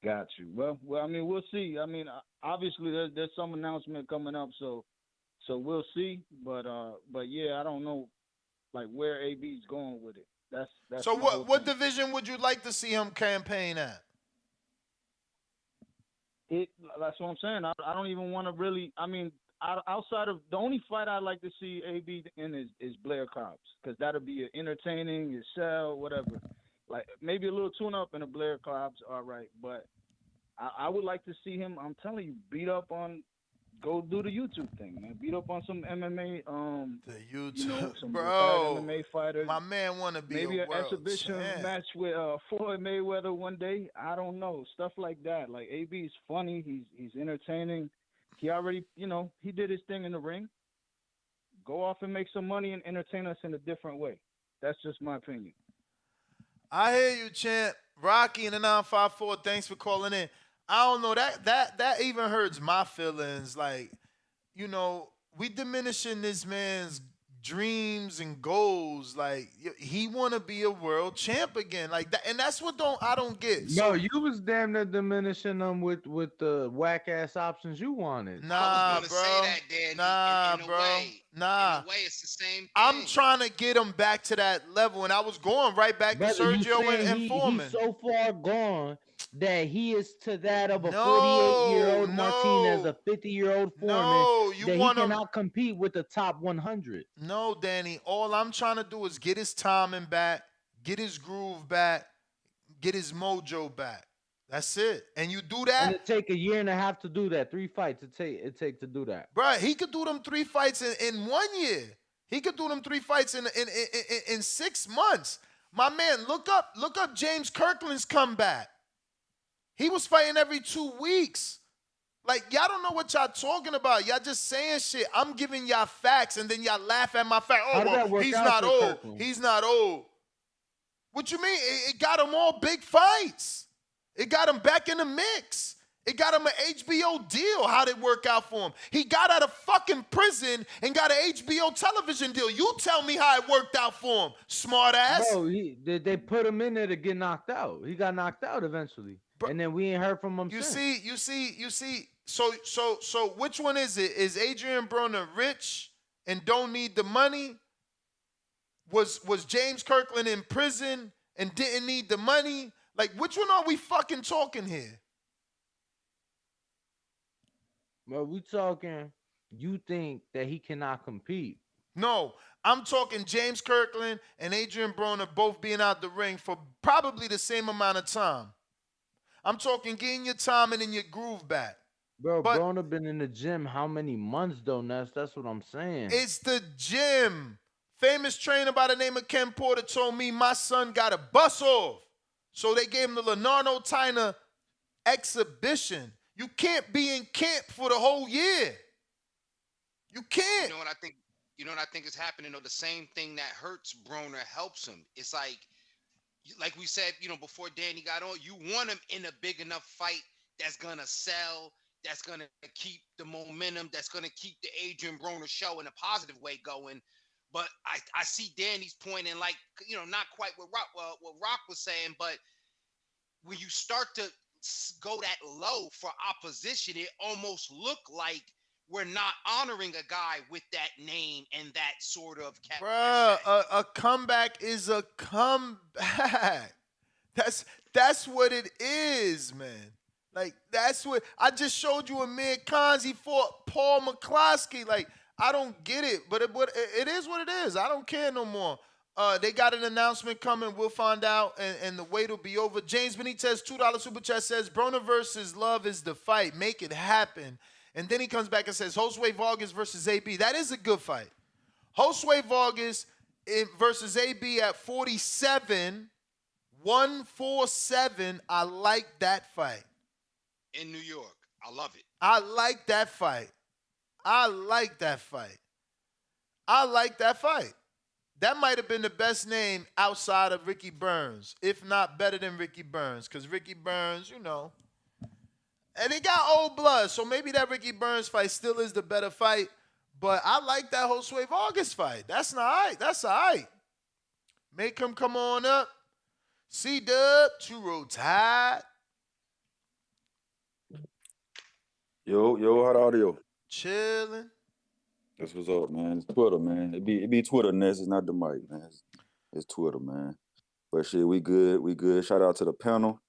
Got you. Well, I mean, we'll see. I mean, obviously there's some announcement coming up, so we'll see. But yeah, I don't know, like, where AB's going with it. That's so. What division would you like to see him campaign at? That's what I'm saying. I don't even want to really. I mean, outside of the only fight I'd like to see AB in is Blair Cobbs, because that'll be entertaining, his sell, whatever. Like, maybe a little tune-up in a Blair Cobbs, all right. But I would like to see him, I'm telling you, beat up on, go do the YouTube thing, man. Beat up on some MMA, the YouTube, some bro. MMA fighters. My man want to be maybe a an world exhibition champ. match with Floyd Mayweather one day. I don't know, stuff like that. Like, AB is funny. He's entertaining. He already, he did his thing in the ring. Go off and make some money and entertain us in a different way. That's just my opinion. I hear you, champ. Rocky in the 954. Thanks for calling in. I don't know, that even hurts my feelings. Like, we diminishing this man's dreams and goals. Like he want to be a world champ again, like that, and that's what I don't get. No, you was damn near diminishing them with the whack ass options you wanted. Nah, bro. Say that, Danny. Nah, in a bro. Way, nah. In a way, it's the same thing. I'm trying to get him back to that level, and I was going right back Brother, to Sergio and Foreman. He's so far gone that he is to that of a 48-year-old Martinez, a 50-year-old Foreman, that he cannot compete with the top 100. No, Danny. All I'm trying to do is get his timing back, get his groove back, get his mojo back. That's it. And you do that. And it take a year and a half to do that. 3 fights it take to do that. Bro, he could do them 3 fights in 1 year. He could do them 3 fights in 6 months. My man, look up James Kirkland's comeback. He was fighting every 2 weeks. Like, y'all don't know what y'all talking about. Y'all just saying shit. I'm giving y'all facts, and then y'all laugh at my fact. Oh, well, he's not old. Kirkland? He's not old. What you mean? It got him all big fights. It got him back in the mix. It got him an HBO deal. How'd it work out for him? He got out of fucking prison and got an HBO television deal. You tell me how it worked out for him, smart ass. Bro, they put him in there to get knocked out. He got knocked out eventually. Bro, and then we ain't heard from him since. You see. So which one is it? Is Adrien Broner rich and don't need the money? Was James Kirkland in prison and didn't need the money? Like, which one are we fucking talking here? Well, we talking, you think that he cannot compete. No, I'm talking James Kirkland and Adrien Broner both being out the ring for probably the same amount of time. I'm talking getting your timing and your groove back. Bro, Broner been in the gym how many months, though, Ness? That's what I'm saying. It's the gym. Famous trainer by the name of Ken Porter told me my son got a bus off. So they gave him the Leonardo Tyner exhibition. You can't be in camp for the whole year. You can't. You know what I think? You know what I think is happening? Though the same thing that hurts Broner helps him. It's like we said, before Danny got on, you want him in a big enough fight that's gonna sell, that's gonna keep the momentum, that's gonna keep the Adrien Broner show in a positive way going. But I see Danny's point, and not quite what Rock was saying, but when you start to go that low for opposition, it almost looked like we're not honoring a guy with that name and that sort of Bruh, a comeback is a comeback. That's what it is, man. Like, that's what I just showed you. Amir Khan, he fought Paul McCloskey. Like, I don't get it, but it is what it is. I don't care no more. They got an announcement coming. We'll find out, and the wait will be over. James Benitez, $2 super chat says, Broner versus Love is the fight. Make it happen. And then he comes back and says, Josue Vargas versus AB. That is a good fight. Josue Vargas versus AB at 47, 147. I like that fight. In New York. I love it. I like that fight. That might have been the best name outside of Ricky Burns, if not better than Ricky Burns, because Ricky Burns, and he got old blood, so maybe that Ricky Burns fight still is the better fight, but I like that Josue Vargas fight. That's all right. Make him come on up. C-Dub, Two-Row Tide. Yo, how the audio? Chilling. That's what's up, man. It's Twitter, man. It be Twitter, Ness. It's not the mic, man. It's Twitter, man. But shit, we good. Shout out to the panel.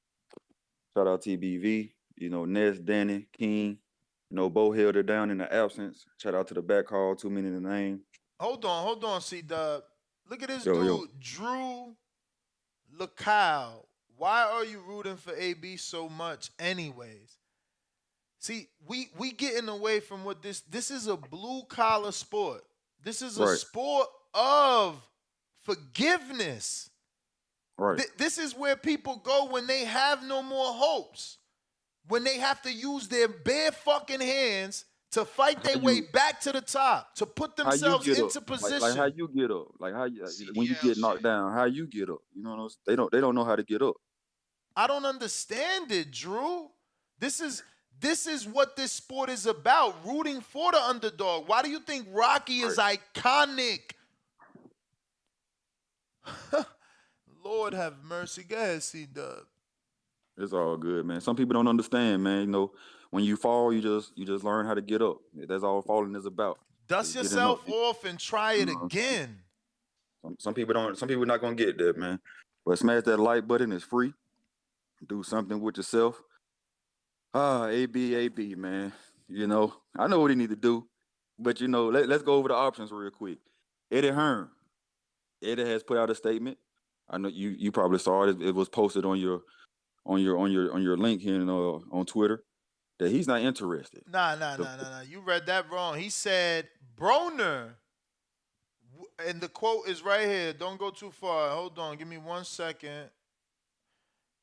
Shout out TBV. Ness, Danny, King. Bo held it down in the absence. Shout out to the back hall. Too many to name. Hold on, C-Dub. Look at this dude, Drew Lacow. Why are you rooting for AB so much anyways? See, we getting away from what this is a blue-collar sport. This is a sport of forgiveness. Right. This is where people go when they have no more hopes. When they have to use their bare fucking hands to fight their way back to the top, to put themselves into position. Like how you get up. Like when you get knocked down, how you get up. They don't know how to get up. I don't understand it, Drew. This is what this sport is about, rooting for the underdog. Why do you think Rocky is iconic Lord have mercy. Go ahead, C-Dub. It's all good, man. Some people don't understand, man. You know, when you fall, you just learn how to get up. That's all falling is about. Dust Just getting up. yourself off and try You it know, again. some people don't. Some people not gonna get that, man. But smash that like button. It's free. Do something with yourself. AB, man. You know, I know what he need to do, but you know, let's go over the options real quick. Eddie Hearn. Eddie has put out a statement. I know you probably saw it. It was posted on your link here on Twitter that he's not interested. Nah. You read that wrong. He said Broner, and the quote is right here. Don't go too far. Hold on. Give me 1 second.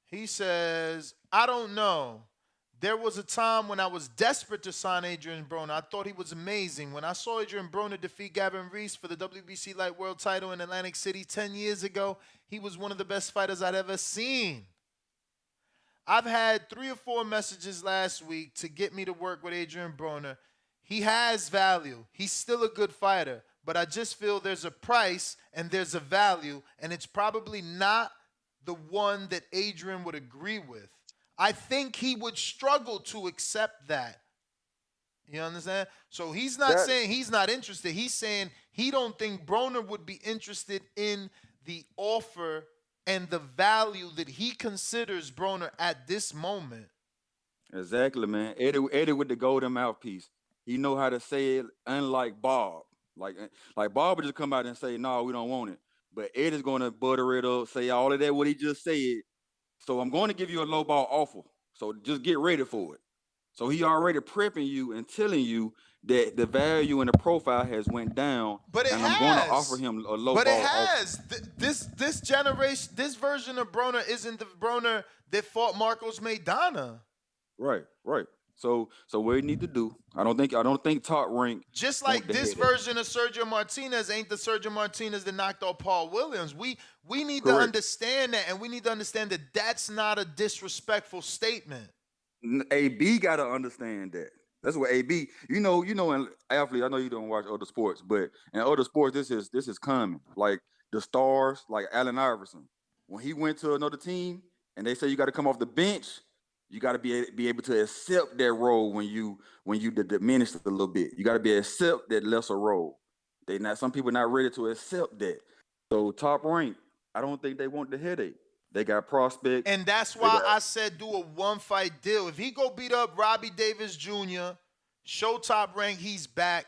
He says, I don't know. There was a time when I was desperate to sign Adrien Broner. I thought he was amazing. When I saw Adrien Broner defeat Gavin Reese for the WBC Light World title in Atlantic City 10 years ago, he was one of the best fighters I'd ever seen. I've had 3 or 4 messages last week to get me to work with Adrien Broner. He has value. He's still a good fighter, but I just feel there's a price and there's a value, and it's probably not the one that Adrien would agree with. I think he would struggle to accept that. You understand? So he's not saying he's not interested. He's saying he don't think Broner would be interested in the offer and the value that he considers Broner at this moment. Exactly, man. Eddie with the golden mouthpiece. He know how to say it, unlike Bob. Like Bob would just come out and say, "No, we don't want it." But Eddie's gonna butter it up, say all of that what he just said. So I'm going to give you a low ball offer. So just get ready for it. So he already prepping you and telling you that the value in the profile has went down. But I'm going to offer him a low ball offer. But it has. This generation, this version of Broner isn't the Broner that fought Marcos Maidana. Right. So what you need to do, I don't think Top Rank. Just like this version of Sergio Martinez ain't the Sergio Martinez that knocked out Paul Williams. We need to understand that, and we need to understand that that's not a disrespectful statement. AB got to understand that. That's what AB. You know, in athlete. I know you don't watch other sports, but in other sports, this is common. Like the stars, like Allen Iverson, when he went to another team, and they say you got to come off the bench. You got to be able to accept that role when you diminish it a little bit. You got to be accept that lesser role. Some people not ready to accept that. So Top Rank, I don't think they want the headache. They got prospects, and that's why I said do a 1-fight deal. If he go beat up Robbie Davis Jr., show Top Rank he's back,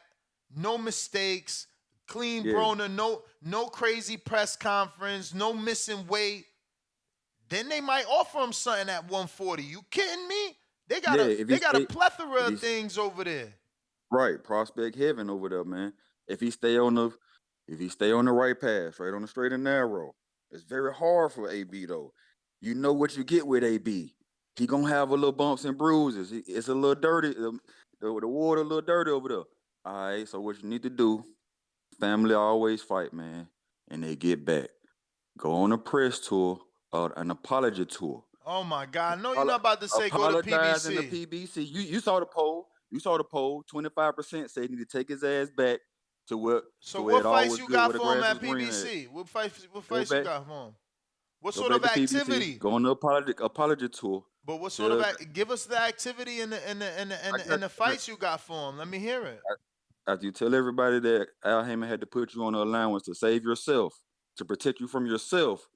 no mistakes, clean Broner, no crazy press conference, no missing weight. Then they might offer him something at 140. You kidding me? They got a plethora of things over there. Right, prospect heaven over there, man. If he stay on the right path, right on the straight and narrow, it's very hard for AB though. You know what you get with AB. He gonna have a little bumps and bruises. It's a little dirty. The water a little dirty over there. All right. So what you need to do? Family always fight, man, and they get back. Go on a press tour. An apology tour. Oh my God! No, you're not about to say go to PBC. In the PBC. You saw the poll. 25% say he need to take his ass back to where. So what fights you got for him at PBC? What fights you got for him? What sort of activity? Go on the apology tour. But what sort of give us the activity and the fights you got for him? Let me hear it. After you tell everybody that Al Haymon had to put you on an allowance to save yourself, to protect you from yourself.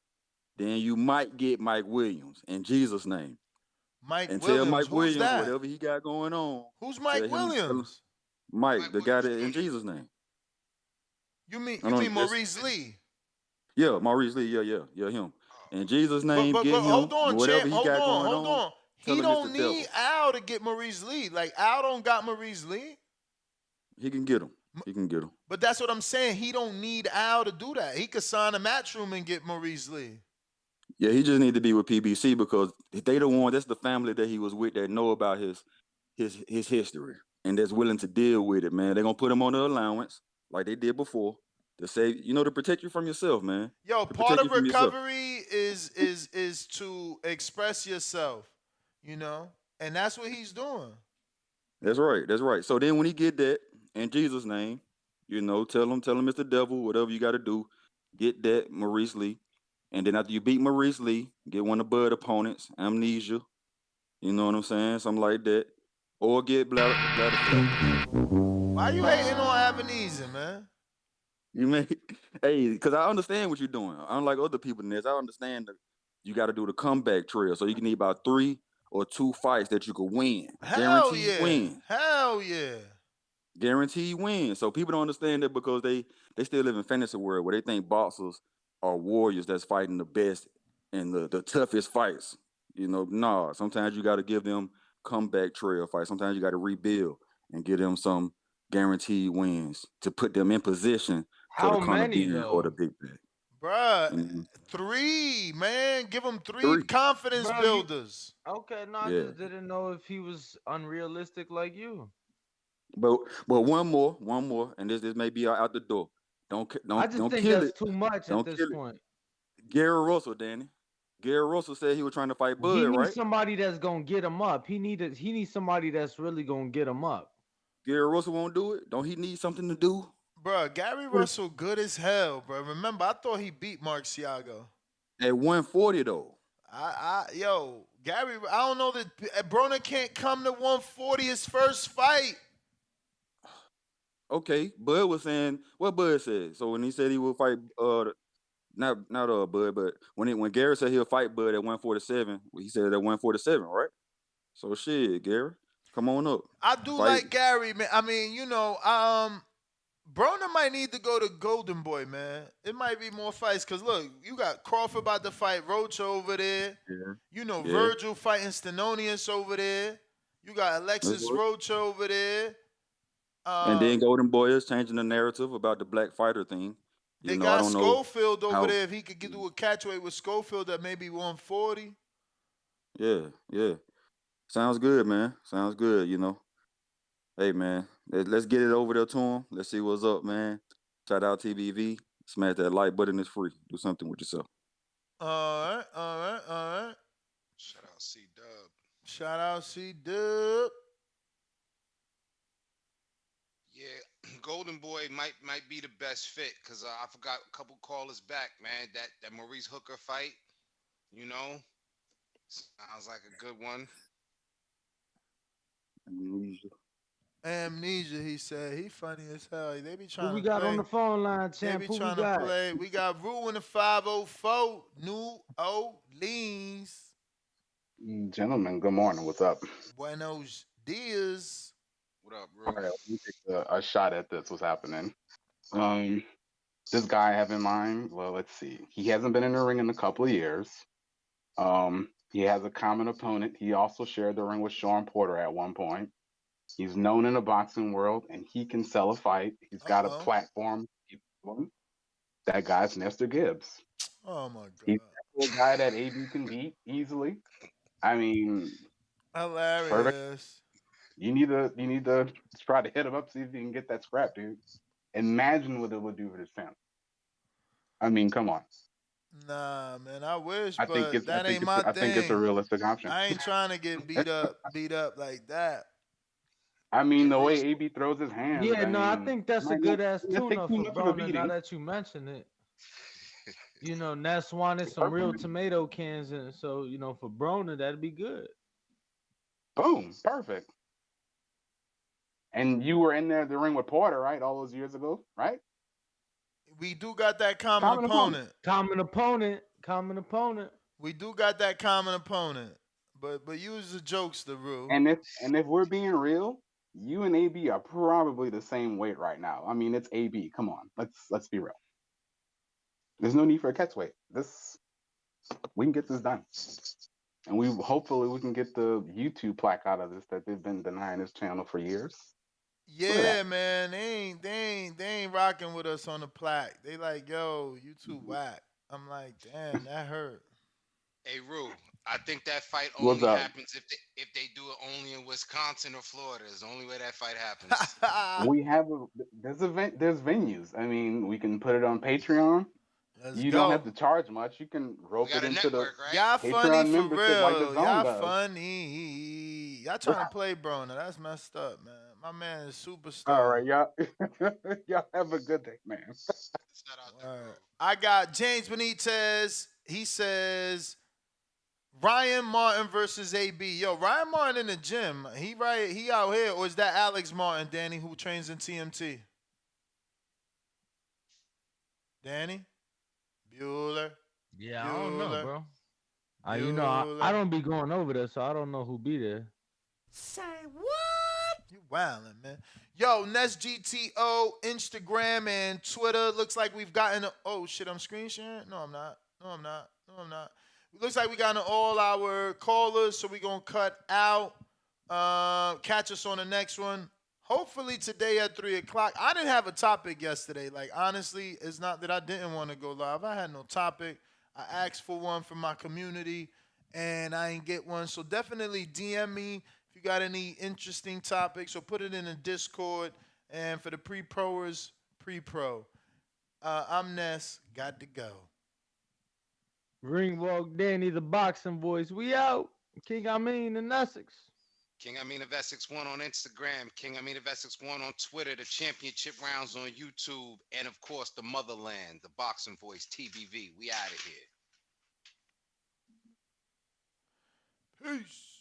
Then you might get Mike Williams in Jesus' name. Tell Mike Williams whatever he got going on. Who's Mike Williams? Mike, the guy that in Jesus' name. You mean Maurice Lee? Yeah, Maurice Lee. Yeah, him. In Jesus' name, but get him hold on, whatever champ, he got going on. Hold on. He don't need Al to get Maurice Lee. Like Al don't got Maurice Lee. He can get him. But that's what I'm saying. He don't need Al to do that. He could sign a Matchroom and get Maurice Lee. Yeah, he just need to be with PBC because they the one. That's the family that he was with that know about his history and that's willing to deal with it, man. They're gonna put him on the allowance like they did before to say, to protect you from yourself, man. Yo, part of recovery is to express yourself, and that's what he's doing. That's right. So then when he get that in Jesus' name, tell him it's the devil, whatever you got to do. get that Maurice Lee, and then after you beat Maurice Lee, get one of the Bud opponents, Amnesia. You know what I'm saying? Something like that, or get Bladder. Why you hating on Ebenezer, man? You may, hey, because I understand what you're doing. Unlike other people in this, I understand that you got to do the comeback trail. So you can need about 3 or 2 fights that you could win. Hell Guaranteed yeah. win. Hell yeah. Guaranteed win. So people don't understand that because they still live in fantasy world where they think boxers are warriors that's fighting the best and the toughest fights. You know, no. Sometimes you got to give them comeback trail fights. Sometimes you got to rebuild and give them some guaranteed wins to put them in position for the How many Caribbean or the though? big bag. Bruh, 3, man. Give him 3 3. confidence Bro, builders. okay, no, I Yeah. just didn't know if he was unrealistic like you. But one more, and this may be out the door. Don't I don't just don't think kill that's it. too much at Don't this kill it. point. Gary Russell, Danny. Gary Russell said he was trying to fight Bud, He needs right? somebody that's gonna get him up. He needs somebody that's really gonna get him up. Gary Russell won't do it. Don't he need something to do? Bruh, Gary Russell good as hell, bro. Remember, I thought he beat Mark Siago. At 140 though. Gary, I don't know that Broner can't come to 140 his first fight. Okay, Bud was saying what Bud said. So when he said he would fight, not Bud, but when Gary said he'll fight Bud at 147, he said at 147, right? So shit, Gary, come on up. I do Fight. like Gary, man. I mean, Broner might need to go to Golden Boy, man. It might be more fights because look, you got Crawford about to fight Roach over there. Yeah. Virgil fighting Stenonius over there. You got Alexis Roach over there. And then Golden Boy is changing the narrative about the black fighter thing. They got Schofield over there. If he could do a catchweight with Schofield at maybe 140. Yeah. Sounds good, man. Sounds good, Hey, man, let's get it over there to him. Let's see what's up, man. Shout out TBV. Smash that like button. It's free. Do something with yourself. All right. Shout out C-Dub. Shout out C-Dub. Yeah, Golden Boy might be the best fit because I forgot a couple callers back, man. That Maurice Hooker fight, sounds like a good one. Amnesia, he said. He funny as hell. They be trying Who we to got play. on the phone line, champ? They be Who trying we got? to play. We got Rue in the 504, New Orleans. Gentlemen, good morning. What's up? Buenos dias. What up, Rue? All right, let me take a shot at this. What's happening? This guy I have in mind. Well, let's see. He hasn't been in the ring in a couple of years. He has a common opponent. He also shared the ring with Sean Porter at one point. He's known in the boxing world, and he can sell a fight. He's got a platform. That guy's Nestor Gibbs. Oh my god! He's a guy that AB can beat easily. I mean, hilarious. You need to try to hit him up, see if you can get that scrap, dude. Imagine what it would do for this family. I mean, come on. Nah, man, I wish, I think it's a realistic option. I ain't trying to get beat up like that. I mean, the way AB throws his hands. Yeah, I think that's a good ass tune-up for Broner. Now that you mention it, Ness wanted some real tomato cans, and so for Broner that'd be good. Boom, perfect. And you were in there the ring with Porter, right? All those years ago, right? We do got that common opponent. Common opponent. We do got that common opponent. But use the jokes, the rule. And if we're being real, you and AB are probably the same weight right now. I mean, it's AB. Come on, let's be real. There's no need for a catchweight. We can get this done. And hopefully we can get the YouTube plaque out of this that they've been denying this channel for years. Yeah, man, they ain't rocking with us on the plaque. They like, yo, you too whack. I'm like, damn, that hurt. Hey, Rue, I think that fight only happens if they do it only in Wisconsin or Florida. It's the only way that fight happens. We have there's venues. I mean, we can put it on Patreon. You don't have to charge much. You can rope it into the Y'all Patreon funny for membership real. like the Zone Y'all does. funny. Y'all trying to play Broner. That's messed up, man. My man is superstar. All right, y'all. Y'all have a good day, man. I got James Benitez. He says Ryan Martin versus AB. Yo, Ryan Martin in the gym. He out here, or is that Alex Martin, Danny, who trains in TMT? Danny? Bueller? Yeah, I don't know, bro. Bueller. I don't be going over there, so I don't know who be there. Say what? You wildin', man. Yo, Nest GTO, Instagram and Twitter. Looks like we've gotten oh shit, I'm screen sharing? No, I'm not. It looks like we got all our callers, so we're gonna cut out. Catch us on the next one. Hopefully today at 3 o'clock. I didn't have a topic yesterday. Like, honestly, it's not that I didn't want to go live. I had no topic. I asked for one from my community, and I ain't get one. So definitely DM me if you got any interesting topics, or put it in the Discord. And for the pre-proers, pre-pro. I'm Ness. Got to go. Ringwalk Danny, the boxing voice. We out. King Amin in Essex. King Amin of Essex 1 on Instagram, King Amin of Essex 1 on Twitter, the championship rounds on YouTube, and of course the motherland, the boxing voice, TBV. We out of here. Peace.